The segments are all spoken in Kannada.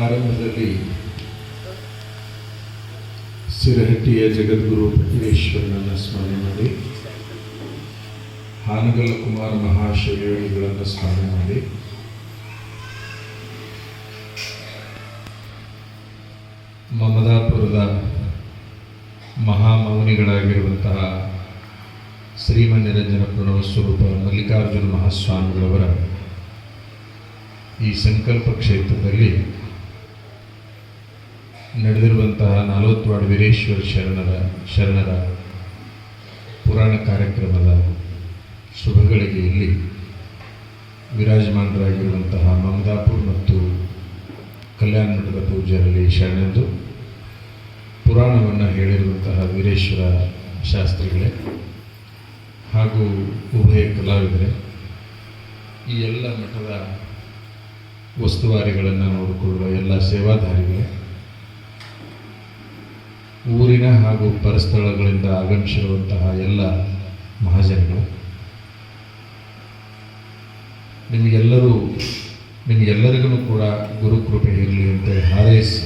ಆರಂಭದಲ್ಲಿ ಸಿರಹಟ್ಟಿಯ ಜಗದ್ಗುರು ಪಟೇಶ್ವರನನ್ನು ಸ್ಮರಣೆ ಮಾಡಿ, ಹಾನಗಲ್ಲ ಕುಮಾರ ಮಹಾಶಿವಯೋಗಿಗಳನ್ನು ಸ್ಮರಣೆ ಮಾಡಿ, ಮಮದಾಪುರದ ಮಹಾಮೌನಿಗಳಾಗಿರುವಂತಹ ಶ್ರೀಮನ್ನಿರಂಜನ ಪ್ರಣವ ಸ್ವರೂಪ ಮಲ್ಲಿಕಾರ್ಜುನ ಮಹಾಸ್ವಾಮಿಗಳವರ ಈ ಸಂಕಲ್ಪ ಕ್ಷೇತ್ರದಲ್ಲಿ ನಡೆದಿರುವಂತಹ 40 ವಾರ್ಡ್ ವೀರೇಶ್ವರ ಶರಣರ ಪುರಾಣ ಕಾರ್ಯಕ್ರಮದ ಶುಭಗಳಿಗೆ ಇಲ್ಲಿ ವಿರಾಜಮಾನರಾಗಿರುವಂತಹ ಮಮದಾಪುರ ಮತ್ತು ಕಲ್ಯಾಣ ಮಠದ ಪೂಜ್ಯರಲ್ಲಿ ಶರಣೆಂದು ಪುರಾಣವನ್ನು ಹೇಳಿರುವಂತಹ ವೀರೇಶ್ವರ ಶಾಸ್ತ್ರಿಗಳೇ ಹಾಗೂ ಉಭಯ ಕಲಾವಿದರೇ, ಈ ಎಲ್ಲ ಮಠದ ಉಸ್ತುವಾರಿಗಳನ್ನು ನೋಡಿಕೊಳ್ಳುವ ಎಲ್ಲ ಸೇವಾಧಾರಿಗಳೇ, ಊರಿನ ಹಾಗೂ ಪರಸ್ಥಳಗಳಿಂದ ಆಗಮಿಸಿರುವಂತಹ ಎಲ್ಲ ಮಹಾಜನಗಳು, ನಿಮಗೆಲ್ಲರಿಗೂ ಕೂಡ ಗುರುಕೃಪೆ ಇರಲಿ ಅಂತ ಹಾರೈಸಿ,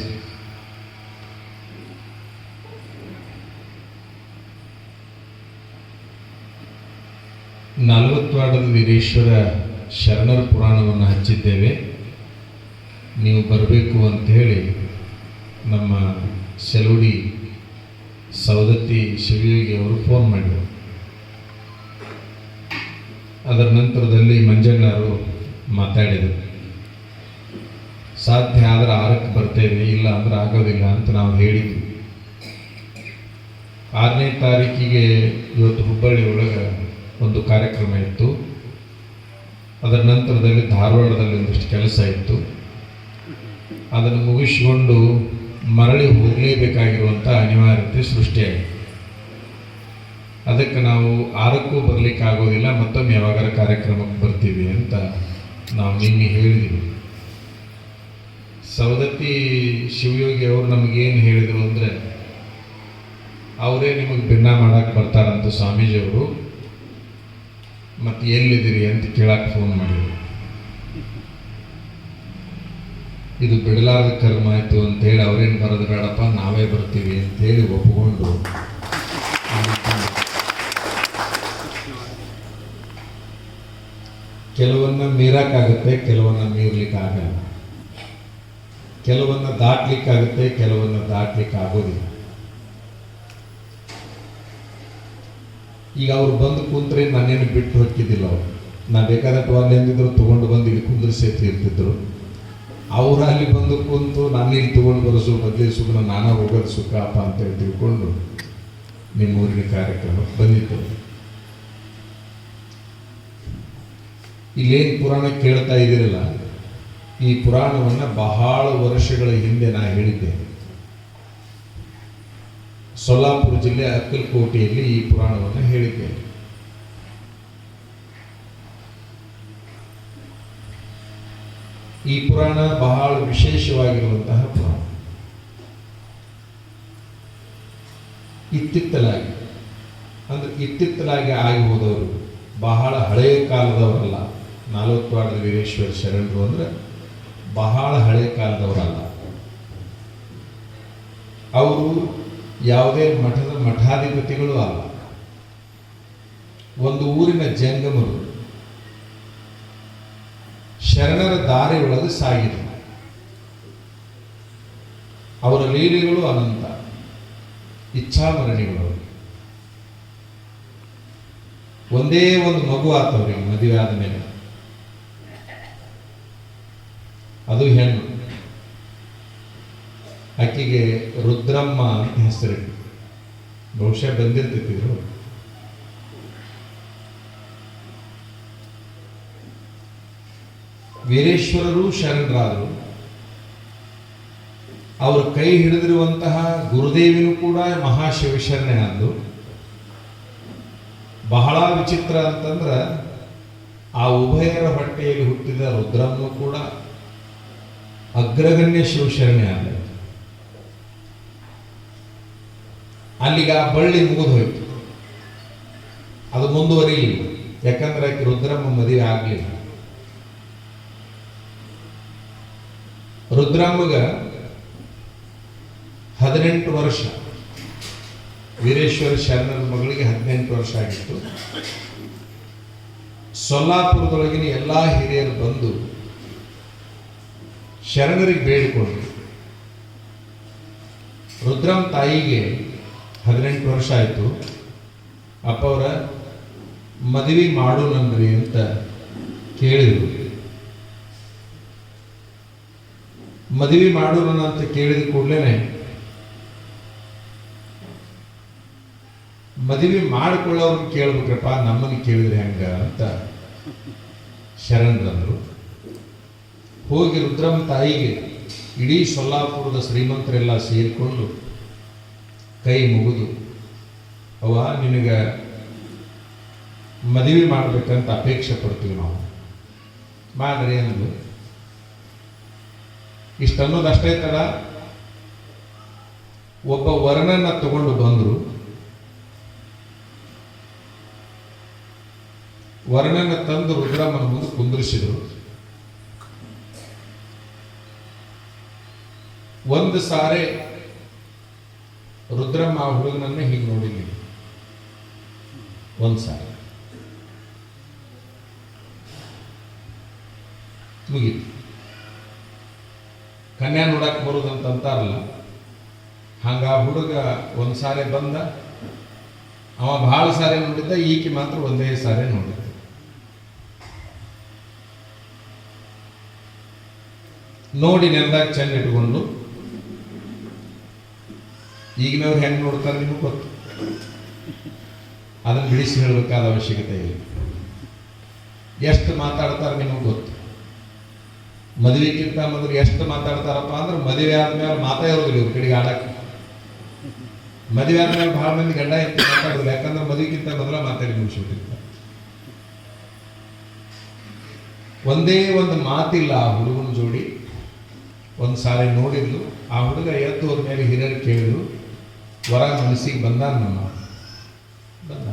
ವಾರ್ಡದ ವೀರೇಶ್ವರ ಶರಣರ ಪುರಾಣವನ್ನು ಹಚ್ಚಿದ್ದೇವೆ, ನೀವು ಬರಬೇಕು ಅಂಥೇಳಿ ನಮ್ಮ ಸೆಲುಡಿ ಸವದತ್ತಿ ಶಿವಯೋಗಿ ಅವರು ಫೋನ್ ಮಾಡಿದರು. ಅದರ ನಂತರದಲ್ಲಿ ಮಂಜಣ್ಣವರು ಮಾತಾಡಿದರು, ಸಾಧ್ಯ ಆದರೆ 6ಕ್ಕೆ ಬರ್ತೇವೆ, ಇಲ್ಲ ಅಂದ್ರೆ ಆಗೋದಿಲ್ಲ ಅಂತ ನಾವು ಹೇಳಿದ್ವಿ. 6ನೇ ತಾರೀಕಿಗೆ ಇವತ್ತು ಹುಬ್ಬಳ್ಳಿ ಒಳಗೆ ಒಂದು ಕಾರ್ಯಕ್ರಮ ಇತ್ತು. ಅದರ ನಂತರದಲ್ಲಿ ಧಾರವಾಡದಲ್ಲಿ ಒಂದಿಷ್ಟು ಕೆಲಸ ಇತ್ತು. ಅದನ್ನು ಮುಗಿಸಿಕೊಂಡು ಮರಳಿ ಹೋಗಲೇಬೇಕಾಗಿರುವಂಥ ಅನಿವಾರ್ಯತೆ ಸೃಷ್ಟಿಯಾಯಿತು. ಅದಕ್ಕೆ ನಾವು 6ಕ್ಕೂ ಬರಲಿಕ್ಕೆ ಆಗೋದಿಲ್ಲ, ಮತ್ತೊಮ್ಮೆ ಯಾವಾಗಾರ ಕಾರ್ಯಕ್ರಮಕ್ಕೆ ಬರ್ತೀವಿ ಅಂತ ನಾವು ನಿನ್ನೆ ಹೇಳಿದ್ವಿ. ಸವದತ್ತಿ ಶಿವಯೋಗಿ ಅವರು ನಮಗೇನು ಹೇಳಿದರು ಅಂದರೆ, ಅವರೇ ನಿಮಗೆ ಭಿನ್ನ ಮಾಡೋಕ್ಕೆ ಬರ್ತಾರಂತ ಸ್ವಾಮೀಜಿಯವರು, ಮತ್ತು ಎಲ್ಲಿದ್ದೀರಿ ಅಂತ ಕೇಳಕ್ಕೆ ಫೋನ್ ಮಾಡಿದರು. ಇದು ಬಿಡಲಾರದ ಕರ್ಮ ಆಯಿತು ಅಂತೇಳಿ ಅವರೇನು ಬರೋದು ಬೇಡಪ್ಪ, ನಾವೇ ಬರ್ತೀವಿ ಅಂತೇಳಿ ಒಪ್ಪಿಕೊಂಡು ಕೆಲವನ್ನ ಮೀರಕ್ಕಾಗುತ್ತೆ, ಕೆಲವನ್ನ ಮೀರ್ಲಿಕ್ಕೆ ಆಗಲ್ಲ, ಕೆಲವನ್ನ ದಾಟ್ಲಿಕ್ಕಾಗುತ್ತೆ, ಕೆಲವನ್ನ ದಾಟ್ಲಿಕ್ಕೆ ಆಗೋದಿಲ್ಲ. ಈಗ ಅವ್ರು ಬಂದು ಕುಂತ್ರೆ ನಾನೇನು ಬಿಟ್ಟು ಹೋಗ್ತಿದ್ದಿಲ್ಲ. ನಾ ಬೇಕಾದಟ್ಟು ಅಲ್ಲಿ ಎಂದಿದ್ರು ತೊಗೊಂಡು ಬಂದು ಇಲ್ಲಿ ಕುಂದ್ರಿಸಿ ಇರ್ತಿದ್ರು. ಅವ್ರು ಅಲ್ಲಿ ಬಂದು ಕುಂತು ನಾನು ಇಲ್ಲಿ ತೊಗೊಂಡು ಬರೋಸು ಬದಲಿ ಸುಖನ ನಾನಾ ಹೋಗೋದು ಸುಖ ಅಪ್ಪ ಅಂತೇಳಿ ತಿಳ್ಕೊಂಡು ನಿಮ್ಮ ಊರಿನ ಕಾರ್ಯಕ್ರಮಕ್ಕೆ ಬಂದಿತ್ತು. ಇಲ್ಲೇನು ಪುರಾಣ ಕೇಳ್ತಾ ಇದ್ದೀರಲ್ಲ, ಈ ಪುರಾಣವನ್ನು ಬಹಳ ವರ್ಷಗಳ ಹಿಂದೆ ನಾ ಹೇಳಿದ್ದೆ. ಸೊಲ್ಲಾಪುರ ಜಿಲ್ಲೆ ಅಕ್ಕಲಕೋಟೆಯಲ್ಲಿ ಈ ಪುರಾಣವನ್ನು ಹೇಳಿದ್ದೇನೆ. ಈ ಪುರಾಣ ಬಹಳ ವಿಶೇಷವಾಗಿರುವಂತಹ ಪುರಾಣ. ಇತ್ತಿತ್ತಲಾಗಿ ಆಗಿ ಹೋದವರು, ಬಹಳ ಹಳೆಯ ಕಾಲದವರಲ್ಲ. 40 ವಾರ್ಡದ ವೀರೇಶ್ವರ ಶರಣರು ಅಂದರೆ ಬಹಳ ಹಳೆಯ ಕಾಲದವರಲ್ಲ. ಅವರು ಯಾವುದೇ ಮಠದ ಮಠಾಧಿಪತಿಗಳು ಅಲ್ಲ, ಒಂದು ಊರಿನ ಜಂಗಮರು. ಶರಣರ ದಾರಿಯೊಳಗೆ ಸಾಗಿದರು. ಅವರ ಲೀಲೆಗಳು ಅನಂತ, ಇಚ್ಛಾಮರಣಿಗಳು. ಒಂದೇ ಒಂದು ಮಗು ಆತವ್ರಿಗೆ ಮದುವೆ ಆದ ಮೇಲೆ, ಅದು ಹೆಣ್ಣು. ಆಕೆಗೆ ರುದ್ರಮ್ಮ ಅಂತ ಹೆಸರಿಟ್ಟು, ಬಹುಶಃ ಬಂದಿರ್ತಿದ್ರು. ವೀರೇಶ್ವರರು ಶರಣರಾದರು. ಅವರು ಕೈ ಹಿಡಿದಿರುವಂತಹ ಗುರುದೇವಿನೂ ಕೂಡ ಮಹಾಶಿವಶರಣೆ ಆದ್ರು. ಬಹಳ ವಿಚಿತ್ರ ಅಂತಂದ್ರೆ, ಆ ಉಭಯರ ಹೊಟ್ಟೆಯಲ್ಲಿ ಹುಟ್ಟಿದ ರುದ್ರಮ್ಮನು ಕೂಡ ಅಗ್ರಗಣ್ಯ ಶಿವಶರಣೆ ಆದ. ಅಲ್ಲಿಗೆ ಆ ಬಳ್ಳಿ ಮುಗಿದು ಹೋಯ್ತು, ಅದು ಮುಂದುವರಿಲಿಲ್ಲ. ಯಾಕಂದ್ರೆ ಆಕೆ ರುದ್ರಮ್ಮ ಮದುವೆ ಆಗಲಿಲ್ಲ. ರುದ್ರಾಂಬಗ 18 ವರ್ಷ, ವೀರೇಶ್ವರ ಶರಣರ ಮಗಳಿಗೆ 18 ವರ್ಷ ಆಗಿತ್ತು. ಸೊಲ್ಲಾಪುರದೊಳಗಿನ ಎಲ್ಲ ಹಿರಿಯರು ಬಂದು ಶರಣರಿಗೆ ಬೇಡಿಕೊಂಡ್ರು. ರುದ್ರಂ ತಾಯಿಗೆ 18 ವರ್ಷ ಆಯಿತು. ಅಪ್ಪವರ ಮದುವೆ ಮಾಡೋಣನ್ರಿ ಅಂತ ಕೇಳಿದ್ರು. ಮದುವೆ ಮಾಡೋಣ ಅಂತ ಕೇಳಿದ ಕೂಡಲೇ ಮದುವೆ ಮಾಡಿಕೊಳ್ಳೋರ್ನ ಕೇಳ್ಬೇಕ್ರಪ್ಪ, ನಮ್ಮನ್ನು ಕೇಳಿದ್ರೆ ಹೆಂಗ ಅಂತ ಶರಣರಂದ್ರು. ಹೋಗಿ ರುದ್ರಂ ತಾಯಿಗೆ ಇಡೀ ಸೊಲ್ಲಾಪುರದ ಶ್ರೀಮಂತರೆಲ್ಲ ಸೇರಿಕೊಂಡು ಕೈ ಮುಗಿದು, ಅವ್ವ ನಿನಗೆ ಮದುವೆ ಮಾಡ್ಬೇಕಂತ ಅಪೇಕ್ಷೆ ಪಡ್ತೀವಿ ನಾವು, ಮಾಡ್ರಿ ಅಂದ್ರು. ಇಷ್ಟನ್ನೋದಷ್ಟೇ ತಡ ಒಬ್ಬ ವರನನ್ನ ತಗೊಂಡು ಬಂದರು. ವರನನ್ನ ತಂದು ರುದ್ರಮ್ಮನ ಮುಂದೆ ಕುಂದ್ರಿಸಿದ್ರು. ಒಂದು ಸಾರೆ ರುದ್ರಮ್ಮ ಆ ಹುಡುಗನನ್ನ ಹೀಗೆ ನೋಡಿಲ್ಲ. ಒಂದು ಸಾರಿ ಮುಗೀತು. ಕನ್ಯಾ ನೋಡಕ್ ಬರುದಂತ ಅಂತಾರಲ್ಲ, ಹಂಗ ಆ ಹುಡುಗ ಒಂದು ಸಾರಿ ಬಂದ. ಅವ ಬಹಳ ಸಾರಿ ನೋಡಿದ್ದ, ಈಕೆ ಮಾತ್ರ ಒಂದೇ ಸಾರಿ ನೋಡಿದ್ದ. ನೋಡಿ ನೆಲದಾಗ ಚೆಂದ ಇಟ್ಕೊಂಡು, ಈಗಿನವ್ರು ಹೆಂಗ್ ನೋಡ್ತಾರೆ ನಿಮಗೆ ಗೊತ್ತು, ಅದನ್ನ ಬಿಡಿಸಿ ಹೇಳಬೇಕಾದ ಅವಶ್ಯಕತೆ ಇಲ್ಲ. ಎಷ್ಟು ಮಾತಾಡ್ತಾರೆ ನಿಮಗೆ ಗೊತ್ತು. ಮದುವೆಗಿಂತ ಮೊದಲು ಎಷ್ಟು ಮಾತಾಡ್ತಾರಪ್ಪ ಅಂದ್ರೆ, ಮದುವೆ ಆದ್ಮೇಲೆ ಮಾತಾ ಇರೋದಿಲ್ಲ ಇವ್ರ ಕಡೆಗೆ ಆಡಕ್ಕೆ. ಮದುವೆ ಆದ್ಮೇಲೆ ಬಹಳ ಮಂದಿ ಗಂಡ ಎತ್ತಿ ಮಾತಾಡೋದಿಲ್ಲ, ಯಾಕಂದ್ರೆ ಮದುವೆಗಿಂತ ಮೊದಲ ಮಾತಾಡಿ ಮುಗಿಸ್ಬಿಟ್ಟಿರ್ತಾರೆ. ಒಂದೇ ಒಂದು ಮಾತಿಲ್ಲ ಆ ಹುಡುಗನ ಜೋಡಿ. ಒಂದು ಸಾರಿ ನೋಡಿದ್ಲು. ಆ ಹುಡುಗ ಎದ್ದು ಅವ್ರ ಮೇಲೆ ಹಿರಿಯರು ಕೇಳಿದ್ರು, ವರ ಮನಸ್ಸಿಗೆ ಬಂದಾನ ನಮ್ಮ ಬಂದ,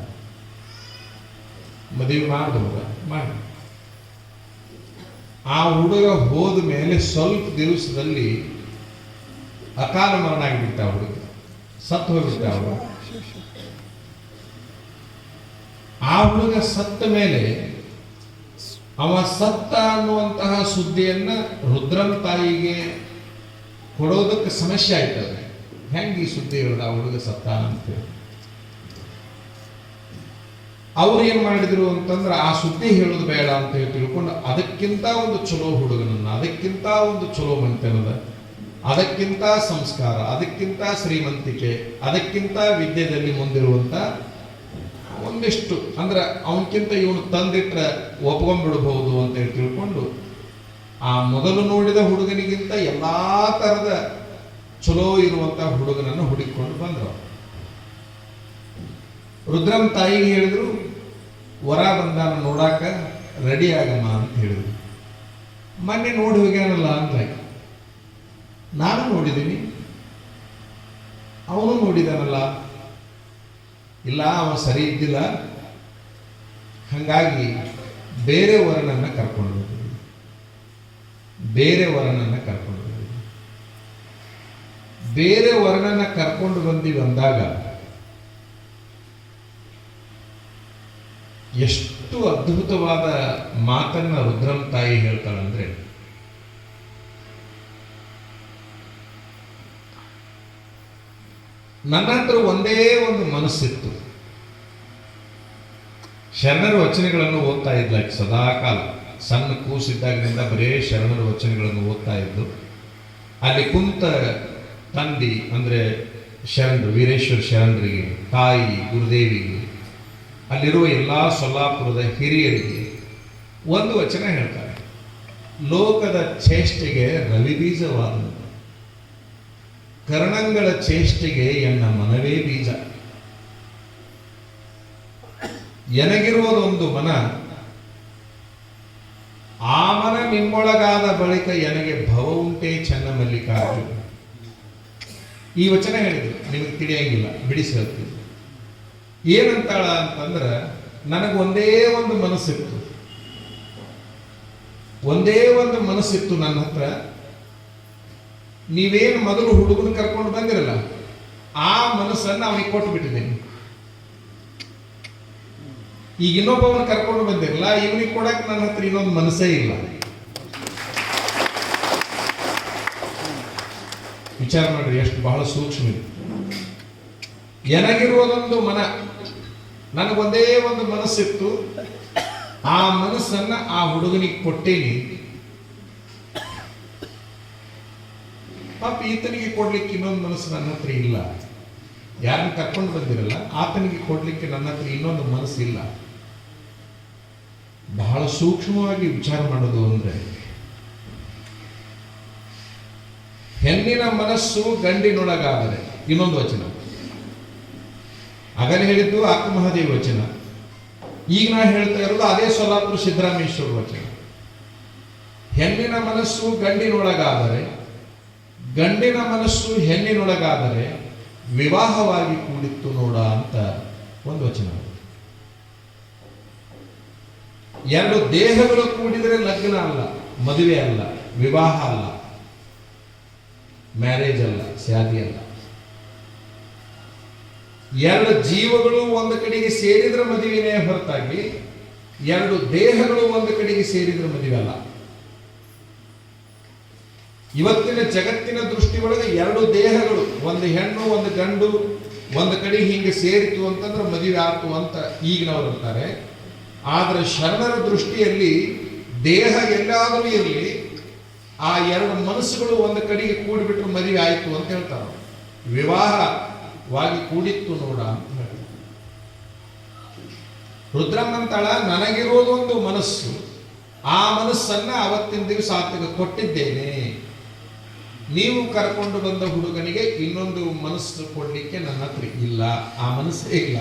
ಮದುವೆ ಮಾಡಿದವಾಗ ಮಾಡಿ. ಆ ಹುಡುಗ ಹೋದ ಮೇಲೆ ಸ್ವಲ್ಪ ದಿವಸದಲ್ಲಿ ಅಕಾಲ ಮರಣ ಆಗಿಬಿಟ್ಟ. ಆ ಹುಡುಗ ಸತ್ತು ಹೋಗ್ಬಿಟ್ಟ. ಆ ಹುಡುಗ ಸತ್ತ ಮೇಲೆ ಅವ ಸತ್ತ ಅನ್ನುವಂತಹ ಸುದ್ದಿಯನ್ನ ರುದ್ರಂ ತಾಯಿಗೆ ಕೊಡೋದಕ್ಕೆ ಸಮಸ್ಯೆ ಆಯ್ತದೆ. ಹೆಂಗೆ ಈ ಸುದ್ದಿ ಹೇಳಿದ ಆ ಹುಡುಗ ಸತ್ತ ಅಂತೇಳಿ ಅವ್ರು ಏನ್ ಮಾಡಿದ್ರು ಅಂತಂದ್ರೆ, ಆ ಸುದ್ದಿ ಹೇಳೋದು ಬೇಡ ಅಂತ ಹೇಳಿ ತಿಳ್ಕೊಂಡು, ಅದಕ್ಕಿಂತ ಒಂದು ಚಲೋ ಹುಡುಗನನ್ನ, ಅದಕ್ಕಿಂತ ಒಂದು ಚಲೋ ಮನೆತನದ, ಅದಕ್ಕಿಂತ ಸಂಸ್ಕಾರ, ಅದಕ್ಕಿಂತ ಶ್ರೀಮಂತಿಕೆ, ಅದಕ್ಕಿಂತ ವಿದ್ಯೆಯಲ್ಲಿ ಮುಂದಿರುವಂತ ಒಂದಿಷ್ಟು ಅಂದ್ರೆ ಅವನಕ್ಕಿಂತ ಇವನು ತಂದಿಟ್ರೆ ಒಪ್ಕೊಂಡ್ಬಿಡ್ಬಹುದು ಅಂತ ಹೇಳಿ ತಿಳ್ಕೊಂಡು, ಆ ಮೊದಲು ನೋಡಿದ ಹುಡುಗನಿಗಿಂತ ಎಲ್ಲಾ ತರದ ಚಲೋ ಇರುವಂತ ಹುಡುಗನನ್ನು ಹುಡುಕಿಕೊಂಡು ಬಂದ್ರು. ರುದ್ರಂ ತಾಯಿಗೆ ಹೇಳಿದ್ರು, ವರ ಬಂದಾನ ನೋಡಾಕ ರೆಡಿ ಆಗಮ್ಮ ಅಂತ ಹೇಳಿದ್ರು. ಮೊನ್ನೆ ನೋಡಿ ಹೋಗ್ಯಾನಲ್ಲ ಅಂತ. ನಾನು ನೋಡಿದ್ದೀನಿ, ಅವನು ನೋಡಿದಾನಲ್ಲ. ಇಲ್ಲ, ಅವ ಸರಿ ಇದ್ದಿಲ್ಲ, ಹಂಗಾಗಿ ಬೇರೆ ವರನನ್ನ ಕರ್ಕೊಂಡು ಹೋಗಿದ್ವಿ. ಬೇರೆ ವರನನ್ನ ಕರ್ಕೊಂಡು ಹೋಗಿದ್ವಿ. ಬೇರೆ ವರನನ್ನ ಕರ್ಕೊಂಡು ಬಂದೀವಿ ಅಂದಾಗ ಎಷ್ಟು ಅದ್ಭುತವಾದ ಮಾತನ್ನ ರುದ್ರಂ ತಾಯಿ ಹೇಳ್ತಾಳಂದ್ರೆ, ನನ್ನ ಹತ್ರ ಒಂದೇ ಒಂದು ಮನಸ್ಸಿತ್ತು. ಶರಣರ ವಚನಗಳನ್ನು ಓದ್ತಾ ಇದ್ಲ ಸದಾಕಾಲ. ಸಣ್ಣ ಕೂಸಿದ್ದಾಗಿನಿಂದ ಬರೇ ಶರಣರ ವಚನಗಳನ್ನು ಓದ್ತಾ ಇದ್ದು. ಅಲ್ಲಿ ಕುಂತ ತಂದಿ ಅಂದ್ರೆ ಶರಣರು, ವೀರೇಶ್ವರ ಶರಣರಿಗೆ, ತಾಯಿ ಗುರುದೇವಿಗೆ, ಅಲ್ಲಿರುವ ಎಲ್ಲಾ ಸೊಲ್ಲಾಪುರದ ಹಿರಿಯರಿಗೆ ಒಂದು ವಚನ ಹೇಳ್ತಾರೆ. ಲೋಕದ ಚೇಷ್ಟೆಗೆ ರವಿ ಬೀಜವಾದನು, ಕರ್ಣಂಗಳ ಚೇಷ್ಟೆಗೆ ಎನ್ನ ಮನವೇ ಬೀಜ. ಎನಗಿರುವುದೊಂದು ಮನ, ಆ ಮನ ನಿಮ್ಮೊಳಗಾದ ಬಳಿಕ ಎನಗೆ ಭವ ಉಂಟೆ ಚೆನ್ನ ಮಲ್ಲಿಕಾರ್ಜುನ. ಈ ವಚನ ಹೇಳಿದ್ರು, ನಿಮಗೆ ತಿಳಿಯಂಗಿಲ್ಲ, ಬಿಡಿಸಿ ಹೇಳ್ತೀವಿ. ಏನಂತಾಳ ಅಂತಂದ್ರೆ, ನನಗೆ ಒಂದೇ ಒಂದು ಮನಸ್ಸಿತ್ತು ನನ್ನ ಹತ್ರ. ನೀವೇನು ಮೊದಲು ಹುಡುಗನ ಕರ್ಕೊಂಡು ಬಂದಿರಲ್ಲ, ಆ ಮನಸ್ಸನ್ನು ಅವನಿಗೆ ಕೊಟ್ಟು ಬಿಟ್ಟಿದ್ದೇನೆ. ಈಗ ಇನ್ನೊಬ್ಬವನ್ನ ಕರ್ಕೊಂಡು ಬಂದಿರಲ್ಲ, ಇವನಿಗೆ ಕೊಡಕ್ಕೆ ನನ್ನ ಹತ್ರ ಇನ್ನೊಂದು ಮನಸ್ಸೇ ಇಲ್ಲ. ವಿಚಾರ ಮಾಡ್ರಿ, ಎಷ್ಟು ಬಹಳ ಸೂಕ್ಷ್ಮ ಇದೆ. ನನಗಿರುವುದೊಂದು ಮನ, ನನಗೊಂದೇ ಒಂದು ಮನಸ್ಸಿತ್ತು, ಆ ಮನಸ್ಸನ್ನ ಆ ಹುಡುಗನಿಗೆ ಕೊಟ್ಟೇನಿ. ಪಾಪ ಈತನಿಗೆ ಕೊಡ್ಲಿಕ್ಕೆ ಇನ್ನೊಂದು ಮನಸ್ಸು ನನ್ನ ಹತ್ರ ಇಲ್ಲ. ಯಾರನ್ನ ಕರ್ಕೊಂಡು ಬಂದಿರಲ್ಲ, ಆತನಿಗೆ ಕೊಡ್ಲಿಕ್ಕೆ ನನ್ನ ಹತ್ರ ಇನ್ನೊಂದು ಮನಸ್ಸು ಇಲ್ಲ. ಬಹಳ ಸೂಕ್ಷ್ಮವಾಗಿ ವಿಚಾರ ಮಾಡೋದು ಅಂದ್ರೆ, ಹೆಣ್ಣಿನ ಮನಸ್ಸು ಗಂಡಿನೊಳಗಾದರೆ, ಇನ್ನೊಂದು ವಚನ ಆಗಲೇ ಹೇಳಿದ್ದು ಆತ್ಮಮಹಾದೇವ ವಚನ, ಈಗ ನಾ ಹೇಳ್ತಾ ಇರೋದು ಅದೇ ಸೊಲ್ಲಾಪುರ ಸಿದ್ದರಾಮೇಶ್ವರ ವಚನ. ಹೆಣ್ಣಿನ ಮನಸ್ಸು ಗಂಡಿನೊಳಗಾದರೆ, ಗಂಡಿನ ಮನಸ್ಸು ಹೆಣ್ಣಿನೊಳಗಾದರೆ ವಿವಾಹವಾಗಿ ಕೂಡಿತ್ತು ನೋಡ ಅಂತ ಒಂದು ವಚನ. ಎರಡು ದೇಹಗಳು ಕೂಡಿದರೆ ಲಗ್ನ ಅಲ್ಲ, ಮದುವೆ ಅಲ್ಲ, ವಿವಾಹ ಅಲ್ಲ, ಮ್ಯಾರೇಜ್ ಅಲ್ಲ, ಶಾದಿ ಅಲ್ಲ. ಎರಡು ಜೀವಗಳು ಒಂದು ಕಡೆಗೆ ಸೇರಿದ್ರೆ ಮದುವೆನೇ ಹೊರತಾಗಿ ಎರಡು ದೇಹಗಳು ಒಂದು ಕಡೆಗೆ ಸೇರಿದ್ರೆ ಮದುವೆ ಅಲ್ಲ. ಇವತ್ತಿನ ಜಗತ್ತಿನ ದೃಷ್ಟಿ ಒಳಗೆ ಎರಡು ದೇಹಗಳು, ಒಂದು ಹೆಣ್ಣು ಒಂದು ಗಂಡು ಒಂದು ಕಡೆ ಹಿಂಗೆ ಸೇರಿತು ಅಂತಂದ್ರೆ ಮದುವೆ ಆಯ್ತು ಅಂತ ಈಗಿನವರು ಅಂತಾರೆ. ಆದ್ರೆ ಶರಣರ ದೃಷ್ಟಿಯಲ್ಲಿ ದೇಹ ಎಲ್ಲಾದರೂ ಇರಲಿ, ಆ ಎರಡು ಮನಸ್ಸುಗಳು ಒಂದು ಕಡೆಗೆ ಕೂಡಿಬಿಟ್ರೆ ಮದುವೆ ಆಯಿತು ಅಂತ ಹೇಳ್ತಾರೆ. ವಿವಾಹವಾಗಿ ಕೂಡಿತ್ತು ನೋಡ ಅಂತ ಹೇಳಿ ರುದ್ರಮ್ಮಂತಳ, ನನಗಿರೋದೊಂದು ಮನಸ್ಸು, ಆ ಮನಸ್ಸನ್ನ ಅವತ್ತಿನ ದಿವಸ ಆತಗೆ ಕೊಟ್ಟಿದ್ದೇನೆ. ನೀವು ಕರ್ಕೊಂಡು ಬಂದ ಹುಡುಗನಿಗೆ ಇನ್ನೊಂದು ಮನಸ್ಸು ಕೊಡ್ಲಿಕ್ಕೆ ನನ್ನ ಹತ್ರ ಇಲ್ಲ, ಆ ಮನಸ್ಸೇ ಇಲ್ಲ,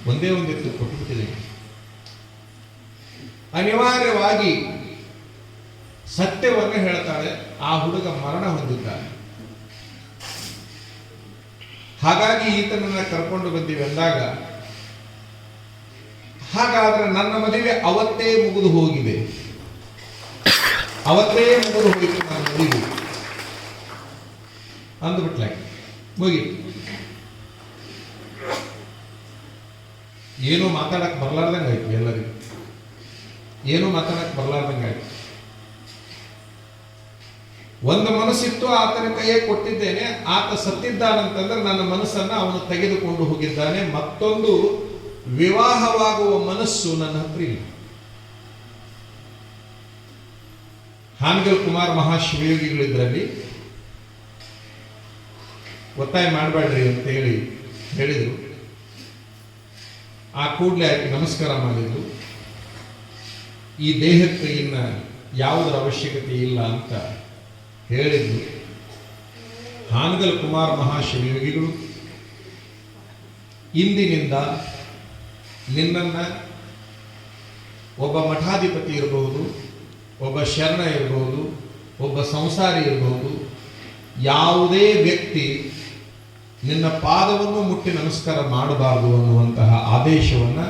ಒಂದೇ ಒಂದಿತ್ತು ಕೊಟ್ಟುಬಿಟ್ಟಿದ್ದೇನೆ. ಅನಿವಾರ್ಯವಾಗಿ ಸತ್ಯವನ್ನು ಹೇಳ್ತಾಳೆ, ಆ ಹುಡುಗ ಮರಣ ಹೊಂದಿದ್ದಾನೆ. ಹಾಗಾಗಿ ಈತನನ್ನ ಕರ್ಕೊಂಡು ಬಂದೀವಿ ಅಂದಾಗ, ಹಾಗಾದ್ರೆ ನನ್ನ ಮದುವೆ ಅವತ್ತೇ ಮುಗಿದು ಹೋಗಿದೆ, ಅವತ್ತೇ ಮುಗಿದು ಹೋಗಿತ್ತು ನನ್ನ ಮದುವೆ ಅಂದ್ಬಿಟ್ಲಾಗಿ ಮುಗೀತು. ಏನೂ ಮಾತಾಡಕ್ ಬರ್ಲಾರ್ದಂಗೆ ಆಯ್ತು, ಎಲ್ಲರಿಗೂ ಏನೂ ಮಾತಾಡಕ್ ಬರ್ಲಾರ್ದಂಗೆ ಆಯ್ತು. ಒಂದು ಮನಸ್ಸಿತ್ತು, ಆತನ ಕೈಯೇ ಕೊಟ್ಟಿದ್ದೇನೆ, ಆತ ಸತ್ತಿದ್ದಾನಂತಂದ್ರೆ ನನ್ನ ಮನಸ್ಸನ್ನ ಅವನು ತೆಗೆದುಕೊಂಡು ಹೋಗಿದ್ದಾನೆ. ಮತ್ತೊಂದು ವಿವಾಹವಾಗುವ ಮನಸ್ಸು ನನ್ನ ಹತ್ರ ಇಲ್ಲ. ಹಾನಗಲ್ ಕುಮಾರ್ ಮಹಾಶಿವಯೋಗಿಗಳಿದ್ರಲ್ಲಿ ಒತ್ತಾಯ ಮಾಡಬೇಡ್ರಿ ಅಂತ ಹೇಳಿದ್ರು. ಆ ಕೂಡಲೇ ಆಕೆ ನಮಸ್ಕಾರ ಮಾಡಿದ್ರು. ಈ ದೇಹಕ್ಕೆ ಇನ್ನ ಯಾವುದರ ಅವಶ್ಯಕತೆ ಇಲ್ಲ ಅಂತ ಹೇಳಿದ್ರು. ಹಾನಗಲ್ ಕುಮಾರ್ ಮಹಾಶಿವಯೋಗಿಗಳು ಇಂದಿನಿಂದ ನಿನ್ನನ್ನ ಒಬ್ಬ ಮಠಾಧಿಪತಿ ಇರಬಹುದು, ಒಬ್ಬ ಶರಣ ಇರಬಹುದು, ಒಬ್ಬ ಸಂಸಾರಿ ಇರಬಹುದು, ಯಾವುದೇ ವ್ಯಕ್ತಿ ನಿನ್ನ ಪಾದವನ್ನು ಮುಟ್ಟಿ ನಮಸ್ಕಾರ ಮಾಡಬಾರದು ಅನ್ನುವಂತಹ ಆದೇಶವನ್ನ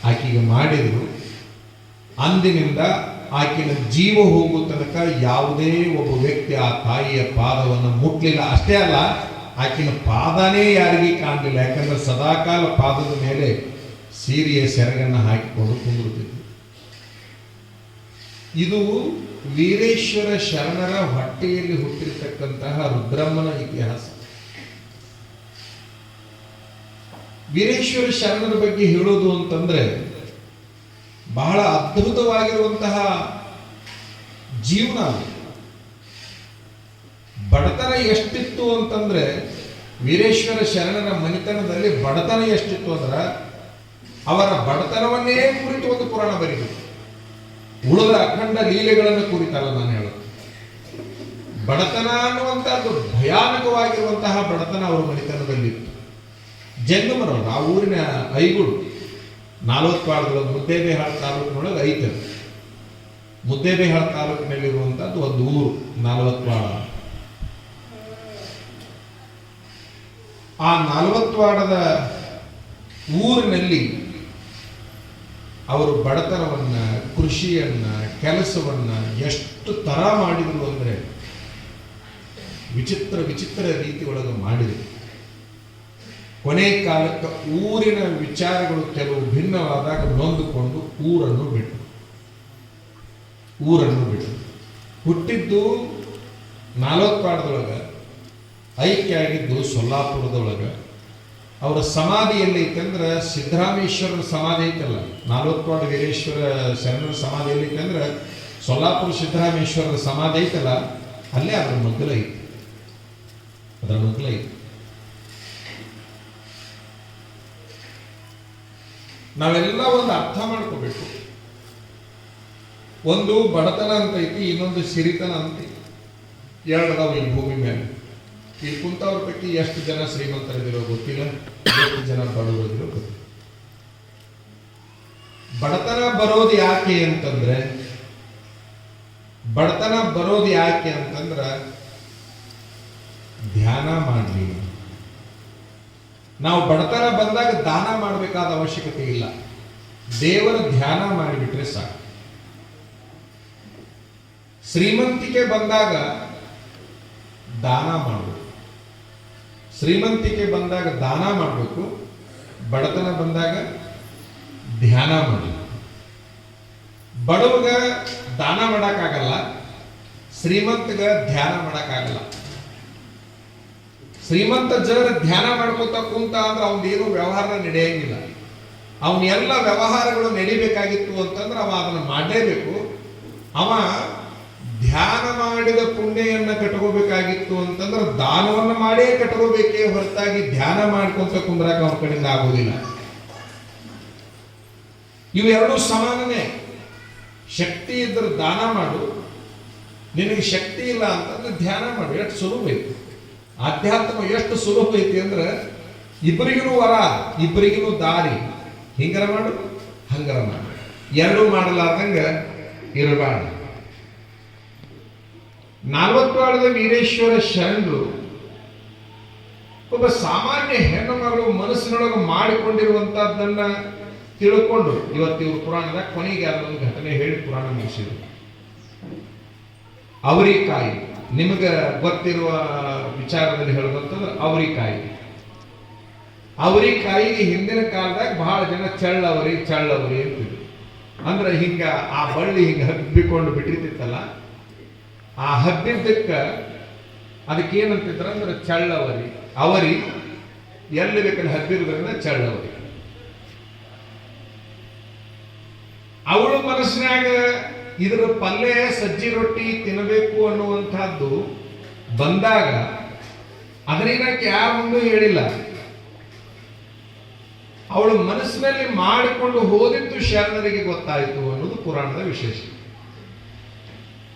ಆಕೆಗೆ ಮಾಡಿದ್ರು. ಅಂದಿನಿಂದ ಆಕೆಯ ಜೀವ ಹೋಗುವ ತನಕ ಯಾವುದೇ ಒಬ್ಬ ವ್ಯಕ್ತಿ ಆ ತಾಯಿಯ ಪಾದವನ್ನು ಮುಟ್ಲಿಲ್ಲ. ಅಷ್ಟೇ ಅಲ್ಲ, ಆಕೆಯ ಪಾದನೇ ಯಾರಿಗೂ ಕಾಣಲಿಲ್ಲ. ಯಾಕಂದ್ರೆ ಸದಾಕಾಲ ಪಾದದ ಮೇಲೆ ಸೀರೆಯ ಸೆರಗನ್ನು ಹಾಕಿಕೊಂಡು ಕುಂದಿರುತ್ತಿತ್ತು. ಇದು ವೀರೇಶ್ವರ ಶರಣರ ಹೊಟ್ಟೆಯಲ್ಲಿ ಹುಟ್ಟಿರ್ತಕ್ಕಂತಹ ರುದ್ರಮ್ಮನ ಇತಿಹಾಸ. ವೀರೇಶ್ವರ ಶರಣರ ಬಗ್ಗೆ ಹೇಳೋದು ಅಂತಂದ್ರೆ ಬಹಳ ಅದ್ಭುತವಾಗಿರುವಂತಹ ಜೀವನ. ಬಡತನ ಎಷ್ಟಿತ್ತು ಅಂತಂದ್ರೆ, ವೀರೇಶ್ವರ ಶರಣರ ಮನೆತನದಲ್ಲಿ ಬಡತನ ಎಷ್ಟಿತ್ತು ಅಂದ್ರೆ, ಅವರ ಬಡತನವನ್ನೇ ಕುರಿತು ಒಂದು ಪುರಾಣ ಬರೀಬೇಕು. ಉಳಿದ ಅಖಂಡ ಲೀಲೆಗಳನ್ನು ಕುರಿತಲ್ಲ ನಾನು ಹೇಳೋದು. ಬಡತನ ಅನ್ನುವಂತಹದ್ದು ಭಯಾನಕವಾಗಿರುವಂತಹ ಬಡತನ ಅವರ ಮನೆತನದಲ್ಲಿತ್ತು. ಜಂಗಮರವರು, ಆ ಊರಿನ ಐಗುಳು, 40 ವಾರ್ಡ್ಗಳು ಮುದ್ದೇಬೇಹಾಳ್ ತಾಲೂಕಿನೊಳಗೆ ಐತೆ. ಮುದ್ದೇಬೇಹಾಳ್ ತಾಲೂಕಿನಲ್ಲಿರುವಂತಹದ್ದು ಒಂದು ಊರು 40 ವಾರ್ಡ್. ಆ 40 ವಾರ್ಡದ ಊರಿನಲ್ಲಿ ಅವರು ಬಡತನವನ್ನ, ಕೃಷಿಯನ್ನ, ಕೆಲಸವನ್ನ ಎಷ್ಟು ತರ ಮಾಡಿದ್ರು ಅಂದ್ರೆ, ವಿಚಿತ್ರ ವಿಚಿತ್ರ ರೀತಿ ಒಳಗೆ ಮಾಡಿದರು. ಕೊನೆ ಕಾಲಕ್ಕೆ ಊರಿನ ವಿಚಾರಗಳು ಕೆಲವು ಭಿನ್ನವಾದಾಗ ನೊಂದುಕೊಂಡು ಊರನ್ನು ಬಿಟ್ಟರು. ಹುಟ್ಟಿದ್ದು ನಾಲ್ವತ್ಪಾಡದೊಳಗೆ, ಐಕ್ಯ ಆಗಿದ್ದು ಸೊಲ್ಲಾಪುರದೊಳಗೆ. ಅವರ ಸಮಾಧಿ ಎಲ್ಲೈತಂದ್ರೆ ಸಿದ್ದರಾಮೇಶ್ವರನ ಸಮಾಧಿ ಐತಲ್ಲ, ನಾಲ್ವತ್ಪಾಡು ವೀರೇಶ್ವರ ಶರಣರ ಸಮಾಧಿ ಎಲ್ಲೈತಂದ್ರೆ ಸೊಲ್ಲಾಪುರ ಸಿದ್ದರಾಮೇಶ್ವರರ ಸಮಾಧಿ ಐತಲ್ಲ, ಅಲ್ಲೇ ಅದರ ಮಗ್ಗಲ ಐತಿ. ನಾವೆಲ್ಲ ಒಂದು ಅರ್ಥ ಮಾಡ್ಕೋಬೇಕು. ಒಂದು ಬಡತನ ಅಂತ ಐತಿ, ಇನ್ನೊಂದು ಸಿರಿತನ ಅಂತ ಐತಿ. ಎರಡದಾವ ಈ ಭೂಮಿ ಮೇಲೆ. ಇಲ್ಲಿ ಕುಂತವ್ರ ಪೈಕಿ ಎಷ್ಟು ಜನ ಶ್ರೀಮಂತರಿದಿರೋ ಗೊತ್ತಿಲ್ಲ, ಎಷ್ಟು ಜನ ಬಡವರಿದಿರೋ ಗೊತ್ತಿಲ್ಲ. ಬಡತನ ಬರೋದು ಯಾಕೆ ಅಂತಂದ್ರೆ ಧ್ಯಾನ ಮಾಡಲಿ. ನಾವು ಬಡತನ ಬಂದಾಗ ದಾನ ಮಾಡಬೇಕಾದ ಅವಶ್ಯಕತೆ ಇಲ್ಲ, ದೇವರ ಧ್ಯಾನ ಮಾಡಿಬಿಟ್ರೆ ಸಾಕು. ಶ್ರೀಮಂತಿಕೆ ಬಂದಾಗ ದಾನ ಮಾಡಬೇಕು, ಬಡತನ ಬಂದಾಗ ಧ್ಯಾನ ಮಾಡಬೇಕು. ಬಡವಗ ದಾನ ಮಾಡಕ್ಕಾಗಲ್ಲ, ಶ್ರೀಮಂತಗ ಧ್ಯಾನ ಮಾಡಕ್ಕಾಗಲ್ಲ. ಶ್ರೀಮಂತ ಜರ ಧ್ಯಾನ ಮಾಡ್ಕೋತ ಕುಂತ ಅಂದ್ರೆ ಅವನೇನು ವ್ಯವಹಾರ ನಡೆಯಂಗಿಲ್ಲ. ಅವನ ಎಲ್ಲ ವ್ಯವಹಾರಗಳು ನಡಿಬೇಕಾಗಿತ್ತು ಅಂತಂದ್ರೆ ಅವ ಅದನ್ನು ಮಾಡಲೇಬೇಕು. ಅವ ಧ್ಯಾನ ಮಾಡಿದ ಪುಣ್ಯವನ್ನು ಕಟ್ಕೋಬೇಕಾಗಿತ್ತು ಅಂತಂದ್ರೆ ದಾನವನ್ನು ಮಾಡೇ ಕಟ್ಕೋಬೇಕೇ ಹೊರತಾಗಿ ಧ್ಯಾನ ಮಾಡ್ಕೊಂತ ಕುಂದ್ರಾಕ ಅವನ ಕಡೆಯಿಂದ ಆಗೋದಿಲ್ಲ. ಇವೆರಡೂ ಸಮಾನನೇ. ಶಕ್ತಿ ಇದ್ರೆ ದಾನ ಮಾಡು, ನಿನಗೆ ಶಕ್ತಿ ಇಲ್ಲ ಅಂತಂದ್ರೆ ಧ್ಯಾನ ಮಾಡು. ಎಷ್ಟು ಸುಲಭ ಐತಿ ಆಧ್ಯಾತ್ಮ, ಎಷ್ಟು ಸುಲಭ ಐತಿ ಅಂದ್ರೆ ಇಬ್ಬರಿಗೂ ವರ, ಇಬ್ಬರಿಗೂ ದಾರಿ. ಹಿಂಗರ ಮಾಡು, ಹಂಗರ ಮಾಡು, ಎರಡೂ ಮಾಡಲಾರ್ದಂಗ ಇರಬಾರ್ದು. 40 ವೀರೇಶ್ವರ ಶರಣರು ಒಬ್ಬ ಸಾಮಾನ್ಯ ಹೆಣ್ಣು ಮಗಳು ಮನಸ್ಸಿನೊಳಗೆ ಮಾಡಿಕೊಂಡಿರುವಂತಹದ್ದನ್ನ ತಿಳ್ಕೊಂಡು ಇವತ್ತು ಇವರು ಪುರಾಣದ ಕೊನೆಗೆ ಅದೊಂದು ಘಟನೆ ಹೇಳಿ ಪುರಾಣ ಮುಗಿಸಿದ್ರು. ಅವರಿಕಾಯಿ, ನಿಮಗೆ ಗೊತ್ತಿರುವ ವಿಚಾರದಲ್ಲಿ ಹೇಳುವಂಥದ್ದು ಅವರಿಕಾಯಿಗೆ ಹಿಂದಿನ ಕಾಲದಾಗ ಬಹಳ ಜನ ಚಳ್ಳವರಿ ಅಂತಿದ್ರು. ಅಂದ್ರೆ ಹಿಂಗ ಆ ಬಳ್ಳಿ ಹಿಂಗ ಹಬ್ಬಿಕೊಂಡು ಬಿಟ್ಟಿರ್ತಿತ್ತಲ್ಲ, ಆ ಹಬ್ಬಿದ್ದಕ್ಕ ಅದಕ್ಕೇನಂತಿದ್ರ ಅಂದ್ರೆ ಚಳ್ಳವರಿ. ಅವರಿ ಎಲ್ಲಿ ಬೇಕಲ್ಲಿ ಹಬ್ಬಿರೋದ್ರಿಂದ ಚಳ್ಳವರಿ. ಅವಳ ಮನಸ್ಸಿನಾಗ ಇದರ ಪಲ್ಯ ಸಜ್ಜಿ ರೊಟ್ಟಿ ತಿನ್ನಬೇಕು ಅನ್ನುವಂಥದ್ದು ಬಂದಾಗ ಅದರಿಂದ ಯಾರ ಮುಂದೆ ಹೇಳಿಲ್ಲ. ಅವಳು ಮನಸ್ಸಿನಲ್ಲಿ ಮಾಡಿಕೊಂಡು ಹೋದಿದ್ದು ಶರಣರಿಗೆ ಗೊತ್ತಾಯಿತು ಅನ್ನೋದು ಪುರಾಣದ ವಿಶೇಷ.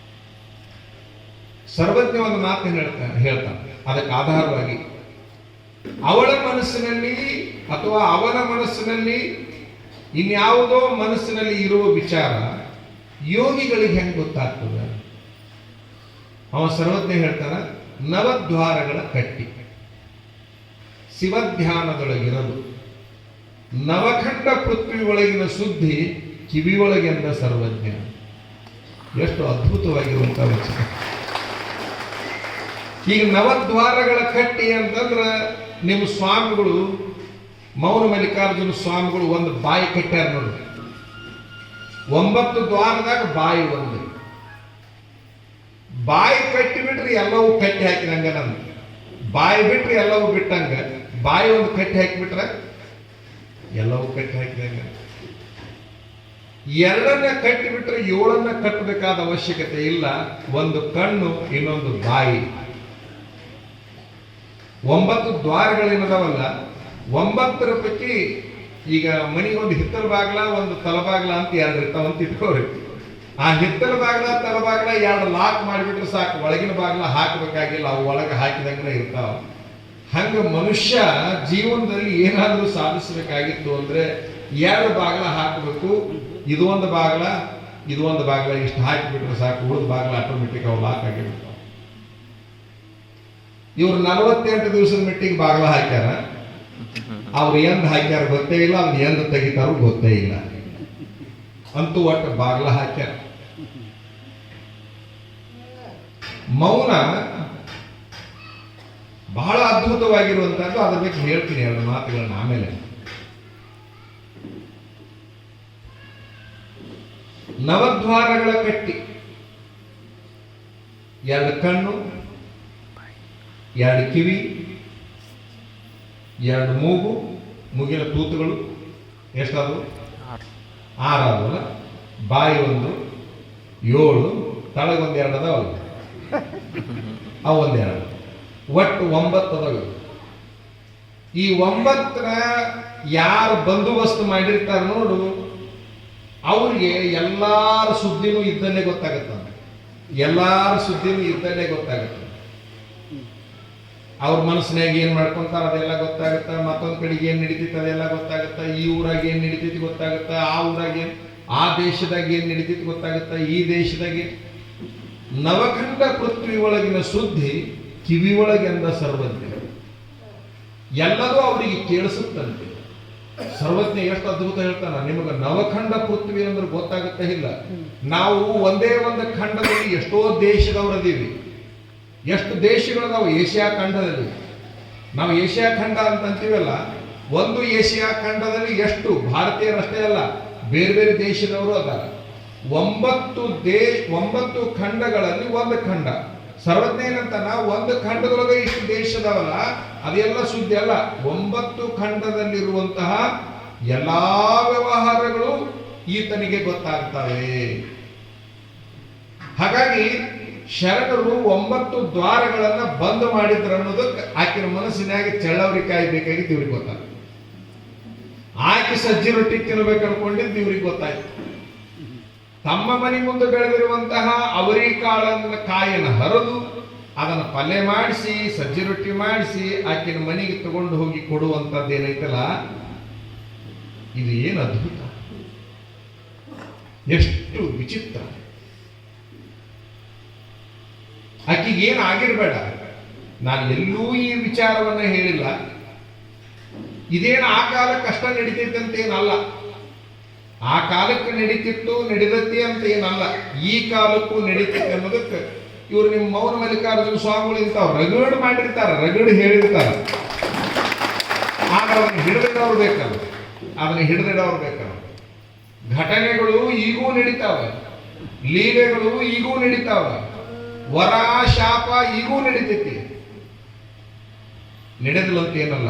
ಸರ್ವಜ್ಞ ಒಂದು ಮಾತು ಹೇಳ್ತಾನೆ ಅದಕ್ಕೆ ಆಧಾರವಾಗಿ, ಅವಳ ಮನಸ್ಸಿನಲ್ಲಿ ಅಥವಾ ಅವನ ಮನಸ್ಸಿನಲ್ಲಿ ಇನ್ಯಾವುದೋ ಮನಸ್ಸಿನಲ್ಲಿ ಇರುವ ವಿಚಾರ ಯೋಗಿಗಳಿಗೆ ಹೆಂಗೆ ಗೊತ್ತಾಗ್ತದೆ? ಅವ ಸರ್ವಜ್ಞ ಹೇಳ್ತಾನ, ನವದ್ವಾರಗಳ ಕಟ್ಟಿ ಶಿವಧ್ಯಾನದೊಳಗಿರಲು, ನವಖಂಡ ಪೃಥ್ವಿ ಒಳಗಿನ ಸುದ್ದಿ ಕಿವಿಯೊಳಗೆಂದ ಸರ್ವಜ್ಞ. ಎಷ್ಟು ಅದ್ಭುತವಾಗಿರುವಂತಹ ವಚನ. ಈಗ ನವದ್ವಾರಗಳ ಕಟ್ಟಿ ಅಂತಂದ್ರ ನಿಮ್ಮ ಸ್ವಾಮಿಗಳು ಮೌನ ಮಲ್ಲಿಕಾರ್ಜುನ ಸ್ವಾಮಿಗಳು ಒಂದು ಬಾಯಿ ಕಟ್ಟ್ಯಾರ ನೋಡಿ. 9 ದ್ವಾರದಾಗ ಬಾಯಿ ಒಂದು. ಬಾಯಿ ಕಟ್ಟಿ ಬಿಟ್ರಿ ಎಲ್ಲವೂ ಕಟ್ಟಿ ಹಾಕಿದಂಗ, ನಮ್ಗೆ ಬಾಯಿ ಬಿಟ್ರಿ ಎಲ್ಲವೂ ಬಿಟ್ಟಂಗ. ಬಾಯಿ ಒಂದು ಕಟ್ಟಿ ಹಾಕಿಬಿಟ್ರ ಎಲ್ಲವೂ ಕಟ್ಟಿ ಹಾಕಿದಂಗ. ಎರಡನ್ನ ಕಟ್ಟಿ ಬಿಟ್ರೆ 7 ಕಟ್ಟಬೇಕಾದ ಅವಶ್ಯಕತೆ ಇಲ್ಲ. ಒಂದು ಕಣ್ಣು, ಇನ್ನೊಂದು ಬಾಯಿ. 9 ದ್ವಾರಗಳೇನದಾವಲ್ಲ, 9ರ ಪೈಕಿ ಈಗ ಮನೆಗೆ ಒಂದು ಹಿತ್ತಲ ಬಾಗ್ಲ ಒಂದು ತಲಬಾಗ್ಲ ಅಂತ 2 ಇರ್ತಾವಂತ ಇಟ್ಕೋರಿ. ಆ ಹಿತ್ತಲ ಬಾಗ್ಲ ತಲಬಾಗ್ಲ 2 ಲಾಕ್ ಮಾಡಿಬಿಟ್ರೆ ಸಾಕು, ಒಳಗಿನ ಬಾಗ್ಲ ಹಾಕಬೇಕಾಗಿಲ್ಲ, ಅವು ಒಳಗೆ ಹಾಕಿದಂಗೆ ಇರ್ತಾವ. ಹಂಗ ಮನುಷ್ಯ ಜೀವನದಲ್ಲಿ ಏನಾದರೂ ಸಾಧಿಸಬೇಕಾಗಿತ್ತು ಅಂದ್ರೆ 2 ಬಾಗ್ಲ ಹಾಕಬೇಕು. ಇದು ಒಂದು ಬಾಗ್ಲ, ಇದು ಒಂದು ಬಾಗ್ಲ, ಇಷ್ಟು ಹಾಕಿಬಿಟ್ರೆ ಸಾಕು, ಉಳಿದ ಬಾಗ್ಲ ಆಟೋಮೆಟಿಕ್ ಅವು ಲಾಕ್ ಆಗಿರ್ತಾವ. ಇವ್ರು 48 ದಿವಸದ ಮೆಟ್ಟಿಗೆ ಬಾಗ್ಲ ಹಾಕ್ಯಾರ. ಅವ್ರು ಎಂದ್ ಹಾಕ್ಯಾರ ಗೊತ್ತೇ ಇಲ್ಲ, ಅವ್ರು ಎಂದ್ ತೆಗಿತಾರೋ ಗೊತ್ತೇ ಇಲ್ಲ. ಅಂತೂ ಒಟ್ಟು ಬಾಗ್ಲ ಹಾಕ್ಯಾರ. ಮೌನ ಬಹಳ ಅದ್ಭುತವಾಗಿರುವಂತಹದ್ದು. ಅದ್ರ ಬಗ್ಗೆ ಹೇಳ್ತೀನಿ ಎರಡು ಮಾತುಗಳನ್ನ ಆಮೇಲೆ. ನವದ್ವಾರಗಳ ಕಟ್ಟಿ, ಎರಡು ಕಣ್ಣು, ಎರಡು ಕಿವಿ, ಎರಡು ಮೂಗು, ಮೂಗಿನ ತೂತುಗಳು ಎಷ್ಟಾದವು? 6 ಆದವಲ್ಲ. ಬಾಯಿ ಒಂದು 7, ತಳಗೊಂದು 2 ಅದಾವಲ್ಲ, ಅವು 1 2, ಒಟ್ಟು 9 ಅದಾವ. ಈ 9ನ ಯಾರು ಬಂದೋಬಸ್ತ್ ಮಾಡಿರ್ತಾರ ನೋಡು, ಅವ್ರಿಗೆ ಎಲ್ಲಾರ ಸುದ್ದಿನೂ ಇದ್ದಲ್ಲೇ ಗೊತ್ತಾಗತ್ತ. ಎಲ್ಲಾರ ಸುದ್ದಿನೂ ಇದ್ದಲ್ಲೇ ಗೊತ್ತಾಗತ್ತ. ಅವ್ರ ಮನಸ್ಸಿನಾಗ ಏನ್ ಮಾಡ್ಕೊಂತಾರ ಅದೆಲ್ಲ ಗೊತ್ತಾಗತ್ತ. ಮತ್ತೊಂದ್ ಕಡೆಗೆ ಏನ್ ನಡೀತೈತಿ ಅದೆಲ್ಲ ಗೊತ್ತಾಗತ್ತ. ಈ ಊರಾಗ ಏನ್ ನಡೀತೈತಿ ಗೊತ್ತಾಗತ್ತ. ಆ ಊರಾಗ ಆ ದೇಶದಾಗ ಏನ್ ನಡೀತೈತಿ ಗೊತ್ತಾಗತ್ತ. ಈ ದೇಶದಾಗ ನವಖಂಡ ಪೃಥ್ವಿ ಒಳಗಿನ ಸುದ್ದಿ ಕಿವಿ ಒಳಗೆಂದ ಸರ್ವಜ್ಞ. ಎಲ್ಲದೂ ಅವರಿಗೆ ಕೇಳಿಸುತ್ತಂತೆ. ಸರ್ವಜ್ಞ ಎಷ್ಟು ಅದ್ಭುತ ಹೇಳ್ತಾನ. ನಿಮಗೆ ನವಖಂಡ ಪೃಥ್ವಿ ಅಂದ್ರೆ ಗೊತ್ತಾಗುತ್ತಾ ಇಲ್ಲ. ನಾವು ಒಂದೇ ಒಂದು ಖಂಡದಲ್ಲಿ ಎಷ್ಟೋ ದೇಶದವರದೀವಿ. ಎಷ್ಟು ದೇಶಗಳದಾವು ಏಷ್ಯಾ ಖಂಡದಲ್ಲಿ. ನಾವು ಏಷ್ಯಾ ಖಂಡ ಅಂತ ಅಂತೀವಲ್ಲ, ಒಂದು ಏಷ್ಯಾ ಖಂಡದಲ್ಲಿ ಎಷ್ಟು ಭಾರತೀಯರಷ್ಟೇ ಅಲ್ಲ, ಬೇರೆ ಬೇರೆ ದೇಶದವರು ಅದಾರ. 9 ಖಂಡಗಳಲ್ಲಿ ಒಂದು ಖಂಡ. ಸರ್ವಜ್ಞ ಏನಂತಾನ, ಒಂದು ಖಂಡದೊಳಗೆ ಇಷ್ಟು ದೇಶದವಲ್ಲ, ಅದೆಲ್ಲ ಸುದ್ದಿ ಅಲ್ಲ. 9 ಖಂಡದಲ್ಲಿರುವಂತಹ ಎಲ್ಲಾ ವ್ಯವಹಾರಗಳು ಈತನಿಗೆ ಗೊತ್ತಾಗ್ತವೆ. ಹಾಗಾಗಿ ಶರಣರು 9 ದ್ವಾರಗಳನ್ನ ಬಂದ್ ಮಾಡಿದ್ರು ಅನ್ನೋದಕ್ಕೆ ಆಕಿನ ಮನಸ್ಸಿನಾಗ ಚಳ್ಳವರಿಕಾಯಿ ಬೇಕಾಗಿದ್ದು ಇವ್ರಿಗೆ ಗೊತ್ತಾಗ. ಆಕೆ ಸಜ್ಜಿ ರೊಟ್ಟಿ ತಿನ್ಬೇಕು ಅನ್ಕೊಂಡಿದ್ದು ಇವ್ರಿಗೆ ಗೊತ್ತಾಯ್ತು. ತಮ್ಮ ಮನೆ ಮುಂದೆ ಬೆಳೆದಿರುವಂತಹ ಕಾಯಿನ ಹರಿದು ಅದನ್ನು ಪಲ್ಯ ಮಾಡಿಸಿ ಸಜ್ಜಿ ರೊಟ್ಟಿ ಮಾಡಿಸಿ ಆಕಿನ ಮನೆಗೆ ತಗೊಂಡು ಹೋಗಿ ಕೊಡುವಂತದ್ದು ಏನೈತಲ್ಲ, ಇದು ಏನು ಅದ್ಭುತ, ಎಷ್ಟು ವಿಚಿತ್ರ. ಆಕಿಗೆ ಏನು ಆಗಿರ್ಬೇಡ, ನಾನು ಎಲ್ಲೂ ಈ ವಿಚಾರವನ್ನ ಹೇಳಿಲ್ಲ. ಇದೇನು ಆ ಕಾಲಕ್ಕೆ ಕಷ್ಟ ನಡೀತೈತೆ ಅಂತ ಏನಲ್ಲ, ಆ ಕಾಲಕ್ಕೆ ನಡೀತಿತ್ತು ನಡೀತೈತಿ ಅಂತ ಏನಲ್ಲ, ಈ ಕಾಲಕ್ಕೂ ನಡೀತೈತೆ ಅನ್ನೋದಕ್ಕೆ ಇವರು ನಿಮ್ಮ ಮೌನ ಮಲ್ಲಿಕಾರ್ಜುನ ಸ್ವಾಮಿಗಳು ಇಂಥವ್ ರಗಡ್ ಮಾಡಿರ್ತಾರ, ರಗಡ್ ಹೇಳಿರ್ತಾರ. ಆಗ ಅದನ್ನ ಹಿಡಿದಿಡೋರು ಬೇಕಲ್ಲ, ಅದನ್ನ ಹಿಡಿದಿಡೋರು ಬೇಕಲ್ಲ. ಘಟನೆಗಳು ಈಗೂ ನಡೀತಾವೆ, ಲೀಲೆಗಳು ಈಗೂ ನಡೀತಾವೆ, ವರ ಶಾಪ ಈಗೂ ನಡೀತೈತಿ. ನಡೆದಿಲ್ಲ ಅಂತ ಏನಲ್ಲ.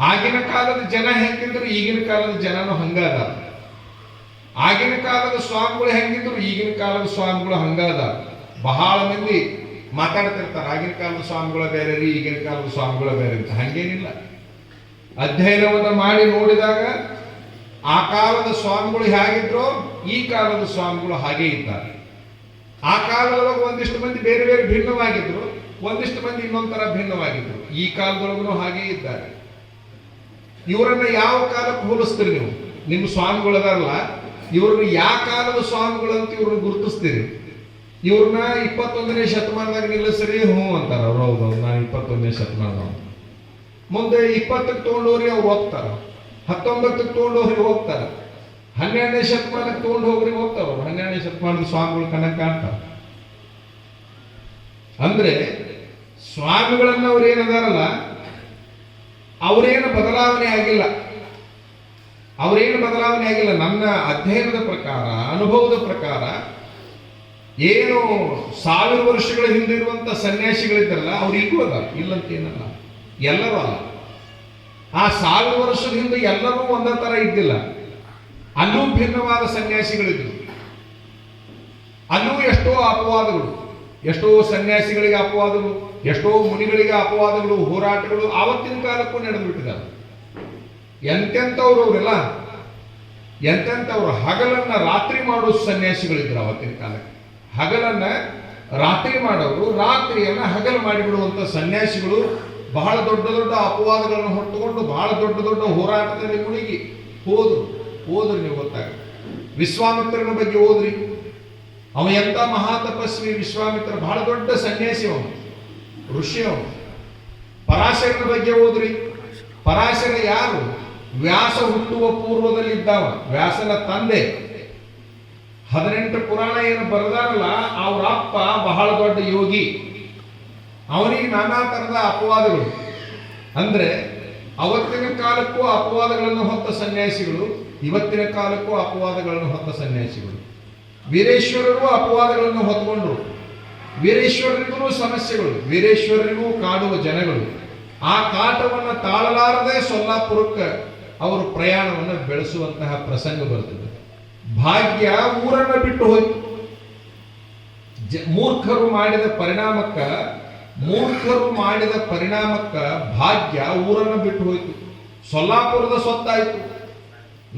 ಆಗಿನ ಕಾಲದ ಜನ ಹೆಂಗಿದ್ರು ಈಗಿನ ಕಾಲದ ಜನನು ಹಂಗಾದ. ಆಗಿನ ಕಾಲದ ಸ್ವಾಮಿಗಳು ಹೆಂಗಿದ್ರು ಈಗಿನ ಕಾಲದ ಸ್ವಾಮಿಗಳು ಹಂಗಾದ. ಬಹಳ ಮಂದಿ ಮಾತಾಡ್ತಿರ್ತಾರೆ, ಆಗಿನ ಕಾಲದ ಸ್ವಾಮಿಗಳ ಬೇರೆ ರೀ, ಈಗಿನ ಕಾಲದ ಸ್ವಾಮಿಗಳ ಬೇರೆ ಅಂತ. ಹಂಗೇನಿಲ್ಲ. ಅಧ್ಯಯನವನ್ನ ಮಾಡಿ ನೋಡಿದಾಗ ಆ ಕಾಲದ ಸ್ವಾಮಿಗಳು ಹೇಗಿದ್ರು ಈ ಕಾಲದ ಸ್ವಾಮಿಗಳು ಹಾಗೆ ಇದ್ದಾರೆ. ಆ ಕಾಲದೊಳಗೆ ಒಂದಿಷ್ಟು ಮಂದಿ ಬೇರೆ ಬೇರೆ ಭಿನ್ನವಾಗಿದ್ರು, ಒಂದಿಷ್ಟು ಮಂದಿ ಇನ್ನೊಂಥರ ಭಿನ್ನವಾಗಿದ್ರು. ಈ ಕಾಲದೊಳಗೂ ಹಾಗೆ ಇದ್ದಾರೆ. ಇವರನ್ನ ಯಾವ ಕಾಲಕ್ಕೆ ಹೋಲಿಸ್ತೀರಿ ನೀವು? ನಿಮ್ಮ ಸ್ವಾಮಿಗಳದಾರಲ್ಲ, ಇವ್ರನ್ನ ಯಾವ ಕಾಲದ ಸ್ವಾಮಿಗಳು ಅಂತ ಇವ್ರನ್ನ ಗುರುತಿಸ್ತೀರಿ? ಇವ್ರನ್ನ 21ನೇ ಶತಮಾನದಾಗ ನಿಲ್ಲಿಸ್ರಿ, ಹ್ಞೂ ಅಂತಾರ ಅವ್ರು. ಹೌದು, ನಾನು 21ನೇ ಶತಮಾನದವ. ಮುಂದೆ 20ಕ್ಕೆ ತೊಗೊಂಡವ್ರಿ ಅವ್ರು ಹೋಗ್ತಾರ, 19ಕ್ಕೆ ತೊಗೊಂಡವ್ರಿ ಹೋಗ್ತಾರ, 12ನೇ ಶತಮಾನಕ್ಕೆ ತೊಗೊಂಡು ಹೋಗ್ರಿ ಹೋಗ್ತಾರ. 12ನೇ ಶತಮಾನದ ಸ್ವಾಮಿಗಳು ಕಣಕ್ ಕಾಣ್ತಾರ. ಅಂದ್ರೆ ಸ್ವಾಮಿಗಳನ್ನ ಅವ್ರು ಏನದಾರಲ್ಲ, ಅವರೇನು ಬದಲಾವಣೆ ಆಗಿಲ್ಲ. ಅವರೇನು ಬದಲಾವಣೆ ಆಗಿಲ್ಲ. ನನ್ನ ಅಧ್ಯಯನದ ಪ್ರಕಾರ, ಅನುಭವದ ಪ್ರಕಾರ, ಏನು 1000 ವರ್ಷಗಳ ಹಿಂದಿರುವಂತ ಸನ್ಯಾಸಿಗಳಿದ್ದಾರಲ್ಲ, ಅವ್ರು ಈಗೂ ಅದ, ಇಲ್ಲಂತ ಏನಲ್ಲ, ಎಲ್ಲರೂ ಅಲ್ಲ. ಆ 1000 ವರ್ಷದ ಹಿಂದೆ ಎಲ್ಲರೂ ಒಂದೇ ತರ ಇದ್ದಿಲ್ಲ. ಅಲ್ಲೂ ಭಿನ್ನವಾದ ಸನ್ಯಾಸಿಗಳಿದ್ರು. ಅಲ್ಲೂ ಎಷ್ಟೋ ಅಪವಾದಗಳು, ಎಷ್ಟೋ ಸನ್ಯಾಸಿಗಳಿಗೆ ಅಪವಾದಗಳು, ಎಷ್ಟೋ ಮುನಿಗಳಿಗೆ ಅಪವಾದಗಳು, ಹೋರಾಟಗಳು ಆವತ್ತಿನ ಕಾಲಕ್ಕೂ ನಡೆದುಬಿಟ್ಟಿದ್ದಾರೆ. ಎಂತೆಂಥವ್ರು ಅವರೆಲ್ಲ, ಎಂತೆಂಥವ್ರು ಹಗಲನ್ನ ರಾತ್ರಿ ಮಾಡೋ ಸನ್ಯಾಸಿಗಳಿದ್ರು ಅವತ್ತಿನ ಕಾಲಕ್ಕೆ. ಹಗಲನ್ನ ರಾತ್ರಿ ಮಾಡೋರು, ರಾತ್ರಿಯನ್ನ ಹಗಲು ಮಾಡಿಬಿಡುವಂತ ಸನ್ಯಾಸಿಗಳು ಬಹಳ ದೊಡ್ಡ ದೊಡ್ಡ ಅಪವಾದಗಳನ್ನು ಹೊತ್ತುಕೊಂಡು ಬಹಳ ದೊಡ್ಡ ದೊಡ್ಡ ಹೋರಾಟದಲ್ಲಿ ಮುಳುಗಿ ಹೋದ್ರು ನೀವು ಗೊತ್ತಾಗುತ್ತೆ. ವಿಶ್ವಾಮಿತ್ರನ ಬಗ್ಗೆ ಓದ್ರಿ, ಅವ ಎಂತ ಮಹಾ ತಪಸ್ವಿ ವಿಶ್ವಾಮಿತ್ರ, ಬಹಳ ದೊಡ್ಡ ಸನ್ಯಾಸಿ, ಅವನು ಋಷಿ. ಅವನು ಪರಾಶರನ ಬಗ್ಗೆ ಓದ್ರಿ. ಪರಾಶರ ಯಾರು? ವ್ಯಾಸ ಹುಟ್ಟುವ ಪೂರ್ವದಲ್ಲಿದ್ದಾವ, ವ್ಯಾಸನ ತಂದೆ. 18 ಪುರಾಣ ಏನು ಬರೆದಾರಲ್ಲ, ಅವ್ರ ಅಪ್ಪ ಬಹಳ ದೊಡ್ಡ ಯೋಗಿ. ಅವನಿಗೆ ನಾನಾ ತರದ ಅಪವಾದಗಳು. ಅಂದ್ರೆ ಅವತ್ತಿನ ಕಾಲಕ್ಕೂ ಅಪವಾದಗಳನ್ನು ಹೊತ್ತ ಸನ್ಯಾಸಿಗಳು, ಇವತ್ತಿನ ಕಾಲಕ್ಕೂ ಅಪವಾದಗಳನ್ನು ಹೊತ್ತ ಸನ್ಯಾಸಿಗಳು. ವೀರೇಶ್ವರರು ಅಪವಾದಗಳನ್ನು ಹೊತ್ಕೊಂಡ್ರು. ವೀರೇಶ್ವರರಿಗೂ ಸಮಸ್ಯೆಗಳು, ವೀರೇಶ್ವರರಿಗೂ ಕಾಡುವ ಜನಗಳು. ಆ ಕಾಟವನ್ನು ತಾಳಲಾರದೆ ಸೊಲ್ಲಾಪುರಕ್ಕೆ ಅವರು ಪ್ರಯಾಣವನ್ನು ಬೆಳೆಸುವಂತಹ ಪ್ರಸಂಗ ಬರ್ತದೆ. ಭಾಗ್ಯ ಊರನ್ನು ಬಿಟ್ಟು ಹೋಯ್ತು. ಮೂರ್ಖರು ಮಾಡಿದ ಪರಿಣಾಮಕ್ಕ ಭಾಗ್ಯ ಊರನ್ನು ಬಿಟ್ಟು ಹೋಯ್ತು. ಸೊಲ್ಲಾಪುರದ ಸೊತ್ತಾಯ್ತು.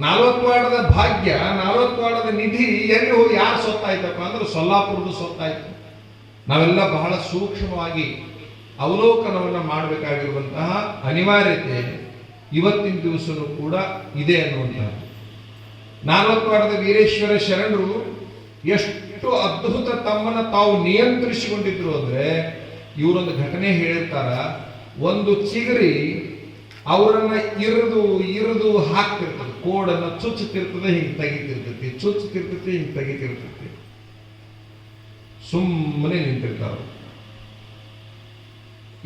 40 ವಾರ್ಡದ ಭಾಗ್ಯ, 40 ವಾರ್ಡದ ನಿಧಿ ಎಲ್ಲಿ ಹೋಗಿ ಯಾರು ಸೊತ್ತಾಯ್ತಪ್ಪ ಅಂದ್ರೆ ಸೊಲ್ಲಾಪುರದ ಸೊತ್ತಾಯ್ತು. ನಾವೆಲ್ಲ ಬಹಳ ಸೂಕ್ಷ್ಮವಾಗಿ ಅವಲೋಕನವನ್ನು ಮಾಡಬೇಕಾಗಿರುವಂತಹ ಅನಿವಾರ್ಯತೆ ಇವತ್ತಿನ ದಿವಸನೂ ಕೂಡ ಇದೆ ಅನ್ನುವಂಥದ್ದು. 40 ವಾರ್ಡದ ವೀರೇಶ್ವರ ಶರಣರು ಎಷ್ಟು ಅದ್ಭುತ ತಮ್ಮನ್ನ ತಾವು ನಿಯಂತ್ರಿಸಿಕೊಂಡಿದ್ರು ಅಂದ್ರೆ, ಇವರೊಂದು ಘಟನೆ ಹೇಳಿರ್ತಾರ. ಒಂದು ಚಿಗರಿ ಅವರನ್ನ ಇರಿದು ಹಾಕ್ತಿರ್ತದೆ, ಕೋಡನ್ನು ಚುಚ್ಚುತ್ತಿರ್ತದೆ, ಹಿಂಗೆ ತೆಗಿತಿರ್ತೈತಿ, ಚುಚ್ಚುತ್ತಿರ್ತೈತಿ, ಹಿಂಗೆ ತೆಗಿತಿರ್ತೈತಿ. ಸುಮ್ಮನೆ ನಿಂತಿರ್ತಾರ.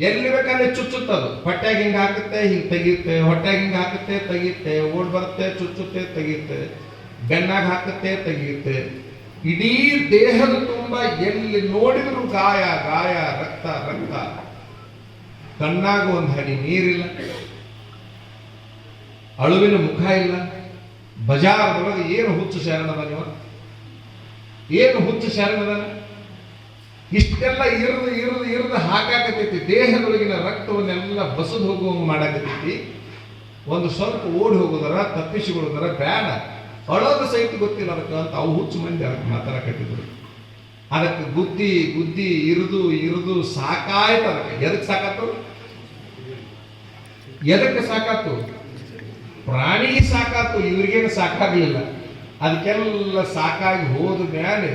ಎಲ್ಲಿ ಬೇಕಲ್ಲಿ ಚುಚ್ಚುತ್ತದು. ಹೊಟ್ಯಾಗ ಹಿಂಗೆ ಹಾಕುತ್ತೆ, ಹಿಂಗೆ ತೆಗಿಯುತ್ತೆ, ಹೊಟ್ಯಾಗ ಹಿಂಗೆ ಹಾಕುತ್ತೆ, ತೆಗಿಯುತ್ತೆ, ಓಡ್ ಬರುತ್ತೆ, ಚುಚ್ಚುತ್ತೆ, ತೆಗಿಯುತ್ತೆ, ಬೆನ್ನಾಗ ಹಾಕುತ್ತೆ, ತೆಗಿಯುತ್ತೆ. ಇಡೀ ದೇಹದ ತುಂಬ ಎಲ್ಲಿ ನೋಡಿದ್ರು ಗಾಯ ಗಾಯ, ರಕ್ತ ರಕ್ತ. ಕಣ್ಣಾಗ ಒಂದು ಹನಿ ನೀರಿಲ್ಲ, ಅಳುವಿನ ಮುಖ ಇಲ್ಲ. ಬಜಾರದೊಳಗೆ ಏನು ಹುಚ್ಚು ಶರಣದ ನೀವು, ಏನು ಹುಚ್ಚು ಶರಣದ. ಇಷ್ಟೆಲ್ಲ ಇರಿದು ಹಾಕಾಕತೈತಿ. ದೇಹದೊಳಗಿನ ರಕ್ತವನ್ನೆಲ್ಲ ಬಸದು ಹೋಗುವಂಗೆ ಮಾಡಾಕತೈತಿ. ಒಂದು ಸ್ವಲ್ಪ ಓಡಿ ಹೋಗೋದರ, ತಪ್ಪಿಸಿಕೊಳ್ಳೋದರ ಬೇಡ. ಅಳೋದು ಸಹಿತ ಗೊತ್ತಿಲ್ಲ ಅದಕ್ಕೆ ಅಂತ ಅವು ಹುಚ್ಚು ಮಂದಿ ಅದಕ್ಕೆ ಮಾತಾಡಕತ್ತಿದ್ರು. ಅದಕ್ಕೆ ಗುದ್ದಿ ಇರಿದು ಸಾಕಾಯ್ತು. ಅದಕ್ಕೆ ಎದಕ್ಕೆ ಸಾಕಾತು? ಪ್ರಾಣಿಗೆ ಸಾಕಾತು, ಇವ್ರಿಗೇನು ಸಾಕಾಗ್ಲಿಲ್ಲ. ಅದಕ್ಕೆಲ್ಲ ಸಾಕಾಗಿ ಹೋದ ಮೇಲೆ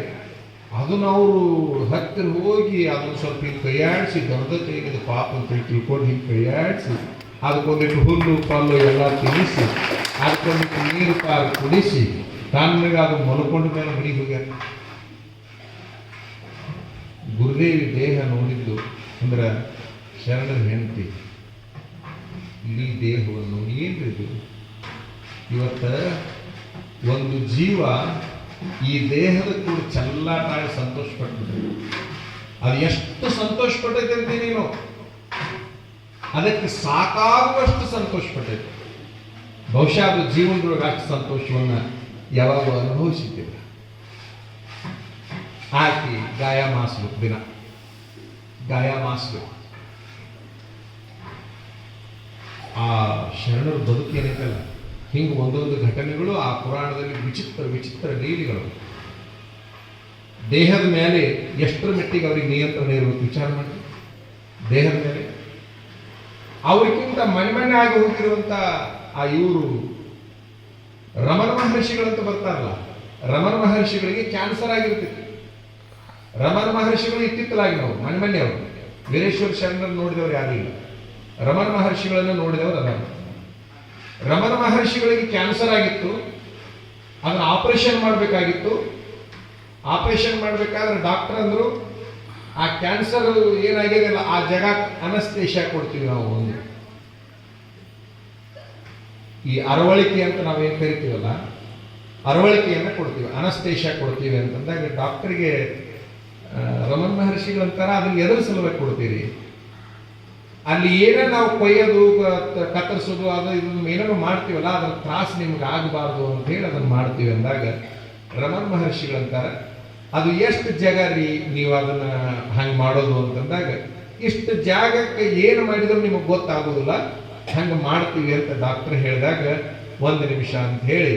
ಅದನ್ನ ಅವರು ಹತ್ತಿರ ಹೋಗಿ ಅದನ್ನು ಸ್ವಲ್ಪ ಹಿಂಗೆ ಕೈಯಾಡಿಸಿ, ದೊಡ್ಡ ತೆಗೆದು ಪಾಪ ಅಂತ ತಿಳ್ಕೊಂಡು ಹಿಂಗೆ ಕೈಯಾಡಿಸಿ, ಅದಕ್ಕೊಂದಿಟ್ಟು ಹುಲ್ಲು ಪಲ್ಲು ಎಲ್ಲ ತಿನ್ನಿಸಿ, ಅದಕ್ಕೊಂದಿಟ್ಟು ನೀರು ಪಾರು ಕುಡಿಸಿ, ತಣ್ಣಗೆ ಅದು ಮಲ್ಕೊಂಡ ಮೇಲೆ ಮನೆಗೆ ಹೋಗ್ಯಾರ. ಗುರುದೇವಿ ದೇಹ ನೋಡಿದ್ದು ಅಂದ್ರೆ ಶರಣರ ಹೆಂಡತಿ ಇಡೀ ದೇಹವನ್ನು ನೋಡಿ ಏನ್ರಿದು. ಇವತ್ತ ಒಂದು ಜೀವ ಈ ದೇಹದ ಕೂಡ ಚೆಲ್ಲಾಟಾಗಿ ಸಂತೋಷ ಪಟ್ಬಿಟ್ಟು, ಅದು ಎಷ್ಟು ಸಂತೋಷ ಪಟ್ಟೈತೆ ಅಂತೀನಿ ನೀನು, ಅದಕ್ಕೆ ಸಾಕಾಗುವಷ್ಟು ಸಂತೋಷ ಪಟ್ಟೈತೆ. ಬಹುಶಃ ಅದು ಜೀವನದೊಳಗೆ ಅಷ್ಟು ಸಂತೋಷವನ್ನ ಯಾವಾಗ ಅನುಭವಿಸಿದ್ದೇವೆ. ಹಾಕಿ ಗಾಯ ಮಾಸ್ಬೇಕು, ದಿನ ಗಾಯ ಮಾಸ್ಬೇಕು. ಆ ಶರಣರ ಬದುಕೇನೈತಲ್ಲ, ಹಿಂಗೆ ಒಂದೊಂದು ಘಟನೆಗಳು ಆ ಪುರಾಣದಲ್ಲಿ ವಿಚಿತ್ರ ಲೀಲೆಗಳು. ದೇಹದ ಮೇಲೆ ಎಷ್ಟರ ಮಟ್ಟಿಗೆ ಅವ್ರಿಗೆ ನಿಯಂತ್ರಣ ಇರಬೇಕು ವಿಚಾರ ಮಾಡಿ. ದೇಹದ ಮೇಲೆ ಅವ್ರಿಗಿಂತ ಮಣ್ಣೆ ಆಗಿ ಹೋಗಿರುವಂತ ಆ ಇವರು ರಮಣ ಮಹರ್ಷಿಗಳಂತ ಬರ್ತಾರಲ್ಲ, ರಮಣ ಮಹರ್ಷಿಗಳಿಗೆ ಕ್ಯಾನ್ಸರ್ ಆಗಿರ್ತಿತ್ತು. ರಮಣ ಮಹರ್ಷಿಗಳು ಇತ್ತಿತ್ತಲಾಗಿ ನಾವು ಮಣ್ಣೆ ಅವರು ವೀರೇಶ್ವರ ಶರಣರನ್ನು ನೋಡಿದವರು ಯಾರು ಇಲ್ಲ. ರಮಣ ಮಹರ್ಷಿಗಳನ್ನು ನೋಡಿದವರು ಅದಾರ. ರಮಣ ಮಹರ್ಷಿಗಳಿಗೆ ಕ್ಯಾನ್ಸರ್ ಆಗಿತ್ತು, ಅದನ್ನ ಆಪರೇಷನ್ ಮಾಡಬೇಕಾಗಿತ್ತು. ಆಪರೇಷನ್ ಮಾಡಬೇಕಾದ್ರೆ ಡಾಕ್ಟರ್ ಅಂದ್ರು, ಆ ಕ್ಯಾನ್ಸರ್ ಏನಾಗಿದೆಯಲ್ಲ ಆ ಜಾಗ ಅನಸ್ತೇಷಿಯಾ ಕೊಡ್ತೀವಿ ನಾವು. ಒಂದು ಈ ಅರವಳಿಕೆ ಅಂತ ನಾವೇನು ಕರಿತೀವಲ್ಲ, ಅರವಳಿಕೆಯನ್ನು ಕೊಡ್ತೀವಿ, ಅನಸ್ತೇಷಿಯಾ ಕೊಡ್ತೀವಿ ಅಂತಂದಾಗ ಡಾಕ್ಟರ್ಗೆ ರಮಣ ಮಹರ್ಷಿಗಳಂತಾರ ಅದನ್ನ ಎದುರು ಸಲುವಾಗಿ ಕೊಡ್ತೀರಿ, ಅಲ್ಲಿ ಏನೇ ನಾವು ಕೊಯ್ಯೋದು ಕತ್ತರಿಸೋದು ಅದು ಇದನ್ನು ಏನೇನೋ ಮಾಡ್ತೀವಲ್ಲ ಅದ್ರ ತ್ರಾಸು ನಿಮ್ಗೆ ಆಗಬಾರ್ದು ಅಂತ ಹೇಳಿ ಅದನ್ನು ಮಾಡ್ತೀವಿ ಅಂದಾಗ ರಮಣ ಮಹರ್ಷಿಗಳಂತಾರೆ, ಅದು ಎಷ್ಟು ಜಾಗ ರೀ ನೀವು ಅದನ್ನ ಹಂಗೆ ಮಾಡೋದು ಅಂತಂದಾಗ, ಇಷ್ಟು ಜಾಗಕ್ಕೆ ಏನು ಮಾಡಿದ್ರು ನಿಮಗೆ ಗೊತ್ತಾಗೋದಿಲ್ಲ, ಹಂಗೆ ಮಾಡ್ತೀವಿ ಅಂತ ಡಾಕ್ಟರ್ ಹೇಳಿದಾಗ 1 ನಿಮಿಷ ಅಂತ ಹೇಳಿ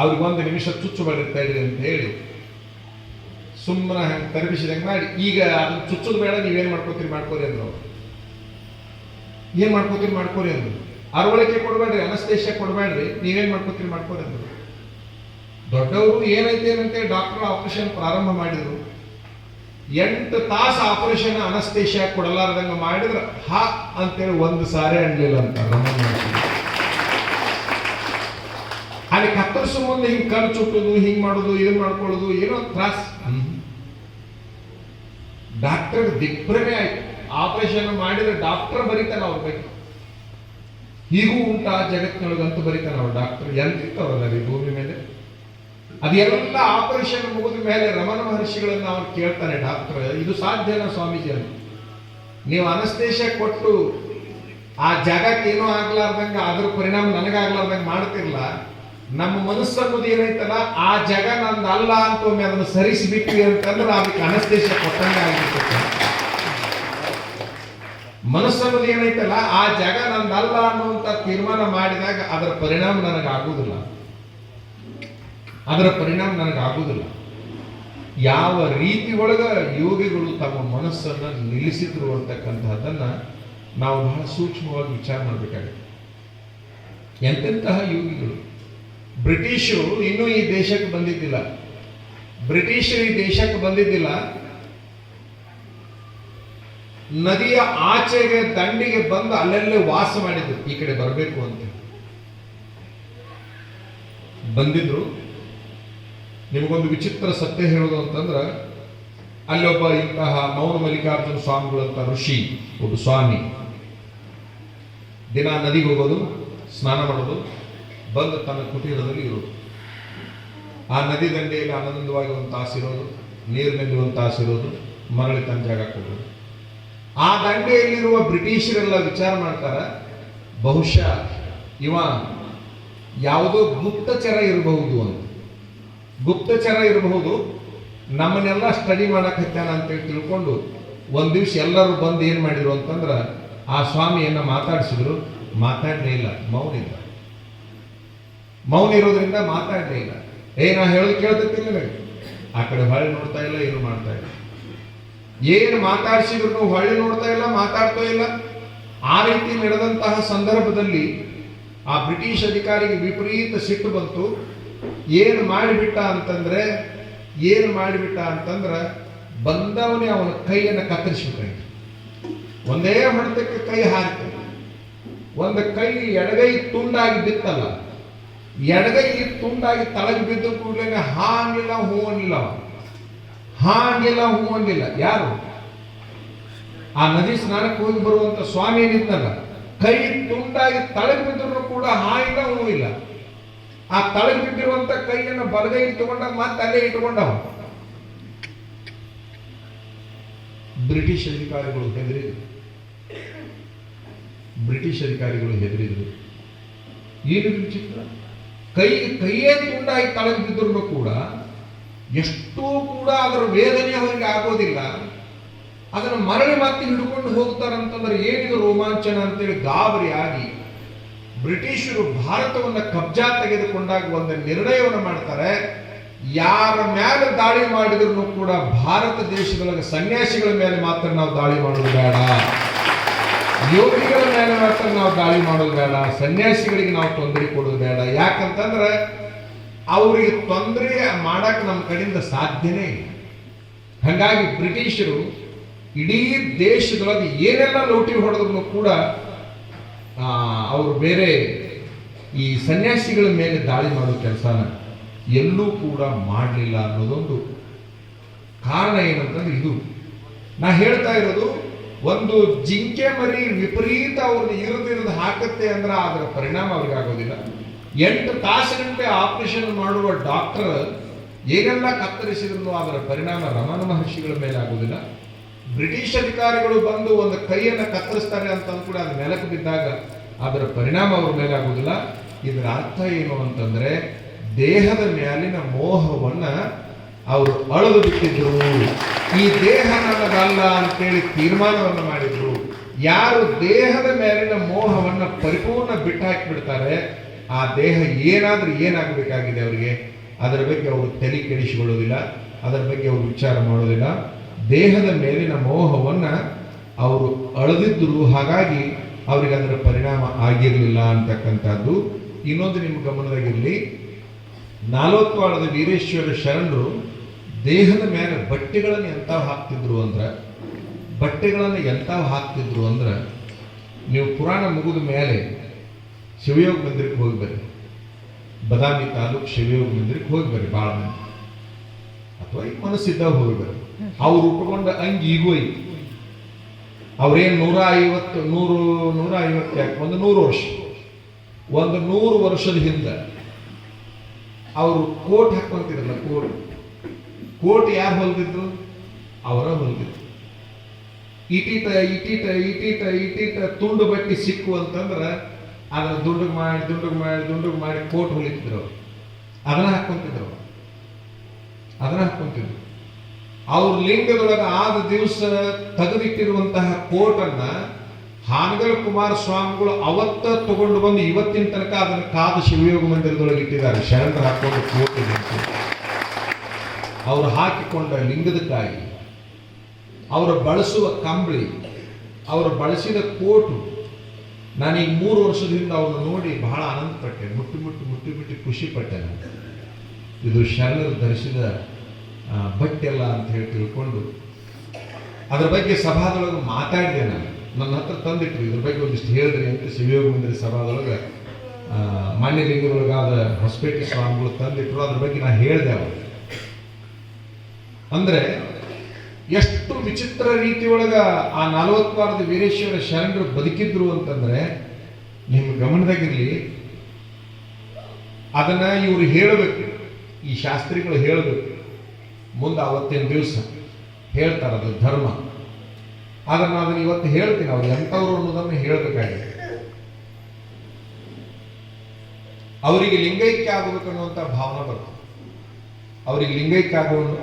ಅವ್ರಿಗೆ 1 ನಿಮಿಷ ಚುಚ್ಚು ಮಾಡಿರ್ತಾ ಇದ್ರಿ ಅಂತ ಹೇಳಿ ಸುಮ್ಮನೆ ಹಂಗೆ ತರಬಿಸಿದಂಗೆ ಮಾಡಿ, ಈಗ ಅದನ್ನ ಚುಚ್ಚೋದು ಬೇಡ, ನೀವೇನು ಮಾಡ್ಕೋತೀರಿ ಮಾಡ್ಕೋರಿ ಅಂದ್ರು. ಏನ್ ಮಾಡ್ಕೋತೀರಿ ಮಾಡ್ಕೋರಿ ಅಂದ್ರು. ಅರವಳಿಕೆ ಕೊಡಬೇಡ್ರಿ, ಅನಸ್ತೇಷಿಯಾ ಕೊಡಬೇಡ್ರಿ, ನೀವೇನ್ ಮಾಡ್ಕೋತೀರಿ ಮಾಡ್ಕೋರಿ ಅಂದ್ರು. ದೊಡ್ಡವರು ಏನೈತೆ ಏನಂತೇಳಿ ಡಾಕ್ಟರ್ ಆಪರೇಷನ್ ಪ್ರಾರಂಭ ಮಾಡಿದ್ರು. 8 ತಾಸು ಆಪರೇಷನ್ ಅನಸ್ತೇಷಿಯಾ ಕೊಡಲಾರ್ದಂಗ ಮಾಡಿದ್ರೆ ಹಾ ಅಂತೇಳಿ 1 ಸಾರಿ ಅನ್ಲಿಲ್ಲ ಅಂತ ಅಲ್ಲಿ ಕತ್ತರಿಸೋ ಮುಂದೆ ಹಿಂಗೆ ಕಣ್ಣು ಚುಟ್ಟೋದು, ಹಿಂಗೆ ಮಾಡೋದು, ಇದನ್ನ ಮಾಡ್ಕೊಳ್ಳೋದು, ಏನೋ ತ್ರಾಸ. ಡಾಕ್ಟರ್ ದಿಗ್ಭ್ರಮೆ ಆಯ್ತು. ಆಪರೇಷನ್ ಮಾಡಿದ್ರೆ ಡಾಕ್ಟರ್ ಬರೀತಾನೆ ಅವ್ರ ಬಗ್ಗೆ. ಹೀಗೂ ಉಂಟಾ ಜಗತ್ತಿನೊಳಗಂತೂ ಬರೀತಾನೆ ಅವ್ರು ಡಾಕ್ಟರ್. ಎಂತಿತ್ತವ್ರಲ್ಲ ಈ ಭೂಮಿ ಮೇಲೆ. ಅದೆಲ್ಲ ಆಪರೇಷನ್ ಮುಗಿದ ಮೇಲೆ ರಮಣ ಮಹರ್ಷಿಗಳನ್ನ ಅವ್ರು ಕೇಳ್ತಾನೆ ಡಾಕ್ಟರ್, ಇದು ಸಾಧ್ಯನಾ ಸ್ವಾಮೀಜಿ ಅಂತ? ನೀವು ಅನಸ್ತೇಶ ಕೊಟ್ಟು ಆ ಜಾಗಕ್ಕೆ ಏನೋ ಆಗ್ಲಾರ್ದಂಗ ಅದ್ರ ಪರಿಣಾಮ ನನಗಾಗ್ಲಾರ್ದಂಗ ಮಾಡ್ತಿರ್ಲ, ನಮ್ಮ ಮನಸ್ಸು ಅನ್ನೋದು ಏನೈತಲ್ಲ ಆ ಜಾಗ ನಂದು ಅಲ್ಲ ಅಂತ ಒಮ್ಮೆ ಅದನ್ನು ಸರಿಸಿಬಿಟ್ವಿ ಅಂತಂದ್ರೆ ಅದಕ್ಕೆ ಅನಸ್ತೇಶ ಕೊಟ್ಟಂಗೆ ಆಗಿರ್ತದೆ. ಮನಸ್ಸನ್ನೋದು ಏನೈತಲ್ಲ ಆ ಜಾಗ ನಂದಲ್ಲ ಅನ್ನುವಂತ ತೀರ್ಮಾನ ಮಾಡಿದಾಗ ಅದರ ಪರಿಣಾಮ ನನಗಾಗುವುದಿಲ್ಲ, ಅದರ ಪರಿಣಾಮ ನನಗಾಗುವುದಿಲ್ಲ. ಯಾವ ರೀತಿ ಒಳಗ ಯೋಗಿಗಳು ತಮ್ಮ ಮನಸ್ಸನ್ನ ನಿಲ್ಲಿಸಿದ್ರು ಅಂತಕ್ಕಂತಹದನ್ನ ನಾವು ಬಹಳ ಸೂಕ್ಷ್ಮವಾಗಿ ವಿಚಾರ ಮಾಡಬೇಕಾಗಿದೆ. ಎಂತೆಂತಹ ಯೋಗಿಗಳು. ಬ್ರಿಟಿಷರು ಇನ್ನೂ ಈ ದೇಶಕ್ಕೆ ಬಂದಿದ್ದಿಲ್ಲ. ಬ್ರಿಟಿಷರು ಈ ದೇಶಕ್ಕೆ ಬಂದಿದ್ದಿಲ್ಲ. ನದಿಯ ಆಚೆಗೆ ದಂಡಿಗೆ ಬಂದು ಅಲ್ಲೆಲ್ಲೇ ವಾಸ ಮಾಡಿದ್ರು. ಈ ಕಡೆ ಬರಬೇಕು ಅಂತ ಬಂದಿದ್ರು. ನಿಮಗೊಂದು ವಿಚಿತ್ರ ಸತ್ಯ ಹೇಳೋದು ಅಂತಂದ್ರ, ಅಲ್ಲೊಬ್ಬ ಇಂತಹ ಮೌನ ಮಲ್ಲಿಕಾರ್ಜುನ ಸ್ವಾಮಿಗಳಂತ ಋಷಿ, ಒಬ್ಬ ಸ್ವಾಮಿ ದಿನ ನದಿಗೆ ಹೋಗೋದು, ಸ್ನಾನ ಮಾಡೋದು, ಬಂದು ತನ್ನ ಕುಟೀರದಲ್ಲಿ ಇರೋದು. ಆ ನದಿ ದಂಡೆಯಲ್ಲಿ ಆನಂದವಾಗಿ ಒಂದು ತಾಸಿರೋದು, ನೀರಿನಲ್ಲಿ ಒಂದು ತಾಸಿರೋದು, ಮರಳಿ ತನ್ನ ಜಾಗಕ್ಕೆ ಹೋಗೋದು. ಆ ದಂಡೆಯಲ್ಲಿರುವ ಬ್ರಿಟಿಷರೆಲ್ಲ ವಿಚಾರ ಮಾಡ್ತಾರ, ಬಹುಶಃ ಇವ ಯಾವುದೋ ಗುಪ್ತಚರ ಇರಬಹುದು ಅಂತ. ಗುಪ್ತಚರ ಇರಬಹುದು, ನಮ್ಮನ್ನೆಲ್ಲ ಸ್ಟಡಿ ಮಾಡಕ್ ಹತ್ತಾನ ಅಂತೇಳಿ ತಿಳ್ಕೊಂಡು ಒಂದ್ ದಿವ್ಸ ಎಲ್ಲರೂ ಬಂದು ಏನ್ ಮಾಡಿದ್ರು ಅಂತಂದ್ರ ಆ ಸ್ವಾಮಿಯನ್ನ ಮಾತಾಡಿಸಿದ್ರು. ಮಾತಾಡಲೇ ಇಲ್ಲ, ಮೌನ ಇಲ್ಲ. ಮೌನ ಇರೋದ್ರಿಂದ ಮಾತಾಡಲೇ ಇಲ್ಲ. ನಾ ಹೇಳೋದು ಕೇಳ್ತಿರ್ತಿಲ್ಲ, ಆ ಕಡೆ ಹೊಳೆ ನೋಡ್ತಾ ಇಲ್ಲ, ಏನು ಮಾಡ್ತಾ ಇಲ್ಲ. ಏನು ಮಾತಾಡಿಸಿದ್ರು ಹೊಳೆ ನೋಡ್ತಾ ಇಲ್ಲ, ಮಾತಾಡ್ತಾ ಇಲ್ಲ. ಆ ರೀತಿ ನಡೆದಂತಹ ಸಂದರ್ಭದಲ್ಲಿ ಆ ಬ್ರಿಟಿಷ್ ಅಧಿಕಾರಿಗೆ ವಿಪರೀತ ಸಿಟ್ಟು ಬಂತು. ಏನು ಮಾಡಿಬಿಟ್ಟ ಅಂತಂದ್ರ ಬಂದವನೇ ಅವನ ಕೈಯನ್ನು ಕತ್ತರಿಸ್ಬಿಟ್ಟ. ಒಂದೇ ಹೊಡೆತಕ್ಕೆ ಕೈ ಹಾರಿತು. ಒಂದು ಕೈ ಎಡಗೈ ತುಂಡಾಗಿ ಬಿತ್ತಲ್ಲ, ಎಡಗೈ ತುಂಡಾಗಿ ತಳಗಿ ಬಿದ್ದ ಕೂಡಲೇ ಹಾ ಅನ್ನಿಲ್ಲ, ಹೂ ಅನ್ನಿಲ್ಲ. ಹಾ ಅನ್ನಿಲ್ಲ, ಹೂ ಅನ್ನಿಲ್ಲ. ಯಾರು? ಆ ನದಿ ಸ್ನಾನಕ್ಕೆ ಹೋಗಿ ಬರುವಂತ ಸ್ವಾಮಿ ಏನಿದ್ನಲ್ಲ, ಕೈ ತುಂಡಾಗಿ ತಳಗಿ ಬಿದ್ದರೂ ಕೂಡ ಹಾ ಇಲ್ಲ, ಹೂ ಇಲ್ಲ. ಆ ತಳಗಿ ಬಿದ್ದಿರುವಂತ ಕೈಯನ್ನು ಬಲಗೈ ಇಟ್ಟುಕೊಂಡ ಮತ್ತೆ ಅಲ್ಲೇ ಇಟ್ಟುಕೊಂಡವ. ಬ್ರಿಟಿಷ್ ಅಧಿಕಾರಿಗಳು ಹೆದರಿದ್ರು. ಏನು ವಿಚಿತ್ರ, ಕೈಯೇ ತುಂಡಾಗಿ ತಳಗಿ ಬಿದ್ದರೂ ಕೂಡ ಎಷ್ಟೂ ಕೂಡ ಅದರ ವೇದನೆ ಅವರಿಗೆ ಆಗೋದಿಲ್ಲ. ಅದನ್ನು ಮರಳಿ ಮತ್ತೆ ಹಿಡ್ಕೊಂಡು ಹೋಗ್ತಾರಂತಂದ್ರೆ ಏನಿದು ರೋಮಾಂಚನ ಅಂತೇಳಿ ಗಾಬರಿ ಆಗಿ ಬ್ರಿಟಿಷರು ಭಾರತವನ್ನ ಕಬ್ಜಾ ತೆಗೆದುಕೊಂಡಾಗ ಒಂದು ನಿರ್ಣಯವನ್ನು ಮಾಡ್ತಾರೆ. ಯಾರ ಮೇಲೆ ದಾಳಿ ಮಾಡಿದ್ರು ಕೂಡ ಭಾರತ ದೇಶದೊಳಗೆ ಸನ್ಯಾಸಿಗಳ ಮೇಲೆ ಮಾತ್ರ ನಾವು ದಾಳಿ ಮಾಡೋದು ಬೇಡ, ಯೋಗಿಗಳ ಮೇಲೆ ಮಾತ್ರ ನಾವು ದಾಳಿ ಮಾಡೋದು ಬೇಡ, ಸನ್ಯಾಸಿಗಳಿಗೆ ನಾವು ತೊಂದರೆ ಕೊಡೋದು ಬೇಡ. ಯಾಕಂತಂದ್ರೆ ಅವರಿಗೆ ತೊಂದರೆ ಮಾಡಕ್ ನಮ್ಮ ಕಡೆಯಿಂದ ಸಾಧ್ಯನೇ ಇಲ್ಲ. ಹಾಗಾಗಿ ಬ್ರಿಟಿಷರು ಇಡೀ ದೇಶದೊಳಗೆ ಏನೆಲ್ಲ ಲೂಟಿ ಹೊಡೆದ್ರು ಕೂಡ ಅವರು ಬೇರೆ ಈ ಸನ್ಯಾಸಿಗಳ ಮೇಲೆ ದಾಳಿ ಮಾಡೋ ಕೆಲಸನ ಎಲ್ಲೂ ಕೂಡ ಮಾಡಲಿಲ್ಲ ಅನ್ನೋದೊಂದು ಕಾರಣ. ಏನಂತಂದ್ರೆ ಇದು ನಾ ಹೇಳ್ತಾ ಇರೋದು, ಒಂದು ಜಿಂಕೆ ಮರಿ ವಿಪರೀತ ಅವ್ರನ್ನ ಇರಿದು ಹಾಕತ್ತೆ ಅಂದ್ರೆ ಅದರ ಪರಿಣಾಮ ಅವ್ರಿಗೆ ಆಗೋದಿಲ್ಲ. 8 ತಾಸಿನಂತೆ ಆಪರೇಷನ್ ಮಾಡುವ ಡಾಕ್ಟರ್ ಏನೆಲ್ಲ ಕತ್ತರಿಸಿದ್ರು ಅದರ ಪರಿಣಾಮ ರಮಣ ಮಹರ್ಷಿಗಳ ಮೇಲೆ ಆಗುವುದಿಲ್ಲ. ಬ್ರಿಟಿಷ್ ಅಧಿಕಾರಿಗಳು ಬಂದು ಒಂದು ಕೈಯನ್ನು ಕತ್ತರಿಸ್ತಾರೆ ಅಂತ ಕೂಡ ಅದು ನೆಲಕ್ಕೆ ಬಿದ್ದಾಗ ಅದರ ಪರಿಣಾಮ ಅವ್ರ ಮೇಲೆ ಆಗುವುದಿಲ್ಲ. ಇದರ ಅರ್ಥ ಏನು ಅಂತಂದ್ರೆ ದೇಹದ ಮೇಲಿನ ಮೋಹವನ್ನ ಅವರು ಅಳೆದು ಬಿಟ್ಟಿದ್ರು. ಈ ದೇಹ ನನ್ನದಲ್ಲ ಅಂತೇಳಿ ತೀರ್ಮಾನವನ್ನು ಮಾಡಿದ್ರು. ಯಾರು ದೇಹದ ಮೇಲಿನ ಮೋಹವನ್ನ ಪರಿಪೂರ್ಣ ಬಿಟ್ಟು ಹಾಕಿಬಿಡ್ತಾರೆ, ಆ ದೇಹ ಏನಾದ್ರೂ ಏನಾಗಬೇಕಾಗಿದೆ ಅವರಿಗೆ ಅದರ ಬಗ್ಗೆ ಅವರು ತಲೆ ಕೆಡಿಸಿಕೊಳ್ಳೋದಿಲ್ಲ, ಅದರ ಬಗ್ಗೆ ಅವರು ವಿಚಾರ ಮಾಡೋದಿಲ್ಲ. ದೇಹದ ಮೇಲಿನ ಮೋಹವನ್ನ ಅವರು ಅಳೆದಿದ್ರು, ಹಾಗಾಗಿ ಅವರಿಗೆ ಅದರ ಪರಿಣಾಮ ಆಗಿರಲಿಲ್ಲ ಅಂತಕ್ಕಂಥದ್ದು. ಇನ್ನೊಂದು ನಿಮ್ಮ ಗಮನದಾಗಿರಲಿ, ನಾಲ್ವತ್ವಾಡದ ವೀರೇಶ್ವರ ಶರಣರು ದೇಹದ ಮೇಲೆ ಬಟ್ಟೆಗಳನ್ನು ಎಂತಾವ್ ಹಾಕ್ತಿದ್ರು ಅಂದ್ರೆ ನೀವು ಪುರಾಣ ಮುಗಿದ ಮೇಲೆ ಶಿವಯೋಗ ಮಂದಿರಕ್ಕೆ ಹೋಗಿ ಬರ್ರಿ, ಬದಾಮಿ ತಾಲೂಕು ಶಿವಯೋಗ ಮಂದಿರಕ್ಕೆ ಹೋಗಿ ಬರ್ರಿ, ಭಾಳ ಮಂದಿ, ಅಥವಾ ಈ ಮನಸ್ಸಿದ್ದಾಗ ಹೋಗಿ ಬರ್ರಿ. ಅವ್ರು ಉಟ್ಕೊಂಡ ಅಂಗಿ ಈಗೂ ಐತಿ. ಅವ್ರೇನು 150 ಯಾಕೆ, ಒಂದು 100 ವರ್ಷ, ಒಂದು 100 ವರ್ಷದ ಹಿಂದೆ ಅವರು ಕೋಟ್ ಹಾಕೊಂತಿದ್ರಲ್ಲ, ಕೋಟ್ ಯಾರು ಹೊಲ್ದಿದ್ರು? ಅವರ ಹೊಲ್ದಿದ್ರು. ಇಟೀಟ ಇಟೀಟ ಇಟೀಟ ಇಟೀಟ ತುಂಡು ಬಟ್ಟಿ ಸಿಕ್ಕು ಅಂತಂದ್ರೆ ಅದನ್ನ ದುಂಡುಗ್ ಮಾಡಿ ಕೋಟ್ ಹೊಲಿತಿದ್ರು. ಅದನ್ನ ಹಾಕೊಂತಿದ್ರು. ಅವ್ರ ಲಿಂಗದೊಳಗೆ ಆದ ದಿವಸ ತೆಗೆದಿಟ್ಟಿರುವಂತಹ ಕೋಟನ್ನ ಹಾನಗಲ್ ಕುಮಾರಸ್ವಾಮಿಗಳು ಅವತ್ತ ತಗೊಂಡು ಬಂದು ಇವತ್ತಿನ ತನಕ ಅದನ್ನು ಕಾದ ಶಿವಯೋಗ ಮಂದಿರದೊಳಗೆ ಇಟ್ಟಿದ್ದಾರೆ. ಶರಣರು ಹಾಕೊಂಡು ಕೋಟ್ ಅವರು ಹಾಕಿಕೊಂಡ ಲಿಂಗದ ಕಾಯಿ, ಅವರು ಬಳಸುವ ಕಂಬಳಿ, ಅವರು ಬಳಸಿದ ಕೋಟು, ನಾನೀಗ 3 ವರ್ಷದಿಂದ ಅವನು ನೋಡಿ ಬಹಳ ಆನಂದ ಪಟ್ಟೆ, ಮುಟ್ಟಿ ಖುಷಿ ಪಟ್ಟೆ. ಇದು ಶರಣರು ಧರಿಸಿದ ಬಟ್ಟೆ ಅಲ್ಲ ಅಂತ ಹೇಳಿ ತಿಳ್ಕೊಂಡು ಅದ್ರ ಬಗ್ಗೆ ಸಭಾದೊಳಗೆ ಮಾತಾಡಿದೆ. ನಾನು ನನ್ನ ಹತ್ರ ತಂದಿಟ್ರು, ಇದ್ರ ಬಗ್ಗೆ ಒಂದಿಷ್ಟು ಹೇಳಿದ್ರಿ ಅಂತ ಶಿವಯೋಗ ಮಂದಿರ ಸಭಾದೊಳಗೆ ಮಾನ್ಯ ಲಿಂಗದೊಳಗಾದ ಹೊಸಪೇಟೆ ಸ್ವಾಮಿಗಳು ತಂದಿಟ್ರು. ಅದ್ರ ಬಗ್ಗೆ ನಾನು ಹೇಳಿದೆ. ಅವರು ಅಂದ್ರೆ ಎಷ್ಟು ವಿಚಿತ್ರ ರೀತಿಯೊಳಗ ಆ 40 ವಾರದ ವೀರೇಶ್ವರ ಶರಣರು ಬದುಕಿದ್ರು ಅಂತಂದ್ರೆ ನಿಮ್ಮ ಗಮನದಾಗಿರ್ಲಿ. ಅದನ್ನ ಇವರು ಹೇಳಬೇಕು, ಈ ಶಾಸ್ತ್ರಿಗಳು ಹೇಳಬೇಕು. ಮುಂದೆ ಅವತ್ತಿನ ದಿವಸ ಹೇಳ್ತಾರೆ, ಅದು ಧರ್ಮ. ಅದನ್ನು ಇವತ್ತು ಹೇಳ್ತೀನಿ, ಅವ್ರು ಎಂಥವ್ರು ಅನ್ನೋದನ್ನು ಹೇಳಬೇಕಾಗಿದೆ. ಅವರಿಗೆ ಲಿಂಗೈಕ್ಯ ಆಗಬೇಕನ್ನುವಂಥ ಭಾವನೆ ಬರ್ತದೆ.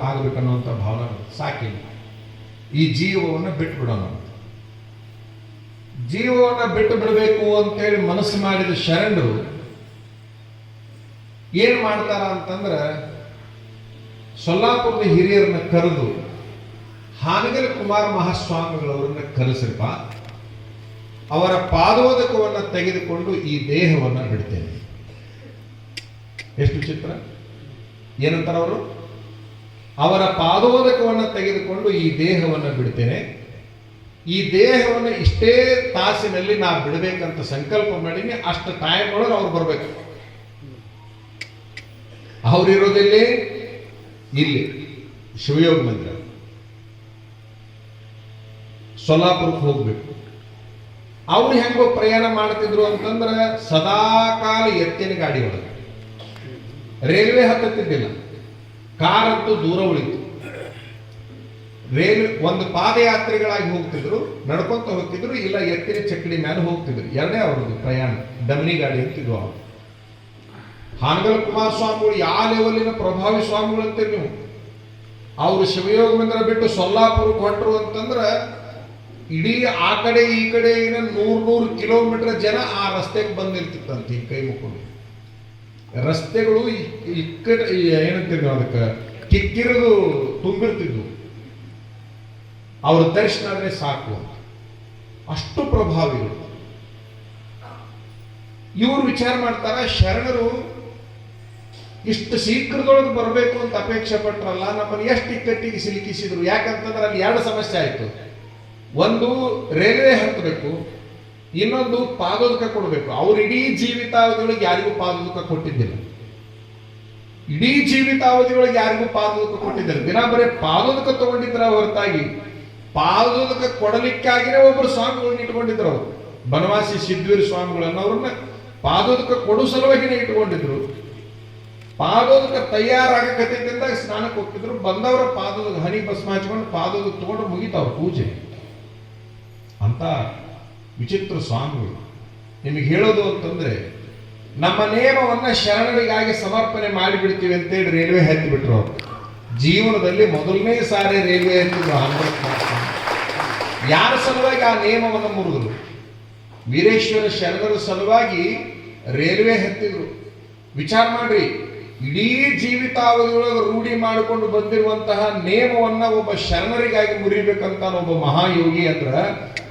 ಆಗಬೇಕನ್ನುವಂಥ ಭಾವನೆ ಬರ್ತದೆ. ಸಾಕಿಲ್ಲ, ಈ ಜೀವವನ್ನು ಬಿಟ್ಟು ಬಿಡೋಣ, ಜೀವವನ್ನು ಬಿಟ್ಟು ಬಿಡಬೇಕು ಅಂತೇಳಿ ಮನಸ್ಸು ಮಾಡಿದ ಶರಣರು ಏನ್ ಮಾಡ್ತಾರ ಅಂತಂದ್ರೆ, ಸೊಲ್ಲಾಪುರದ ಹಿರಿಯರನ್ನ ಕರೆದು ಹಾನಗಲ್ ಕುಮಾರ ಮಹಾಸ್ವಾಮಿಗಳವರನ್ನ ಕರೆಸಿರಪ್ಪ, ಅವರ ಪಾದೋದಕವನ್ನು ತೆಗೆದುಕೊಂಡು ಈ ದೇಹವನ್ನು ಬಿಡ್ತೇನೆ. ಎಷ್ಟು ಚಿತ್ರ! ಏನಂತಾರ ಅವರು? ಅವರ ಪಾದೋದಕವನ್ನು ತೆಗೆದುಕೊಂಡು ಈ ದೇಹವನ್ನು ಬಿಡ್ತೇನೆ. ಈ ದೇಹವನ್ನು ಇಷ್ಟೇ ತಾಸಿನಲ್ಲಿ ನಾ ಬಿಡಬೇಕಂತ ಸಂಕಲ್ಪ ಮಾಡೀನಿ. ಅಷ್ಟು ಟೈಮ್ ಒಳಗೆ ಅವ್ರು ಬರ್ಬೇಕು. ಅವ್ರಿರೋದಿಲ್ಲಿ ಇಲ್ಲಿ ಶಿವಯೋಗ ಮಂದಿರ, ಸೊಲ್ಲಾಪುರಕ್ಕೆ ಹೋಗ್ಬೇಕು. ಅವ್ರು ಹೆಂಗೋ ಪ್ರಯಾಣ ಮಾಡ್ತಿದ್ರು ಅಂತಂದ್ರೆ ಸದಾಕಾಲ ಎತ್ತಿನ ಗಾಡಿ ಒಳಗೆ, ರೈಲ್ವೆ ಹತ್ತುತ್ತಿದ್ದಿಲ್ಲ. ಕಾರ್ ಅಂತೂ ದೂರ ಉಳಿತು. ಒಂದು ಪಾದಯಾತ್ರೆಗಳಾಗಿ ಹೋಗ್ತಿದ್ರು, ನಡ್ಕೊಂತ ಹೋಗ್ತಿದ್ರು, ಇಲ್ಲ ಎತ್ತಿನ ಚಕ್ಕಡಿ ಮೇಲೆ ಹೋಗ್ತಿದ್ರು. ಎರಡೇ ಅವ್ರದ್ದು ಪ್ರಯಾಣ, ಡಮ್ನಿ ಗಾಡಿ ಅಂತಿದ್ವು ಅವರು. ಹಾನಗಲ್ ಕುಮಾರಸ್ವಾಮಿಗಳು ಯಾವ ಲೆವೆಲಿನ ಪ್ರಭಾವಿ ಸ್ವಾಮಿಗಳು ಅಂತೀರಿ ನೀವು. ಅವರು ಶಿವಯೋಗ ಮಂದಿರ ಬಿಟ್ಟು ಸೊಲ್ಲಾಪುರಕ್ಕೆ ಹೊಂಟರು ಅಂತಂದ್ರೆ ಇಡೀ ಆ ಕಡೆ ಈ ಕಡೆ 100 ಕಿಲೋಮೀಟರ್ ಜನ ಆ ರಸ್ತೆಗೆ ಬಂದಿರ್ತಿತ್ತಂತ ಈ ಕೈ ಮುಕ್ಕೊಂಡು. ರಸ್ತೆಗಳು ಈ ಕಡೆ ಏನಂತೀವಿ ನಾವು, ಅದಕ್ಕೆ ಕಿಕ್ಕಿರಿದು ತುಂಬಿರ್ತಿದ್ವು. ಅವ್ರ ದರ್ಶನ ಆದ್ರೆ ಸಾಕು, ಅಷ್ಟು ಪ್ರಭಾವಿಗಳು. ಇವರು ವಿಚಾರ ಮಾಡ್ತಾರ, ಶರಣರು ಇಷ್ಟು ಶೀಘ್ರದೊಳಗೆ ಬರಬೇಕು ಅಂತ ಅಪೇಕ್ಷೆ ಪಟ್ರಲ್ಲ, ನಮ್ಮನ್ನು ಎಷ್ಟು ಇಕ್ಕಟ್ಟಿಗೆ ಸಿಲುಕಿಸಿದ್ರು. ಯಾಕಂತಂದ್ರೆ ಅಲ್ಲಿ 2 ಸಮಸ್ಯೆ ಆಯ್ತು. ಒಂದು ರೈಲ್ವೆ ಹತ್ತಬೇಕು, ಇನ್ನೊಂದು ಪಾದೋದಕ ಕೊಡಬೇಕು. ಅವ್ರು ಇಡೀ ಜೀವಿತಾವಧಿಯೊಳಗೆ ಯಾರಿಗೂ ಪಾದೋದಕ ಕೊಟ್ಟಿದ್ದಿಲ್ಲ. ದಿನ ಬರೀ ಪಾದೋದಕ ತಗೊಂಡಿದ್ರ ಹೊರತಾಗಿ ಪಾದೋದಕ ಕೊಡಲಿಕ್ಕಾಗಿನೇ ಒಬ್ಬರು ಸ್ವಾಮಿಗಳನ್ನ ಇಟ್ಕೊಂಡಿದ್ರು. ಅವರು ಬನವಾಸಿ ಸಿದ್ಧವೀರ ಸ್ವಾಮಿಗಳನ್ನ ಅವ್ರನ್ನ ಪಾದೋದಕ ಕೊಡೋ ಸಲುವಾಗಿನೇ ಇಟ್ಕೊಂಡಿದ್ರು. ಪಾದೋದಕ ತಯಾರಾಗಕತ್ತಿದ್ದಾಗ ಸ್ನಾನಕ್ಕೆ ಹೋಗ್ತಿದ್ರು. ಬಂದವರ ಪಾದೋದಕ ಹನಿ ಭಸ್ಮ ಹಚ್ಕೊಂಡು ಪಾದೋದಕ ತಗೊಂಡು ಮುಗಿತಾವ್ರ ಪೂಜೆ. ಅಂತ ವಿಚಿತ್ರ ಸ್ವಾಮಿಗಳು. ನಿಮಗೆ ಹೇಳೋದು ಅಂತಂದ್ರೆ, ನಮ್ಮ ನೇಮವನ್ನ ಶರಣರಿಗಾಗಿ ಸಮರ್ಪಣೆ ಮಾಡಿಬಿಡ್ತೀವಿ ಅಂತೇಳಿ ರೈಲ್ವೆ ಹತ್ತಿ ಬಿಟ್ರು. ಅವರು ಜೀವನದಲ್ಲಿ ಮೊದಲನೇ ಸಾರಿ ರೈಲ್ವೆ ಹತ್ತಿದ್ರು. ಯಾರ ಸಲುವಾಗಿ ಆ ನಿಯಮವನ್ನು ಮುರಿದ್ರು? ವೀರೇಶ್ವರ ಶರಣರ ಸಲುವಾಗಿ ರೈಲ್ವೆ ಹತ್ತಿದ್ರು. ವಿಚಾರ ಮಾಡ್ರಿ, ಇಡೀ ಜೀವಿತಾವಧಿಯೊಳಗೆ ರೂಢಿ ಮಾಡಿಕೊಂಡು ಬಂದಿರುವಂತಹ ನೇಮವನ್ನ ಒಬ್ಬ ಶರಣರಿಗಾಗಿ ಮುರಿಬೇಕಂತ ಒಬ್ಬ ಮಹಾಯೋಗಿ ಅಂದ್ರ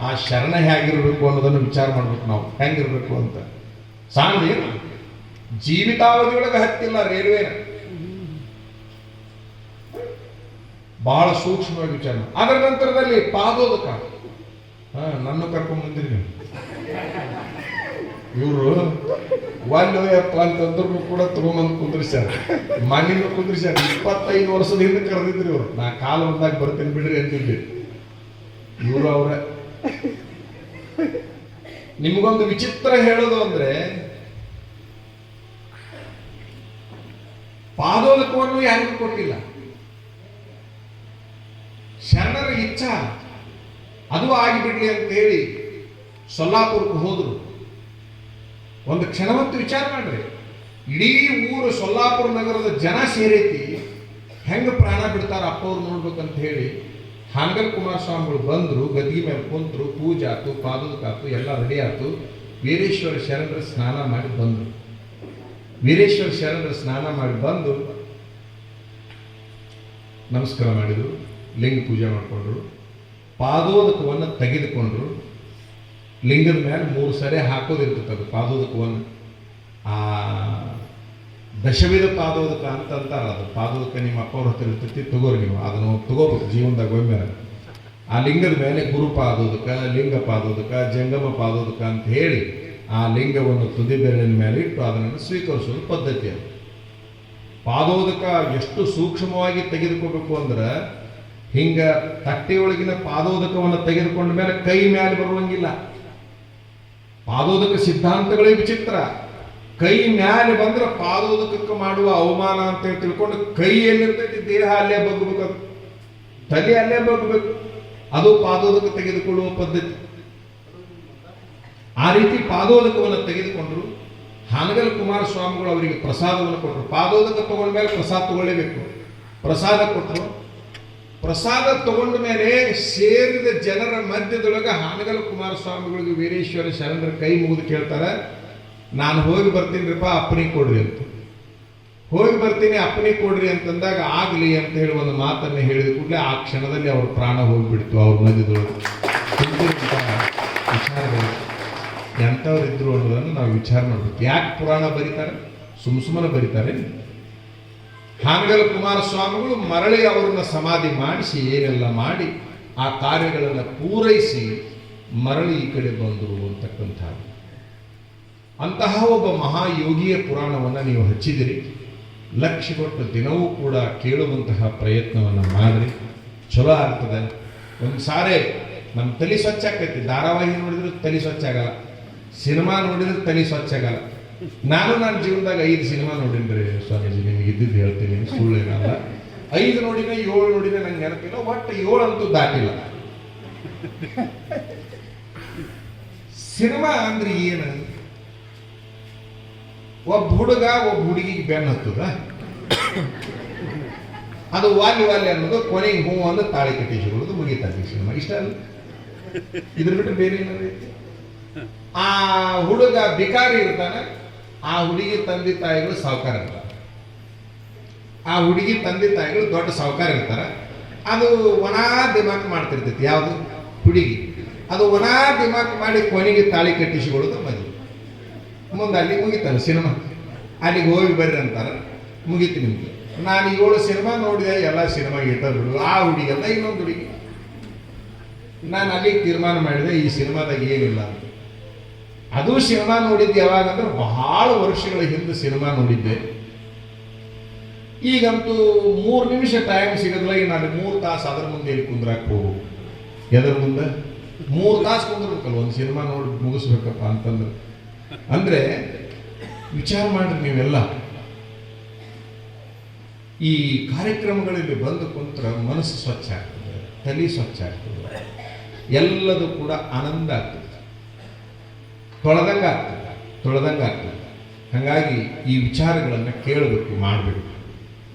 ಆ ಶರಣ ಹೇಗಿರ್ಬೇಕು ಅನ್ನೋದನ್ನು ವಿಚಾರ ಮಾಡ್ಬೇಕು. ನಾವು ಹೆಂಗಿರ್ಬೇಕು ಅಂತ ಸಾಂದೇನು ಜೀವಿತಾವಧಿಯೊಳಗೆ ಹತ್ತಿಲ್ಲ ರೈಲ್ವೆ. ಬಹಳ ಸೂಕ್ಷ್ಮವಾಗಿ ವಿಚಾರ. ಅದರ ನಂತರದಲ್ಲಿ ಪಾದೋದಕ. ನನ್ನ ಕರ್ಕೊಂಡ್ ಬಂದಿರಿ ನೀವು. ಇವರು ವಾಲ್ಯಪ್ಪ ಅಂತಂದ್ರು ಕೂಡ ತಗೊಂಬಂದು ಕುಂದ್ರಿಸ್ಯಾರ, ಮಣ್ಣಿನ ಕುಂದ್ರಿಸ್ಯಾರ. 25 ವರ್ಷದ ಹಿಂದೆ ಕರೆದಿದ್ರಿ ಇವರು, ನಾ ಕಾಲು ಬಂದಾಗ ಬರ್ತೀನಿ ಬಿಡ್ರಿ ಅಂತಿದ್ದೆ. ಇವರು ಅವ್ರ ನಿಮ್ಗೊಂದು ವಿಚಿತ್ರ ಹೇಳೋದು ಅಂದ್ರೆ, ಪಾದೋದಕವನ್ನು ಯಾರಿಗೂ ಕೊಟ್ಟಿಲ್ಲ. ಶರಣರ ಇಚ್ಛಾ ಅದು ಆಗಿಬಿಡ್ಲಿ ಅಂತ ಹೇಳಿ ಸೊಲ್ಲಾಪುರಕ್ಕೆ ಹೋದ್ರು. ಒಂದು ಕ್ಷಣವತ್ತು ವಿಚಾರ ಮಾಡ್ರಿ, ಇಡೀ ಊರು ಸೊಲ್ಲಾಪುರ ನಗರದ ಜನ ಸೇರೈತಿ, ಹೆಂಗ ಪ್ರಾಣ ಬಿಡ್ತಾರ ಅಪ್ಪವ್ರು ನೋಡ್ಬೇಕಂತ ಹೇಳಿ ಹಾನಗಲ್ ಕುಮಾರಸ್ವಾಮಿಗಳು ಬಂದ್ರು, ಗದ್ಗಿ ಮೇಲೆ ಕುಂತರು, ಪೂಜೆ ಆಯ್ತು, ಪಾದೋದಕ ಆಯ್ತು, ಎಲ್ಲ ರೆಡಿ ಆಯ್ತು. ವೀರೇಶ್ವರ ಶರಣರ ಸ್ನಾನ ಮಾಡಿ ಬಂದರು. ವೀರೇಶ್ವರ ಶರಣರ ಸ್ನಾನ ಮಾಡಿ ಬಂದು ನಮಸ್ಕಾರ ಮಾಡಿದರು, ಲಿಂಗ ಪೂಜೆ ಮಾಡಿಕೊಂಡ್ರು, ಪಾದೋದಕವನ್ನು ತೆಗೆದುಕೊಂಡ್ರು. ಲಿಂಗದ ಮೇಲೆ 3 ಸರಿ ಹಾಕೋದಿರ್ತದೆ ಅದು ಪಾದೋದಕವನ್ನು. ಆ ದಶವಿಧ ಪಾದೋದಕ ಅಂತಾರ. ಅದು ಪಾದೋದಕ ನಿಮ್ಮ ಅಪ್ಪವ್ರ ಹತ್ರ ಇರ್ತೈತಿ, ತಗೋರಿ ನೀವು ಅದನ್ನು ತಗೋಬೇಕು ಜೀವನದಾಗ ಒಮ್ಮೆ. ಆ ಲಿಂಗದ ಮೇಲೆ ಗುರು ಪಾದೋದಕ, ಲಿಂಗ ಪಾದೋದಕ, ಜಂಗಮ ಪಾದೋದಕ ಅಂತ ಹೇಳಿ ಆ ಲಿಂಗವನ್ನು ತುದಿ ಬೆರಳಿನ ಮೇಲೆ ಇಟ್ಟು ಅದನ್ನು ಸ್ವೀಕರಿಸೋದು ಪದ್ಧತಿ. ಅದು ಪಾದೋದಕ ಎಷ್ಟು ಸೂಕ್ಷ್ಮವಾಗಿ ತೆಗೆದುಕೋಬೇಕು ಅಂದ್ರೆ, ಹಿಂಗ ತಟ್ಟೆಯೊಳಗಿನ ಪಾದೋದಕವನ್ನು ತೆಗೆದುಕೊಂಡ ಮೇಲೆ ಕೈ ಮೇಲೆ ಬರುವಂಗಿಲ್ಲ. ಪಾದೋದಕ ಸಿದ್ಧಾಂತಗಳೇ ವಿಚಿತ್ರ. ಕೈ ಮ್ಯಾಲೆ ಬಂದ್ರೆ ಪಾದೋದಕಕ್ಕೆ ಮಾಡುವ ಅವಮಾನ ಅಂತ ಹೇಳಿ ತಿಳ್ಕೊಂಡು ಕೈ ಎಲ್ಲಿರ್ತೈತಿ ದೇಹ ಅಲ್ಲೇ ಬಗ್ಬೇಕು, ತಲೆ ಅಲ್ಲೇ ಬಗ್ಬೇಕು. ಅದು ಪಾದೋದಕ ತೆಗೆದುಕೊಳ್ಳುವ ಪದ್ಧತಿ. ಆ ರೀತಿ ಪಾದೋದಕವನ್ನು ತೆಗೆದುಕೊಂಡ್ರು. ಹಾನಗಲ್ ಕುಮಾರಸ್ವಾಮಿಗಳು ಅವರಿಗೆ ಪ್ರಸಾದವನ್ನು ಕೊಟ್ಟರು. ಪಾದೋದಕ ತಗೊಂಡ ಮೇಲೆ ಪ್ರಸಾದ ತಗೊಳ್ಳೇಬೇಕು. ಪ್ರಸಾದ ಕೊಟ್ಟರು. ಪ್ರಸಾದ ತಗೊಂಡ ಮೇಲೆ ಸೇರಿದ ಜನರ ಮಧ್ಯದೊಳಗೆ ಹಾನಗಲ್ ಕುಮಾರಸ್ವಾಮಿಗಳಿಗೆ ವೀರೇಶ್ವರ ಶರಣರ ಕೈ ಮುಗಿದು ಕೇಳ್ತಾರೆ, ನಾನು ಹೋಗಿ ಬರ್ತೀನಿರಪ್ಪ, ಅಪ್ಪನಿಗೆ ಕೊಡ್ರಿ ಅಂತ. ಹೋಗಿ ಬರ್ತೀನಿ, ಅಪ್ಪನಿಗೆ ಕೊಡ್ರಿ ಅಂತಂದಾಗ ಆಗಲಿ ಅಂತ ಹೇಳಿ ಒಂದು ಮಾತನ್ನು ಹೇಳಿದ ಕೂಡಲೇ ಆ ಕ್ಷಣದಲ್ಲಿ ಅವ್ರ ಪ್ರಾಣ ಹೋಗಿಬಿಡ್ತು. ಅವ್ರ ಮಧ್ಯದೊಳಗೆ ವಿಚಾರಗಳು ಎಂಥವ್ರಿದ್ರು ಅನ್ನೋದನ್ನು ನಾವು ವಿಚಾರ ಮಾಡಬೇಕು. ಯಾಕೆ ಪುರಾಣ ಬರೀತಾರೆ? ಸುಮ್ಮನೆ ಬರೀತಾರೆ. ಹಾನಗಲ್ ಕುಮಾರಸ್ವಾಮಿಗಳು ಮರಳಿ ಅವರನ್ನ ಸಮಾಧಿ ಮಾಡಿಸಿ ಏನೆಲ್ಲ ಮಾಡಿ ಆ ಕಾರ್ಯಗಳನ್ನು ಪೂರೈಸಿ ಮರಳಿ ಈ ಕಡೆ ಬಂದರು ಅಂತಕ್ಕಂಥ ಅಂತಹ ಒಬ್ಬ ಮಹಾಯೋಗಿಯ ಪುರಾಣವನ್ನು ನೀವು ಹಚ್ಚಿದಿರಿ. ಲಕ್ಷ್ಯ ಕೊಟ್ಟು ದಿನವೂ ಕೂಡ ಕೇಳುವಂತಹ ಪ್ರಯತ್ನವನ್ನು ಮಾಡಿರಿ, ಚಲೋ ಆಗ್ತದೆ. ಒಂದು ಸಾರಿ ನಮ್ಮ ತಲೆ ಸ್ವಚ್ಛ ಆಗ್ತೈತಿ. ಧಾರಾವಾಹಿ ನೋಡಿದ್ರೆ ತಲೆ ಸ್ವಚ್ಛ ಆಗಲ್ಲ, ಸಿನಿಮಾ ನೋಡಿದ್ರೆ ತಲೆ ಸ್ವಚ್ಛ ಆಗಲ್ಲ. ನನ್ನ ಜೀವನದಾಗ 5 ಸಿನಿಮಾ ನೋಡಿನ್ರಿ ಸ್ವಾಮೀಜಿ, ನಿಮ್ಗೆ ಇದ್ದಿದ್ದು ಹೇಳ್ತೀನಿ, ಸುಳ್ಳೇನಲ್ಲ. 5 ನೋಡಿನ 7 ನೋಡಿನ ನಂಗೆ ನೆನಪಿಲ್ಲ, ಒಟ್ಟು 7 ಅಂತೂ ದಾಟಿಲ್ಲ. ಸಿನಿಮಾ ಅಂದ್ರೆ ಏನು? ಒಬ್ಬ ಹುಡುಗ ಒಬ್ಬ ಹುಡುಗಿಗೆ ಬೆನ್ನ ಹತ್ತದ, ಅದು ವಾಲಿ ಅನ್ನೋದು ಕೊನೆಗೆ ಹೂ ಅಂದ್ರೆ ತಾಳಿ ಕಟ್ಟಿಸಿಕೊಳ್ಳೋದು, ಮುಗಿತಾರೆ ಸಿನಿಮಾ. ಇಷ್ಟ ಅಲ್ಲ, ಇದ್ರ ಬಿಟ್ಟು ಬೇರೆ ಏನಾರೈತಿ? ಆ ಹುಡುಗ ಬಿಕಾರಿ ಇರ್ತಾನೆ, ಆ ಹುಡುಗಿ ತಂದೆ ತಾಯಿಗಳು ಸಾವುಕಾರ ಇರ್ತಾರೆ. ಆ ಹುಡುಗಿ ತಂದೆ ತಾಯಿಗಳು ದೊಡ್ಡ ಸಾವುಕಾರ ಇರ್ತಾರೆ. ಅದು ಒಣಾ ದಿಮಾಕ್ ಮಾಡ್ತಿರ್ತೈತಿ. ಯಾವುದು? ಹುಡುಗಿ. ಅದು ಒಣಾ ದಿಮಾಕ್ ಮಾಡಿ ಕೊನೆಗೆ ತಾಳಿ ಕಟ್ಟಿಸಿಕೊಳ್ಳೋದು ಮದುವೆ. ಮುಂದೆ ಅಲ್ಲಿ ಮುಗಿತಾರೆ ಸಿನಿಮಾ. ಅಲ್ಲಿಗೆ ಹೋಗಿ ಬರ್ರಿ ಅಂತಾರೆ, ಮುಗೀತು ನಿಮ್ಗೆ. ನಾನು 7 ಸಿನಿಮಾ ನೋಡಿದೆ, ಎಲ್ಲ ಸಿನಿಮಾ ಇಟ್ಟ ಬಿಡು. ಆ ಹುಡುಗಿಯಲ್ಲ ಇನ್ನೊಂದು ಹುಡುಗಿ. ನಾನು ಅಲ್ಲಿಗೆ ತೀರ್ಮಾನ ಮಾಡಿದೆ, ಈ ಸಿನಿಮಾದಾಗ ಏನಿಲ್ಲ ಅಂತ. ಅದು ಸಿನಿಮಾ ನೋಡಿದ್ದೆ ಯಾವಾಗ ಅಂದ್ರೆ ಬಹಳ ವರ್ಷಗಳ ಹಿಂದೆ ಸಿನಿಮಾ ನೋಡಿದ್ದೆ. ಈಗಂತೂ 3 ನಿಮಿಷ ಟೈಮ್ ಸಿಗದಿಲ್ಲ. ಈಗ ನಾನು 3 ತಾಸು ಅದ್ರ ಮುಂದೆ ಎಲ್ಲಿ ಕುಂದ್ರಾಕ್ ಹೋಗು? ಎದ್ರ ಮುಂದೆ 3 ತಾಸು ಕುಂದ್ರಬೇಕಲ್ಲ ಒಂದು ಸಿನಿಮಾ ನೋಡಿ ಮುಗಿಸ್ಬೇಕಪ್ಪ ಅಂತಂದ್ರೆ. ಅಂದ್ರೆ ವಿಚಾರ ಮಾಡ್ರಿ ನೀವೆಲ್ಲ. ಈ ಕಾರ್ಯಕ್ರಮಗಳಲ್ಲಿ ಬಂದು ಕುಂತ್ರ ಮನಸ್ಸು ಸ್ವಚ್ಛ ಆಗ್ತದೆ, ತಲೆ ಸ್ವಚ್ಛ ಆಗ್ತದೆ, ಎಲ್ಲದೂ ಕೂಡ ಆನಂದ ಆಗ್ತದೆ, ತೊಳೆದಂಗ ಆಗ್ತದೆ. ಹಾಗಾಗಿ ಈ ವಿಚಾರಗಳನ್ನು ಕೇಳಬೇಕು, ಮಾಡಬೇಕು.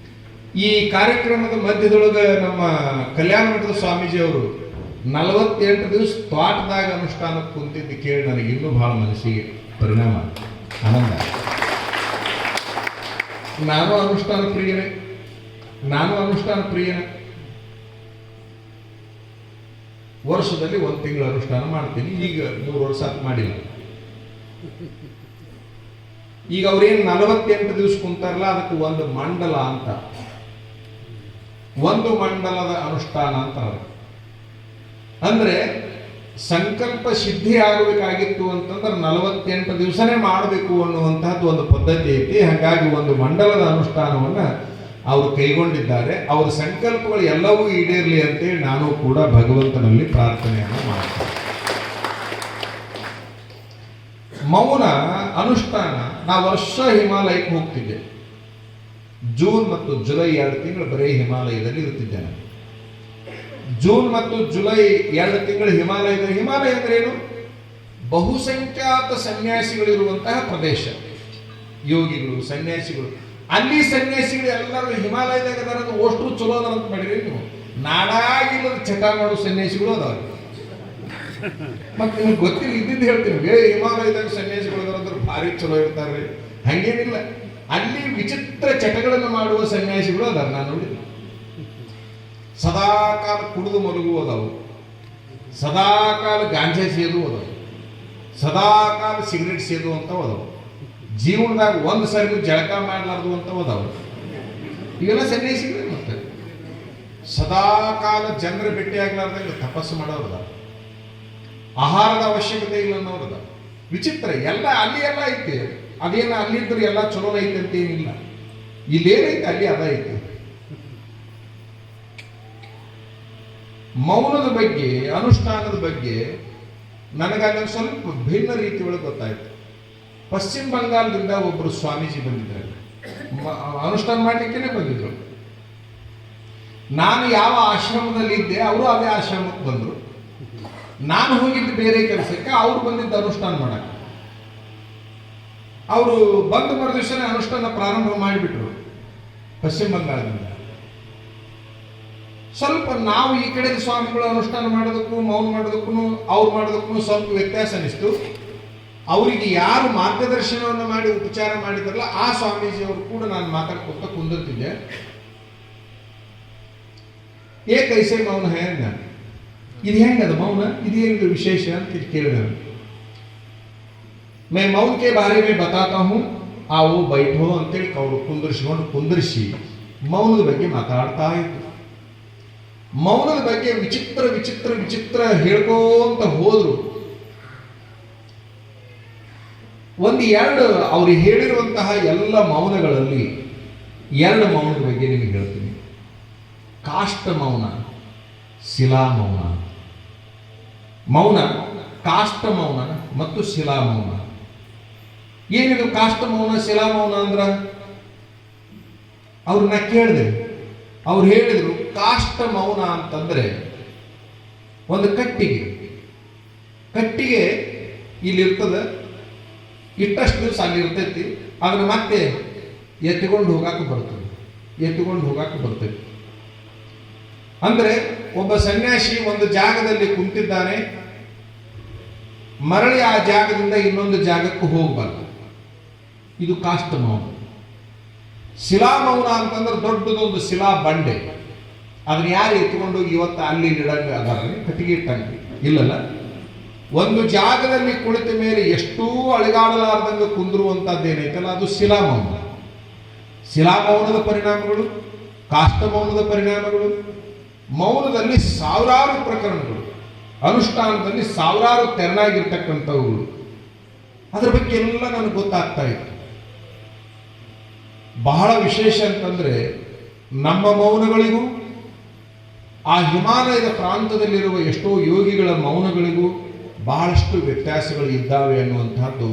ಈ ಕಾರ್ಯಕ್ರಮದ ಮಧ್ಯದೊಳಗೆ ನಮ್ಮ ಕಲ್ಯಾಣ ಮಠದ ಸ್ವಾಮೀಜಿ ಅವರು 48 ದಿವಸ ತೋಟದಾಗ ಅನುಷ್ಠಾನಕ್ಕೆ ಕುಂತಿದ್ದು ಕೇಳಿ ನನಗೆ ಇನ್ನೂ ಬಹಳ ಮನಸ್ಸಿಗೆ ಪರಿಣಾಮ, ಆನಂದ. ನಾನು ಅನುಷ್ಠಾನ ಪ್ರಿಯನೇ. ವರ್ಷದಲ್ಲಿ 1 ತಿಂಗಳು ಅನುಷ್ಠಾನ ಮಾಡ್ತೀನಿ. ಈಗ 3 ವರ್ಷ ಮಾಡಿಲ್ಲ. ಈಗ ಅವ್ರೇನು 48 ದಿವಸ ಕುಂತಾರಲ್ಲ, ಅದಕ್ಕೆ ಒಂದು ಮಂಡಲ ಅಂತ, ಒಂದು ಮಂಡಲದ ಅನುಷ್ಠಾನ ಅಂತ. ಅಂದ್ರೆ ಸಂಕಲ್ಪ ಸಿದ್ಧಿ ಆಗಬೇಕಾಗಿತ್ತು ಅಂತಂದ್ರೆ 48 ದಿವಸನೇ ಮಾಡಬೇಕು ಅನ್ನುವಂತಹದ್ದು ಒಂದು ಪದ್ಧತಿ ಐತಿ. ಹಾಗಾಗಿ ಒಂದು ಮಂಡಲದ ಅನುಷ್ಠಾನವನ್ನ ಅವರು ಕೈಗೊಂಡಿದ್ದಾರೆ. ಅವರ ಸಂಕಲ್ಪಗಳು ಎಲ್ಲವೂ ಈಡೇರಲಿ ಅಂತೇಳಿ ನಾನು ಕೂಡ ಭಗವಂತನಲ್ಲಿ ಪ್ರಾರ್ಥನೆಯನ್ನು ಮಾಡ್ತೇನೆ. ಮೌನ ಅನುಷ್ಠಾನ. ನಾ ವರ್ಷ ಹಿಮಾಲಯಕ್ಕೆ ಹೋಗ್ತಿದ್ದೆ. ಜೂನ್ ಮತ್ತು ಜುಲೈ 2 ತಿಂಗಳು ಬರೀ ಹಿಮಾಲಯದಲ್ಲಿ ಇರುತ್ತಿದ್ದೆ ನಾನು. ಜೂನ್ ಮತ್ತು ಜುಲೈ 2 ತಿಂಗಳು ಹಿಮಾಲಯ ಅಂದ್ರೆ ಏನು? ಬಹುಸಂಖ್ಯಾತ ಸನ್ಯಾಸಿಗಳಿರುವಂತಹ ಪ್ರದೇಶ. ಯೋಗಿಗಳು, ಸನ್ಯಾಸಿಗಳು. ಅಲ್ಲಿ ಸನ್ಯಾಸಿಗಳು ಎಲ್ಲರೂ ಹಿಮಾಲಯದಾಗ ಅದರ ಅಷ್ಟು ಚಲೋ ಅದ ಅಂತ ಮಾಡಿರಿ ನೀವು. ನಾಡಾಗಿಲ್ಲದ ಚಟ ಮಾಡೋ ಸನ್ಯಾಸಿಗಳು ಅದಾವ. ಮತ್ತೆ ನಿಮ್ಗೆ ಗೊತ್ತಿಲ್ಲ, ಇದ್ದಿದ್ದು ಹೇಳ್ತೀನಿ. ಹಿಮಾಲಯದಾಗ ಸನ್ಯಾಸಿಗಳು ಅದಾರಂದ್ರೆ ಭಾರಿ ಚಲೋ ಇರ್ತಾರೆ. ಹಂಗೇನಿಲ್ಲ, ಅಲ್ಲಿ ವಿಚಿತ್ರ ಚಟಗಳನ್ನು ಮಾಡುವ ಸನ್ಯಾಸಿಗಳು ಅದಾರ. ನಾನು ನೋಡಿದ್ದೆ. ಸದಾಕಾಲ ಕುಡಿದು ಮಲಗುವುದವು, ಸದಾಕಾಲ ಗಾಂಜಾ ಸೇದು ಅದಾವು, ಸದಾಕಾಲ ಸಿಗರೇಟ್ ಸೇದು ಅಂತ ಅದಾವು, ಜೀವನದಾಗ ಒಂದು ಸರಿ ಜಳಕ ಮಾಡಲಾರ್ದು ಅಂತ ಅದಾವು. ಇವೆಲ್ಲ ಸನ್ಯಾಸಿಗಳು. ಮತ್ತೆ ಸದಾಕಾಲ ಜನರ ಭೇಟಿ ಆಗ್ಲಾರ್ದಂಗೆ ತಪಸ್ಸು ಮಾಡೋರದ, ಆಹಾರದ ಅವಶ್ಯಕತೆ ಇಲ್ಲ ಅನ್ನೋರದ. ವಿಚಿತ್ರ. ಎಲ್ಲ ಅಲ್ಲಿ ಎಲ್ಲ ಐತಿ. ಅದೇನ ಅಲ್ಲಿದ್ರೆ ಎಲ್ಲ ಚಲೋ ಐತೆ ಅಂತ ಏನಿಲ್ಲ. ಇಲ್ಲೇನೈತೆ ಅಲ್ಲಿ ಅದ ಐತಿ. ಮೌನದ ಬಗ್ಗೆ, ಅನುಷ್ಠಾನದ ಬಗ್ಗೆ ನನಗಾಗ ಸ್ವಲ್ಪ ಭಿನ್ನ ರೀತಿ ಒಳಗೆ ಗೊತ್ತಾಯ್ತು. ಪಶ್ಚಿಮ ಬಂಗಾಳದಿಂದ ಒಬ್ಬರು ಸ್ವಾಮೀಜಿ ಬಂದಿದ್ದಾರೆ. ಅನುಷ್ಠಾನ ಮಾಡಲಿಕ್ಕೇನೆ ಬಂದಿದ್ರು. ನಾನು ಯಾವ ಆಶ್ರಮದಲ್ಲಿ ಇದ್ದೆ ಅವರು ಅದೇ ಆಶ್ರಮಕ್ಕೆ ಬಂದರು. ನಾನು ಹೋಗಿದ್ದು ಬೇರೆ ಕೆಲಸಕ್ಕೆ, ಅವ್ರು ಬಂದಿದ್ದ ಅನುಷ್ಠಾನ ಮಾಡಕ್ಕೆ. ಅವರು ಬಂದು ಮರುದಿವಸನೇ ಅನುಷ್ಠಾನ ಪ್ರಾರಂಭ ಮಾಡಿಬಿಟ್ರು ಪಶ್ಚಿಮ ಬಂಗಾಳದಿಂದ. ಸ್ವಲ್ಪ ನಾವು ಈ ಕಡೆ ಸ್ವಾಮಿಗಳು ಅನುಷ್ಠಾನ ಮಾಡೋದಕ್ಕೂ ಮೌನ ಮಾಡೋದಕ್ಕೂ ಅವ್ರು ಮಾಡೋದಕ್ಕೂ ಸ್ವಲ್ಪ ವ್ಯತ್ಯಾಸ ಅನಿಸ್ತು. ಅವರಿಗೆ ಯಾರು ಮಾರ್ಗದರ್ಶನವನ್ನು ಮಾಡಿ ಉಪಚಾರ ಮಾಡಿದ್ರಲ್ಲ ಆ ಸ್ವಾಮೀಜಿಯವರು ಕೂಡ ನಾನು ಮಾತಾಡ್ಕೊತ ಕುಂದಿರ್ತಿದ್ದೆ. ಕೈಸೆ ಮೌನ ಹೆಂಗ, ಇದು ಹೆಂಗದ ಮೌನ, ಇದೇನು ವಿಶೇಷ ಅಂತ ಕೇಳಿದೆ. ಮೈ ಮೌನ ಕೆ ಬಾರೆ ಮೇ ಬತಾತಾ ಹೂಂ, ಆವೋ ಬೈಠೋ ಅಂತೇಳಿ ಅವರು ಕುಂದಿರಿಸಿ ಮೌನದ ಬಗ್ಗೆ ಮಾತಾಡ್ತಾ ಇತ್ತು. ಮೌನದ ಬಗ್ಗೆ ವಿಚಿತ್ರ ವಿಚಿತ್ರ ವಿಚಿತ್ರ ಹೇಳ್ಕೋಂತ ಹೋದ್ರು. ಎರಡು ಅವ್ರಿಗೆ ಹೇಳಿರುವಂತಹ ಎಲ್ಲ ಮೌನಗಳಲ್ಲಿ 2 ಮೌನದ ಬಗ್ಗೆ ನಿಮಗೆ ಹೇಳ್ತೀನಿ. ಕಾಷ್ಟ ಮೌನ, ಶಿಲಾ ಮೌನ. ಮೌನ ಕಾಷ್ಟ ಮೌನ ಮತ್ತು ಶಿಲಾ ಮೌನ. ಏನಿದು ಕಾಷ್ಟ ಮೌನ, ಶಿಲಾ ಮೌನ ಅಂದ್ರ? ಅವ್ರನ್ನ ಕೇಳಿದೆ. ಅವ್ರು ಹೇಳಿದ್ರು ಕಾಷ್ಟ ಮೌನ ಅಂತಂದ್ರೆ ಒಂದು ಕಟ್ಟಿಗೆ ಇಲ್ಲಿರ್ತದೆ, ಇಟ್ಟಷ್ಟು ದಿವಸ ಅಲ್ಲಿ ಇರ್ತೈತಿ, ಅದನ್ನ ಮತ್ತೆ ಎತ್ತಿಕೊಂಡು ಹೋಗಾಕ ಬರ್ತೈತಿ. ಅಂದ್ರೆ ಒಬ್ಬ ಸನ್ಯಾಸಿ ಒಂದು ಜಾಗದಲ್ಲಿ ಕುಂತಿದ್ದಾನೆ, ಮರಳಿ ಆ ಜಾಗದಿಂದ ಇನ್ನೊಂದು ಜಾಗಕ್ಕೂ ಹೋಗಬಾರ್ದು. ಇದು ಕಾಷ್ಟ ಮೌನ. ಶಿಲಾ ಮೌನ ಅಂತಂದ್ರೆ ದೊಡ್ಡದೊಂದು ಶಿಲಾ ಬಂಡೆ, ಅದನ್ನ ಯಾರು ಎತ್ಕೊಂಡೋಗಿ ಇವತ್ತು ಅಲ್ಲಿ ಇಡಂಗ ಅದಾರ, ಕಟ್ಟಿಗೆ ಇಟ್ಟಂಗೆ ಇಲ್ಲಲ್ಲ. ಒಂದು ಜಾಗದಲ್ಲಿ ಕುಳಿತ ಮೇಲೆ ಎಷ್ಟೂ ಅಳಿಗಾಡಲಾರ್ದಂಗ ಕುಂದಿರುವಂತದ್ದೇನೈತಲ್ಲ ಅದು ಶಿಲಾ ಮೌನ. ಶಿಲಾ ಮೌನದ ಪರಿಣಾಮಗಳು, ಕಾಷ್ಟ ಮೌನದ ಪರಿಣಾಮಗಳು. ಮೌನದಲ್ಲಿ ಸಾವಿರಾರು ಪ್ರಕರಣಗಳು, ಅನುಷ್ಠಾನದಲ್ಲಿ ಸಾವಿರಾರು ತೆರನಾಗಿರ್ತಕ್ಕಂಥವುಗಳು. ಅದ್ರ ಬಗ್ಗೆ ಎಲ್ಲ ನನಗೆ ಗೊತ್ತಾಗ್ತಾ ಇತ್ತು. ಬಹಳ ವಿಶೇಷ ಅಂತಂದ್ರೆ ನಮ್ಮ ಮೌನಗಳಿಗೂ ಆ ಹಿಮಾಲಯದ ಪ್ರಾಂತದಲ್ಲಿರುವ ಎಷ್ಟೋ ಯೋಗಿಗಳ ಮೌನಗಳಿಗೂ ಬಹಳಷ್ಟು ವ್ಯತ್ಯಾಸಗಳು ಇದ್ದಾವೆ ಅನ್ನುವಂತಹದ್ದು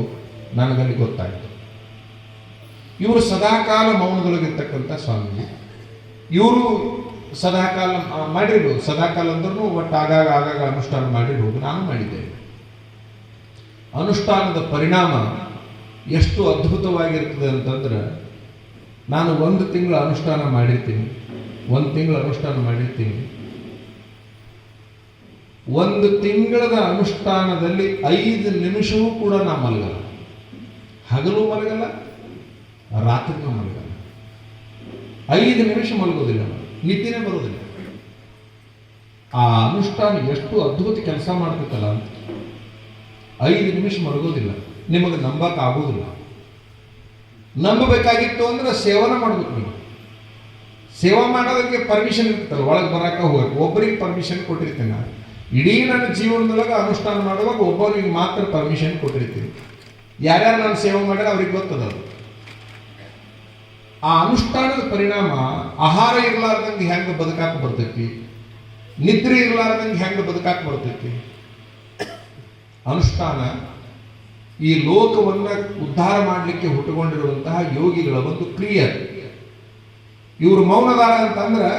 ನನಗಲ್ಲಿ ಗೊತ್ತಾಯಿತು. ಇವರು ಸದಾಕಾಲ ಮೌನದೊಳಗಿರ್ತಕ್ಕಂಥ ಸ್ವಾಮೀಜಿ. ಇವರು ಸದಾಕಾಲ ಮಾಡಿರ್ಬೋದು. ಸದಾಕಾಲ ಅಂದ್ರೂ ಒಟ್ಟು ಆಗಾಗ ಅನುಷ್ಠಾನ ಮಾಡಿರ್ಬೋದು. ನಾನು ಮಾಡಿದ್ದೇನೆ. ಅನುಷ್ಠಾನದ ಪರಿಣಾಮ ಎಷ್ಟು ಅದ್ಭುತವಾಗಿರ್ತದೆ ಅಂತಂದ್ರೆ, ನಾನು 1 ತಿಂಗಳು ಅನುಷ್ಠಾನ ಮಾಡಿರ್ತೀನಿ. 1 ತಿಂಗಳದ ಅನುಷ್ಠಾನದಲ್ಲಿ 5 ನಿಮಿಷವೂ ಕೂಡ ನಾ ಮಲಗಲ್ಲ. ಹಗಲು ಮಲಗಲ್ಲ, ರಾತ್ರಿನೂ ಮಲಗಲ್ಲ. 5 ನಿಮಿಷ ಮಲಗೋದಿಲ್ಲ, ನಿದ್ದೆನೇ ಬರೋದಿಲ್ಲ. ಆ ಅನುಷ್ಠಾನ ಎಷ್ಟು ಅದ್ಭುತ ಕೆಲಸ ಮಾಡ್ತೈತಲ್ಲ ಅಂತ. 5 ನಿಮಿಷ ಮಲಗೋದಿಲ್ಲ. ನಿಮಗೆ ನಂಬಕ್ ಆಗೋದಿಲ್ಲ. ನಂಬಬೇಕಾಗಿತ್ತು ಅಂದ್ರೆ ಸೇವನ ಮಾಡ್ಬೇಕು. ನೀವು ಸೇವಾ ಮಾಡೋದಕ್ಕೆ ಪರ್ಮಿಷನ್ ಇರ್ತಲ್ಲ, ಒಳಗೆ ಬರಾಕ ಹೋಗಕ್ಕೆ ಒಬ್ಬರಿಗೆ ಪರ್ಮಿಷನ್ ಕೊಟ್ಟಿರ್ತೇನೆ ನಾನು. ಇಡೀ ನನ್ನ ಜೀವನದೊಳಗೆ ಅನುಷ್ಠಾನ ಮಾಡುವಾಗ ಒಬ್ಬನಿಗೆ ಮಾತ್ರ ಪರ್ಮಿಷನ್ ಕೊಟ್ಟಿರ್ತೀನಿ. ಯಾರ್ಯಾರು ನಾನು ಸೇವೆ ಮಾಡ್ಯಾರ ಅವ್ರಿಗೆ ಗೊತ್ತದ. ಆ ಅನುಷ್ಠಾನದ ಪರಿಣಾಮ ಆಹಾರ ಇರಲಾರ್ದಂಗೆ ಹೆಂಗೆ ಬದುಕಾಕ ಬರ್ತೈತಿ, ನಿದ್ರೆ ಇರಲಾರ್ದಂಗೆ ಹೆಂಗೆ ಬದುಕಾಕ ಬರ್ತೈತಿ. ಅನುಷ್ಠಾನ ಈ ಲೋಕವನ್ನ ಉದ್ಧಾರ ಮಾಡಲಿಕ್ಕೆ ಹುಟ್ಟುಕೊಂಡಿರುವಂತಹ ಯೋಗಿಗಳ ಒಂದು ಕ್ರಿಯೆ. ಇವರು ಮೌನದಾರ ಅಂತಂದ್ರೆ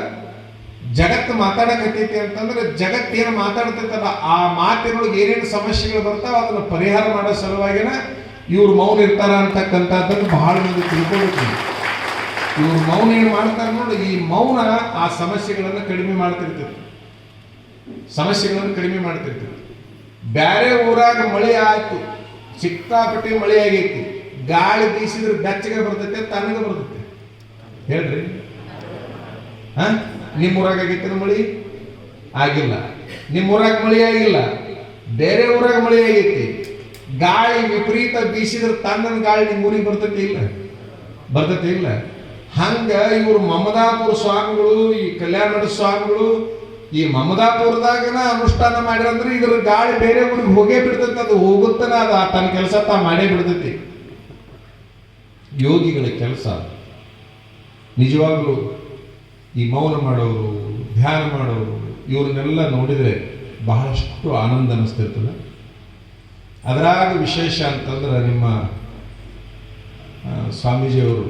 ಜಗತ್ತು ಮಾತಾಡಕತ್ತೈತಿ ಅಂತಂದ್ರೆ ಜಗತ್ತೇನು ಮಾತಾಡ್ತೈತಲ್ಲ ಆ ಮಾತಿನೊಳಗೆ ಏನೇನು ಸಮಸ್ಯೆಗಳು ಬರ್ತಾವ ಅದನ್ನ ಪರಿಹಾರ ಮಾಡೋ ಸಲುವಾಗಿನ ಇವ್ರು ಮೌನ ಇರ್ತಾರ ಅಂತಕ್ಕಂಥದ್ದನ್ನು ಬಹಳ ಮಂದಿ ತಿಳ್ಕೊಂಡಿರ್ತೀವಿ. ಇವ್ರು ಮೌನ ಏನು ಮಾಡ್ತಾರೆ ನೋಡಿ, ಈ ಮೌನ ಆ ಸಮಸ್ಯೆಗಳನ್ನು ಕಡಿಮೆ ಮಾಡ್ತಿರ್ತೈತಿ, ಸಮಸ್ಯೆಗಳನ್ನು ಕಡಿಮೆ ಮಾಡ್ತಿರ್ತೈತಿ. ಬ್ಯಾರೆ ಊರಾಗ ಮಳೆ ಆಯ್ತು, ಸಿಕ್ಕಾಪಟ್ಟೆ ಮಳೆ ಆಗೈತಿ, ಗಾಳಿ ಬೀಸಿದ್ರೆ ಬೆಚ್ಚಗೆ ಬರ್ತೈತೆ, ತಣ್ಣಗೆ ಬರ್ತೈತೆ. ಹೇಳ್ರಿ, ನಿಮ್ಮೂರಾಗ ಆಗೈತೆ ಮಳಿ? ಆಗಿಲ್ಲ. ನಿಮ್ಮೂರಾಗ ಮಳಿ ಆಗಿಲ್ಲ, ಬೇರೆ ಊರಾಗ ಮಳಿ ಆಗೈತಿ. ಗಾಳಿ ವಿಪರೀತ ಬೀಸಿದ್ರೆ ತಣ್ಣನ ಗಾಳಿ ನಿಮ್ಮೂರಿಗೆ ಬರ್ತೈತಿ ಇಲ್ಲ? ಬರ್ತೈತಿ ಇಲ್ಲ? ಹಂಗ ಇವರು ಮಮದಾಪುರ ಸ್ವಾಮಿಗಳು, ಈ ಕಲ್ಯಾಣ ಮಠ ಸ್ವಾಮಿಗಳು ಈ ಮಮದಾಪುರದಾಗನ ಅನುಷ್ಠಾನ ಮಾಡಿರಂದ್ರೆ ಇದ್ರ ಗಾಳಿ ಬೇರೆ ಊರಿಗೆ ಹೋಗೇ ಬಿಡ್ತೈತಿ. ಅದು ಹೋಗುತ್ತಾನ, ಅದು ತನ್ನ ಕೆಲಸ ಮಾಡೇ ಬಿಡ್ತೈತಿ. ಯೋಗಿಗಳ ಕೆಲಸ ನಿಜವಾಗ್ಲೂ ಈ ಮೌನ ಮಾಡೋರು, ಧ್ಯಾನ ಮಾಡೋರು ಇವ್ರನ್ನೆಲ್ಲ ನೋಡಿದರೆ ಬಹಳಷ್ಟು ಆನಂದ ಅನಿಸ್ತಿರ್ತದೆ. ಅದರಾಗ ವಿಶೇಷ ಅಂತಂದ್ರೆ ನಿಮ್ಮ ಸ್ವಾಮೀಜಿಯವರು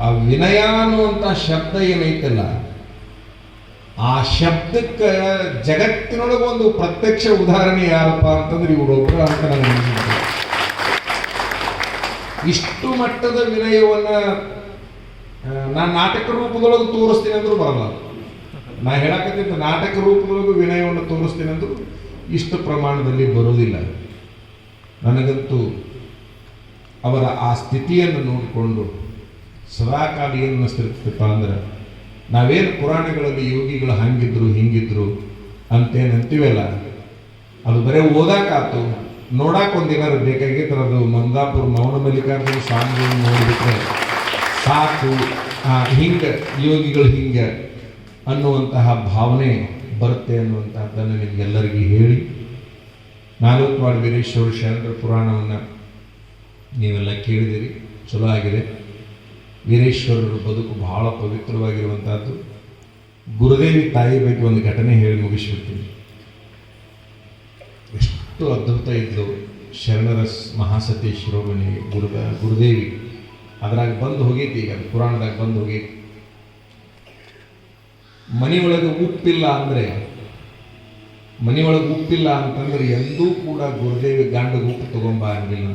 ಆ ವಿನಯ ಅನ್ನುವಂಥ ಶಬ್ದ ಏನೈತಲ್ಲ, ಆ ಶಬ್ದಕ್ಕೆ ಜಗತ್ತಿನೊಳಗೆ ಒಂದು ಪ್ರತ್ಯಕ್ಷ ಉದಾಹರಣೆ ಯಾರಪ್ಪ ಅಂತಂದ್ರೆ ಇವರೊಬ್ಬರು ಅಂತ ನನಗೆ ಅನಿಸುತ್ತೆ. ಇಷ್ಟು ಮಟ್ಟದ ವಿನಯವನ್ನ ನಾನು ನಾಟಕ ರೂಪದೊಳಗೆ ತೋರಿಸ್ತೀನಿ ಅಂದ್ರೂ ಬರಲ್ಲ. ನಾ ಹೇಳಕತ್ತಿದ್ದ ನಾಟಕ ರೂಪದೊಳಗೂ ವಿನಯವನ್ನು ತೋರಿಸ್ತೀನಿ ಅಂದ್ರೂ ಇಷ್ಟು ಪ್ರಮಾಣದಲ್ಲಿ ಬರೋದಿಲ್ಲ. ನನಗಂತೂ ಅವರ ಆ ಸ್ಥಿತಿಯನ್ನು ನೋಡಿಕೊಂಡು ಸದಾಕಾಲ ಏನು ಅನ್ನಿಸ್ತಿರ್ತಪ್ಪ ಅಂದ್ರೆ, ನಾವೇನು ಪುರಾಣಗಳಲ್ಲಿ ಯೋಗಿಗಳು ಹಂಗಿದ್ರು ಹಿಂಗಿದ್ರು ಅಂತೇನಂತೀವಲ್ಲ, ಅದು ಬರೀ ಓದಾಕಾತು, ನೋಡಾಕ ಒಂದಿನಾರು ಬೇಕಾಗಿತ್ತು. ಅದು ಮಂದಾಪುರ ಮೌನ ಮಲ್ಲಿಕಾರ್ಜುನ ಸ್ವಾಮಿಗಳನ್ನು ನೋಡಿಬಿಟ್ರೆ ಸಾಕು, ಹಿಂಗೆ ಯೋಗಿಗಳು ಹಿಂಗೆ ಅನ್ನುವಂತಹ ಭಾವನೆ ಬರುತ್ತೆ ಅನ್ನುವಂಥದ್ದನ್ನು ನಿಮಗೆಲ್ಲರಿಗೂ ಹೇಳಿ, ನಾಲ್ವತ್ವಾಡ ವೀರೇಶ್ವರ ಶರಣರ ಪುರಾಣವನ್ನು ನೀವೆಲ್ಲ ಕೇಳಿದಿರಿ, ಚಲೋ ಆಗಿದೆ. ವೀರೇಶ್ವರರ ಬದುಕು ಬಹಳ ಪವಿತ್ರವಾಗಿರುವಂಥದ್ದು. ಗುರುದೇವಿ ತಾಯಿ ಬಗ್ಗೆ ಒಂದು ಘಟನೆ ಹೇಳಿ ಮುಗಿಸ್ಬಿಡ್ತೀನಿ. ಎಷ್ಟು ಅದ್ಭುತ ಇದ್ಲು ಶರಣರ ಮಹಾಸತಿ ಶಿರೋಮಣಿ ಗುರುದೇವಿ. ಅದ್ರಾಗ ಬಂದು ಹೋಗೈತಿ, ಈಗ ಪುರಾಣದಾಗ ಬಂದು ಹೋಗೈತಿ. ಮನೆಯೊಳಗೆ ಉಪ್ಪಿಲ್ಲ ಅಂತಂದ್ರೆ ಎಂದೂ ಕೂಡ ಗುರುದೇವಿ ಗಂಡಗೆ ಉಪ್ಪು ತಗೊಂಬ ಅಂಗಿಲ್ಲ.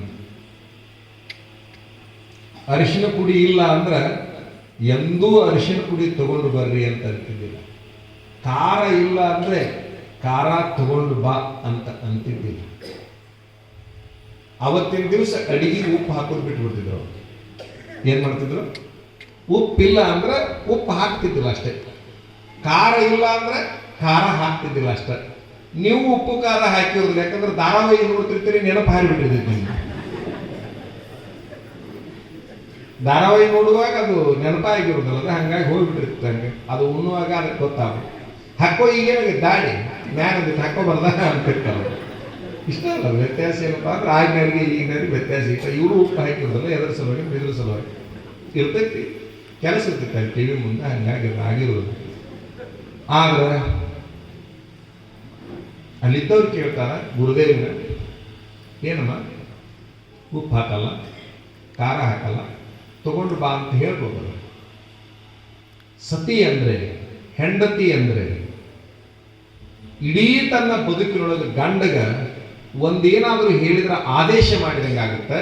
ಅರಿಶಿನ ಪುಡಿ ಇಲ್ಲ ಅಂದ್ರೆ ಎಂದೂ ಅರಿಶಿನ ಪುಡಿ ತಗೊಂಡು ಬರ್ರಿ ಅಂತ ಅಂತಿದ್ದಿಲ್ಲ. ಖಾರ ಇಲ್ಲ ಅಂದ್ರೆ ಖಾರ ತಗೊಂಡು ಬಾ ಅಂತ ಅಂತಿದ್ದಿಲ್ಲ. ಅವತ್ತಿನ ದಿವಸ ಅಡಿಗೆಗೆ ಉಪ್ಪು ಹಾಕೋದು ಬಿಟ್ಬಿಡ್ತಿದ್ರು. ಏನ್ ಮಾಡ್ತಿದ್ರು? ಉಪ್ಪಿಲ್ಲ ಅಂದ್ರೆ ಉಪ್ಪು ಹಾಕ್ತಿದ್ದಿಲ್ಲ ಅಷ್ಟೇ. ಖಾರ ಇಲ್ಲ ಅಂದ್ರೆ ಖಾರ ಹಾಕ್ತಿದ್ದಿಲ್ಲ ಅಷ್ಟೇ. ನೀವು ಉಪ್ಪು ಖಾರ ಹಾಕಿರೋದಿಲ್ಲ, ಯಾಕಂದ್ರೆ ಧಾರಾವಾಹಿ ನೋಡ್ತಿರ್ತೀರಿ, ನೆನಪು ಹಾರಿಬಿಟ್ಟಿರ್ತೈತಿ ನಿಮ್ಗೆ. ಧಾರಾವಾಹಿ ನೋಡುವಾಗ ಅದು ನೆನಪಾಗಿರೋದಿಲ್ಲ, ಅದು ಹಂಗಾಗಿ ಹೋಗ್ಬಿಟ್ಟಿರ್ತದೆ. ಹಂಗೆ ಅದು ಉಣ್ಣುವಾಗ ಅದಕ್ಕೆ ಗೊತ್ತಾಗ ಹಾಕೋ ಈಗೇನಾಗ ದಾಡಿ ಮ್ಯಾನದಿಟ್ಟು ಹಾಕೋ ಬರ್ದ ಅಂತಿರ್ತಾರೆ. ಇಷ್ಟ ಅಲ್ಲ ವ್ಯತ್ಯಾಸ ಏನಪ್ಪ ಅಂದ್ರೆ ಆಗಿನವ್ರಿಗೆ ಈಗಿನವ್ರಿಗೆ ವ್ಯತ್ಯಾಸ ಇಷ್ಟ. ಇವರು ಉಪ್ಪು ಹಾಕಿರೋದಲ್ಲ, ಎದ್ರ ಸಲುವಾಗಿ ಇದ್ರ ಸಲುವಾಗಿ ಇರ್ತೈತಿ, ಕೆಲಸ ಇರ್ತೈತಿ ಅಲ್ಲಿ ಟಿವಿ ಮುಂದೆ, ಹಂಗಾಗಿ ಆಗಿರೋದು. ಆದ್ರೆ ಅಲ್ಲಿದ್ದವ್ರು ಕೇಳ್ತಾರ ಗುರುದೇವಿನ, ಏನಮ್ಮ ಉಪ್ಪು ಹಾಕಲ್ಲ, ಖಾರ ಹಾಕಲ್ಲ, ತಗೊಂಡು ಬಾ ಅಂತ ಹೇಳ್ಬೋದಲ್ಲ. ಸತಿ ಅಂದ್ರೆ, ಹೆಂಡತಿ ಅಂದ್ರೆ ಇಡೀ ತನ್ನ ಬದುಕಿನೊಳಗೆ ಗಂಡಗ ಒಂದೇನಾದರೂ ಹೇಳಿದ್ರೆ ಆದೇಶ ಮಾಡಿದಂಗೆ ಆಗುತ್ತೆ.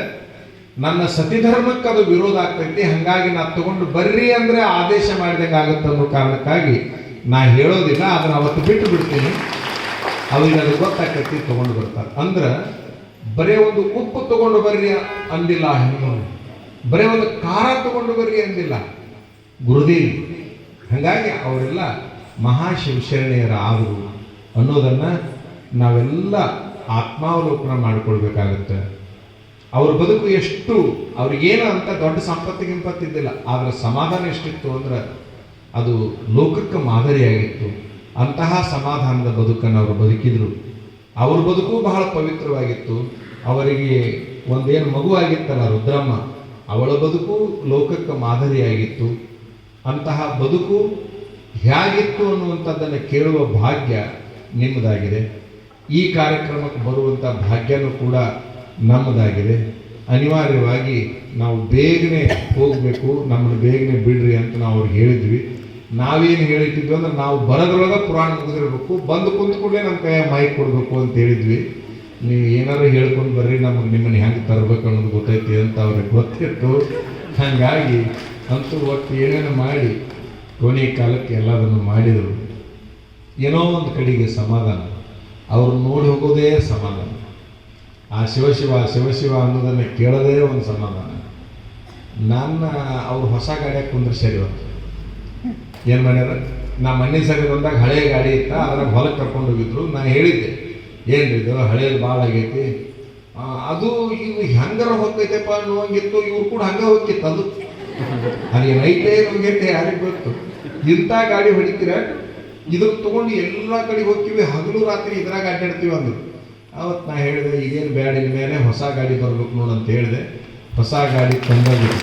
ನನ್ನ ಸತಿ ಧರ್ಮಕ್ಕೆ ಅದು ವಿರೋಧ ಆಗ್ತೈತಿ, ಹಂಗಾಗಿ ನಾ ತಗೊಂಡು ಬರ್ರಿ ಅಂದ್ರೆ ಆದೇಶ ಮಾಡಿದಂಗೆ ಆಗುತ್ತೆ ಅನ್ನೋ ಕಾರಣಕ್ಕಾಗಿ ನಾ ಹೇಳೋದಿಲ್ಲ, ಅದನ್ನ ಅವತ್ತು ಬಿಟ್ಟು ಬಿಡ್ತೀನಿ. ಅವ್ರಿಗೆ ಅದು ಗೊತ್ತಾಗ್ತೈತಿ, ತಗೊಂಡು ಬರ್ತಾರೆ. ಅಂದ್ರೆ ಬರೇ ಒಂದು ಉಪ್ಪು ತಗೊಂಡು ಬರ್ರಿ ಅಂದಿಲ್ಲ ಹೆಣ್ಣು, ಬರೇ ಒಂದು ಖಾರ ತಗೊಂಡು ಬರ್ರಿ ಅಂದಿಲ್ಲ ಗುರುದೇವಿ. ಹಾಗಾಗಿ ಅವರೆಲ್ಲ ಮಹಾಶಿವಶರಣೆಯರ ಆದರು ಅನ್ನೋದನ್ನ ನಾವೆಲ್ಲ ಆತ್ಮಾವಲೋಕನ ಮಾಡಿಕೊಳ್ಬೇಕಾಗತ್ತೆ. ಅವ್ರ ಬದುಕು ಎಷ್ಟು, ಅವ್ರಿಗೇನು ಅಂತ ದೊಡ್ಡ ಸಂಪತ್ತಿಗಿಂಪತ್ತಿದ್ದಿಲ್ಲ, ಆದ್ರೆ ಸಮಾಧಾನ ಎಷ್ಟಿತ್ತು ಅಂದ್ರೆ ಅದು ಲೋಕಕ್ಕೆ ಮಾದರಿಯಾಗಿತ್ತು. ಅಂತಹ ಸಮಾಧಾನದ ಬದುಕನ್ನು ಅವರು ಬದುಕಿದರು. ಅವ್ರ ಬದುಕು ಬಹಳ ಪವಿತ್ರವಾಗಿತ್ತು. ಅವರಿಗೆ ಒಂದೇನು ಮಗು ಆಗಿತ್ತಲ್ಲ ರುದ್ರಮ್ಮ, ಅವಳ ಬದುಕು ಲೋಕಕ್ಕೆ ಮಾದರಿಯಾಗಿತ್ತು. ಅಂತಹ ಬದುಕು ಹೇಗಿತ್ತು ಅನ್ನುವಂಥದ್ದನ್ನು ಕೇಳುವ ಭಾಗ್ಯ ನಿಮ್ಮದಾಗಿದೆ. ಈ ಕಾರ್ಯಕ್ರಮಕ್ಕೆ ಬರುವಂಥ ಭಾಗ್ಯನೂ ಕೂಡ ನಮ್ಮದಾಗಿದೆ. ಅನಿವಾರ್ಯವಾಗಿ ನಾವು ಬೇಗನೆ ಹೋಗಬೇಕು, ನಮ್ಮನ್ನು ಬೇಗನೆ ಬಿಡ್ರಿ ಅಂತ ನಾವು ಅವ್ರಿಗೆ ಹೇಳಿದ್ವಿ. ನಾವೇನು ಹೇಳಿಟ್ಟಿದ್ವಿ ಅಂದ್ರೆ ನಾವು ಬರೋದ್ರೊಳಗೆ ಪುರಾಣ ಮುಗಿದಿರ್ಬೇಕು, ಬಂದು ಕುಂತು ಕೂಡಲೇ ನಮ್ಮ ಕೈಯ ಮೈಕ್ ಕೊಡಬೇಕು ಅಂತ ಹೇಳಿದ್ವಿ. ನೀವು ಏನಾದ್ರು ಹೇಳ್ಕೊಂಡು ಬರ್ರಿ, ನಮಗೆ ನಿಮ್ಮನ್ನು ಹೆಂಗೆ ತರಬೇಕು ಅನ್ನೋದು ಗೊತ್ತೈತಿ ಅಂತ ಅವ್ರಿಗೆ ಗೊತ್ತಿತ್ತು. ಹಾಗಾಗಿ ಅಂತೂ ಒಟ್ಟು ಏನೇನು ಮಾಡಿ ಕೊನೆ ಕಾಲಕ್ಕೆ ಎಲ್ಲದನ್ನು ಮಾಡಿದರು. ಏನೋ ಒಂದು ಕಡೆಗೆ ಸಮಾಧಾನ, ಅವ್ರು ನೋಡಿ ಹೋಗೋದೇ ಸಮಾಧಾನ. ಆ ಶಿವಶಿವ ಶಿವಶಿವ ಅನ್ನೋದನ್ನು ಕೇಳೋದೇ ಒಂದು ಸಮಾಧಾನ. ಅವ್ರು ಹೊಸ ಗಾಡಿಯಾಗ ಕುಂದ್ರಿಸ್ಯಾರ ಇವತ್ತು. ಏನು ಮಾಡ್ಯಾರ, ನಾ ಮನೆ ಸರಿ ಬಂದಾಗ ಹಳೆಯ ಗಾಡಿ ಇತ್ತ, ಅದ್ರಾಗ ಹೊಲಕ್ಕೆ ಕರ್ಕೊಂಡು ಹೋಗಿದ್ರು. ನಾನು ಹೇಳಿದ್ದೆ, ಏನ್ರಿ ಇದು ಹಳೆಯದು ಭಾಳ ಆಗೈತಿ, ಅದು ಇವು ಹೆಂಗಾರ ಹೋಗ್ತೈತೆಪ್ಪ ಅನ್ನುವಂಗಿತ್ತು. ಇವ್ರು ಕೂಡ ಹಂಗೆ ಹೋಗಿತ್ತು. ಅದು ನೈಟೇ ಹೋಗೈತೆ ಯಾರಿಗೆ ಗೊತ್ತು. ಇಂಥ ಗಾಡಿ ಹೊಡಿತೀರ, ಇದ್ರ ತೊಗೊಂಡು ಎಲ್ಲ ಕಡೆ ಹೋಗ್ತೀವಿ, ಹಗಲು ರಾತ್ರಿ ಇದ್ರಾಗ ಅಡ್ಡಾಡ್ತೀವಿ ಅಂದರು. ಅವತ್ತು ನಾ ಹೇಳಿದೆ, ಈಗೇನು ಬ್ಯಾಡಿನ ಮೇಲೆ ಹೊಸ ಗಾಡಿ ಬರ್ಬೇಕು ನೋಡು ಅಂತ ಹೇಳಿದೆ. ಹೊಸ ಗಾಡಿ ತಂದೋಗಿತ್ತು.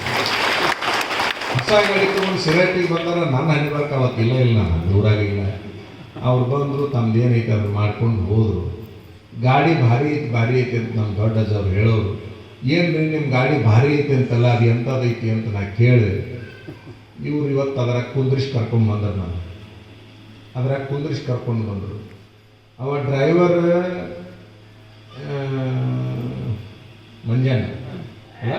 ಹೊಸ ಗಾಡಿ ತೊಗೊಂಡು ಸಿರಟ್ಟಿಗೆ ಬಂದಾರ. ನನ್ನ ಹಣಿಬಾರ್ಕ ಅವತ್ತು ಇಲ್ಲ ನಾನು ದೂರಾಗಿಲ್ಲ. ಅವ್ರು ಬಂದರು, ತಮ್ದು ಏನೈತೆ ಅದನ್ನು ಮಾಡ್ಕೊಂಡು ಹೋದರು. ಗಾಡಿ ಭಾರಿ ಐತಿ ಅಂತ ನಮ್ಮ ದೊಡ್ಡ ಅಜ್ಜ ಅವ್ರು ಹೇಳೋರು. ಏನು ರೀ ನಿಮ್ಮ ಗಾಡಿ ಭಾರಿ ಐತಿ ಅಂತಲ್ಲ, ಅದು ಎಂಥದೈತಿ ಅಂತ ನಾ ಕೇಳಿದೆ. ಇವ್ರು ಇವತ್ತು ಅದ್ರಾಗ ಕುಂದ್ರಿಸಿ ಕರ್ಕೊಂಡು ಬಂದರು. ನಾನು ಅದ್ರಾಗ ಕುಂದ್ರಿಸಿ ಕರ್ಕೊಂಡು ಬಂದರು. ಅವ ಡ್ರೈವರ್ ಮಂಜಾನ ಅಲ್ಲ,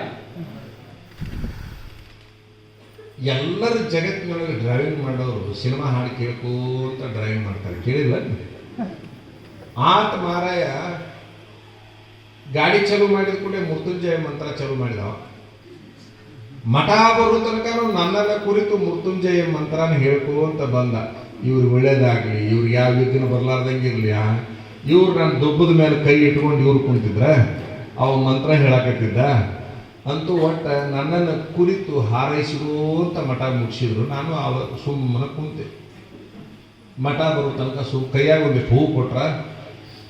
ಎಲ್ಲರ ಜಗತ್ತಿನೊಳಗೆ ಡ್ರೈವಿಂಗ್ ಮಾಡೋರು ಸಿನಿಮಾ ಹಾಡು ಕೇಳ್ಕೋತ ಡ್ರೈವಿಂಗ್ ಮಾಡ್ತಾರೆ. ಕೇಳಿಲ್ಲ ಆತ ಮಾರಾಯ ಗಾಡಿ ಚಾಲು ಮಾಡಿದ ಕೂಡ ಮೃತ್ಯುಂಜಯ ಮಂತ್ರ ಚಾಲು ಮಾಡಿದವ. ಮಠ ಬರೋ ತನಕ ನನ್ನನ್ನ ಕುರಿತು ಮೃತ್ಯುಂಜಯ ಮಂತ್ರನ ಹೇಳ್ಕೊಂತ ಬಂದ. ಇವ್ರಿಗೆ ಒಳ್ಳೇದಾಗಲಿ, ಇವ್ರಿಗೆ ಯಾವ ವಿಘ್ನ ಬರ್ಲಾರ್ದಂಗಿರ್ಲಿ. ಇವ್ರು ನನ್ನ ದುಬ್ಬದ ಮೇಲೆ ಕೈ ಇಟ್ಕೊಂಡು ಇವ್ರು ಕುಂತಿದ್ರ, ಅವ ಮಂತ್ರ ಹೇಳಕತ್ತಿದ್ದ. ಅಂತೂ ಒಟ್ಟು ನನ್ನನ್ನು ಕುರಿತು ಹಾರೈಸಿರುವಂತ ಮಠ ಮುಗಿಸಿದ್ರು. ನಾನು ಸುಮ್ಮನೆ ಕುಂತೆ. ಮಠ ಬರೋ ತನಕ ಕೈಯಾಗ ಒಂದಿಷ್ಟು ಹೂವು ಕೊಟ್ರ.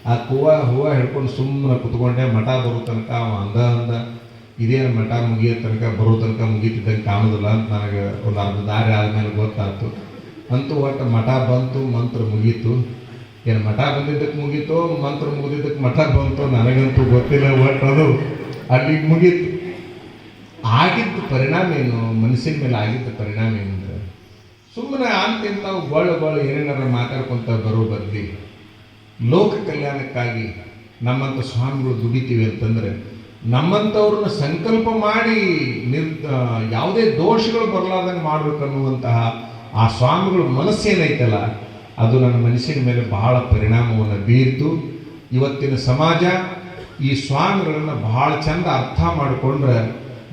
ಆ ಹೂವು ಹಿಡ್ಕೊಂಡು ಸುಮ್ಮನೆ ಕುತ್ಕೊಂಡೆ. ಮಠ ಬರೋ ತನಕ ಅವ ಅಂದ ಇದೇನು ಮಠ ಮುಗಿಯೋ ತನಕ ಬರೋ ತನಕ ಮುಗೀತಿದ್ದಂಗೆ ಕಾಣೋದಿಲ್ಲ ಅಂತ ನನಗೆ ಒಂದು ಅರ್ಧ ದಾರಿ ಆದಮೇಲೆ ಗೊತ್ತಾಯ್ತು. ಅಂತೂ ಒಟ್ಟು ಮಠ ಬಂತು, ಮಂತ್ರ ಮುಗೀತು. ಏನು ಮಠ ಬಂದಿದ್ದಕ್ಕೆ ಮುಗೀತು, ಮಂತ್ರ ಮುಗಿದಿದ್ದಕ್ಕೆ ಮಠ ಬಂತು, ನನಗಂತೂ ಗೊತ್ತಿಲ್ಲ. ಒಟ್ಟು ಅದು ಅಲ್ಲಿಗೆ ಮುಗೀತು. ಆಗಿದ್ದ ಪರಿಣಾಮ ಏನು, ಮನಸ್ಸಿನ ಮೇಲೆ ಆಗಿದ್ದ ಪರಿಣಾಮ ಏನಂದ್ರೆ, ಸುಮ್ಮನೆ ಅಂತಿಂತಾವು ಬಳ್ಳು ಏನೇನಾರ ಮಾತಾಡ್ಕೊತ ಬರೋ ಬದಲಿ ಲೋಕ ಕಲ್ಯಾಣಕ್ಕಾಗಿ ನಮ್ಮಂಥ ಸ್ವಾಮಿಗಳು ದುಡಿತೀವಿ ಅಂತಂದರೆ, ನಮ್ಮಂಥವ್ರನ್ನ ಸಂಕಲ್ಪ ಮಾಡಿ ಯಾವುದೇ ದೋಷಗಳು ಬರಲಾರ್ದಂಗೆ ಮಾಡ್ಬೇಕನ್ನುವಂತಹ ಆ ಸ್ವಾಮಿಗಳ ಮನಸ್ಸೇನೈತಲ್ಲ, ಅದು ನನ್ನ ಮನಸ್ಸಿನ ಮೇಲೆ ಬಹಳ ಪರಿಣಾಮವನ್ನು ಬೀರಿತು. ಇವತ್ತಿನ ಸಮಾಜ ಈ ಸ್ವಾಮಿಗಳನ್ನು ಬಹಳ ಚಂದ ಅರ್ಥ ಮಾಡಿಕೊಂಡ್ರೆ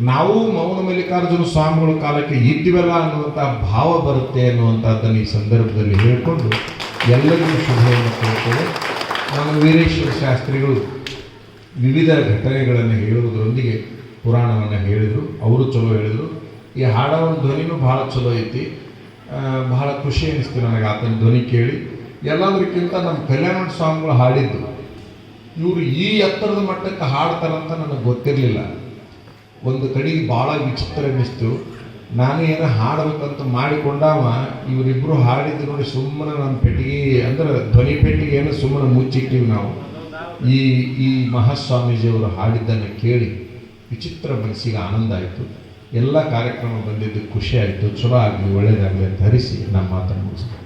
ನಾವು ಮೌನ ಮಲ್ಲಿಕಾರ್ಜುನ ಸ್ವಾಮಿಗಳ ಕಾಲಕ್ಕೆ ಇದ್ದೀವಲ್ಲ ಅನ್ನುವಂಥ ಭಾವ ಬರುತ್ತೆ ಅನ್ನುವಂಥದ್ದನ್ನು ಈ ಸಂದರ್ಭದಲ್ಲಿ ಹೇಳಿಕೊಂಡು ಎಲ್ಲರಿಗೂ ಶುಭವನ್ನು ಕೋರುತ್ತೇವೆ. ನಮ್ಮ ವೀರೇಶ್ವರ ಶಾಸ್ತ್ರಿಗಳು ವಿವಿಧ ಘಟನೆಗಳನ್ನು ಹೇಳುವುದರೊಂದಿಗೆ ಪುರಾಣವನ್ನು ಹೇಳಿದರು. ಅವರು ಚಲೋ ಹೇಳಿದರು. ಈ ಹಾಡೋ ಧ್ವನಿನೂ ಭಾಳ ಚಲೋ ಐತಿ. ಬಹಳ ಖುಷಿ ಅನಿಸ್ತು ನನಗೆ ಆತನ ಧ್ವನಿ ಕೇಳಿ. ಎಲ್ಲದಕ್ಕಿಂತ ನಮ್ಮ ಕಲ್ಯಾಣ ಸ್ವಾಮಿಗಳು ಹಾಡಿದ್ದು, ಇವರು ಈ ಎತ್ತರದ ಮಟ್ಟಕ್ಕೆ ಹಾಡ್ತಾರಂತ ನನಗೆ ಗೊತ್ತಿರಲಿಲ್ಲ. ಒಂದು ಕಡೆಗೆ ಭಾಳ ವಿಚಿತ್ರ ಅನ್ನಿಸ್ತು. ನಾನು ಏನೋ ಹಾಡಬೇಕಂತ ಮಾಡಿಕೊಂಡವ, ಇವರಿಬ್ಬರು ಹಾಡಿದ್ದು ನೋಡಿ ಸುಮ್ಮನೆ ನನ್ನ ಪೆಟ್ಟಿಗೆ ಅಂದ್ರೆ ಧ್ವನಿ ಪೆಟ್ಟಿಗೆ ಏನೋ ಸುಮ್ಮನೆ ಮುಚ್ಚಿಟ್ಟಿವಿ ನಾವು. ಈ ಮಹಾಸ್ವಾಮೀಜಿಯವರು ಹಾಡಿದ್ದನ್ನು ಕೇಳಿ ವಿಚಿತ್ರ ಮನಸ್ಸಿಗೆ ಆನಂದ ಆಯಿತು. ಎಲ್ಲ ಕಾರ್ಯಕ್ರಮ ಬಂದಿದ್ದು ಖುಷಿ ಆಯಿತು. ಚಲೋ ಆಗಲಿ, ಒಳ್ಳೆಯದಾಗಲಿ ಅಂತ ಹರಿಸಿ ನಮ್ಮ ಮಾತನ್ನು ಮುಗಿಸ್ತೀನಿ.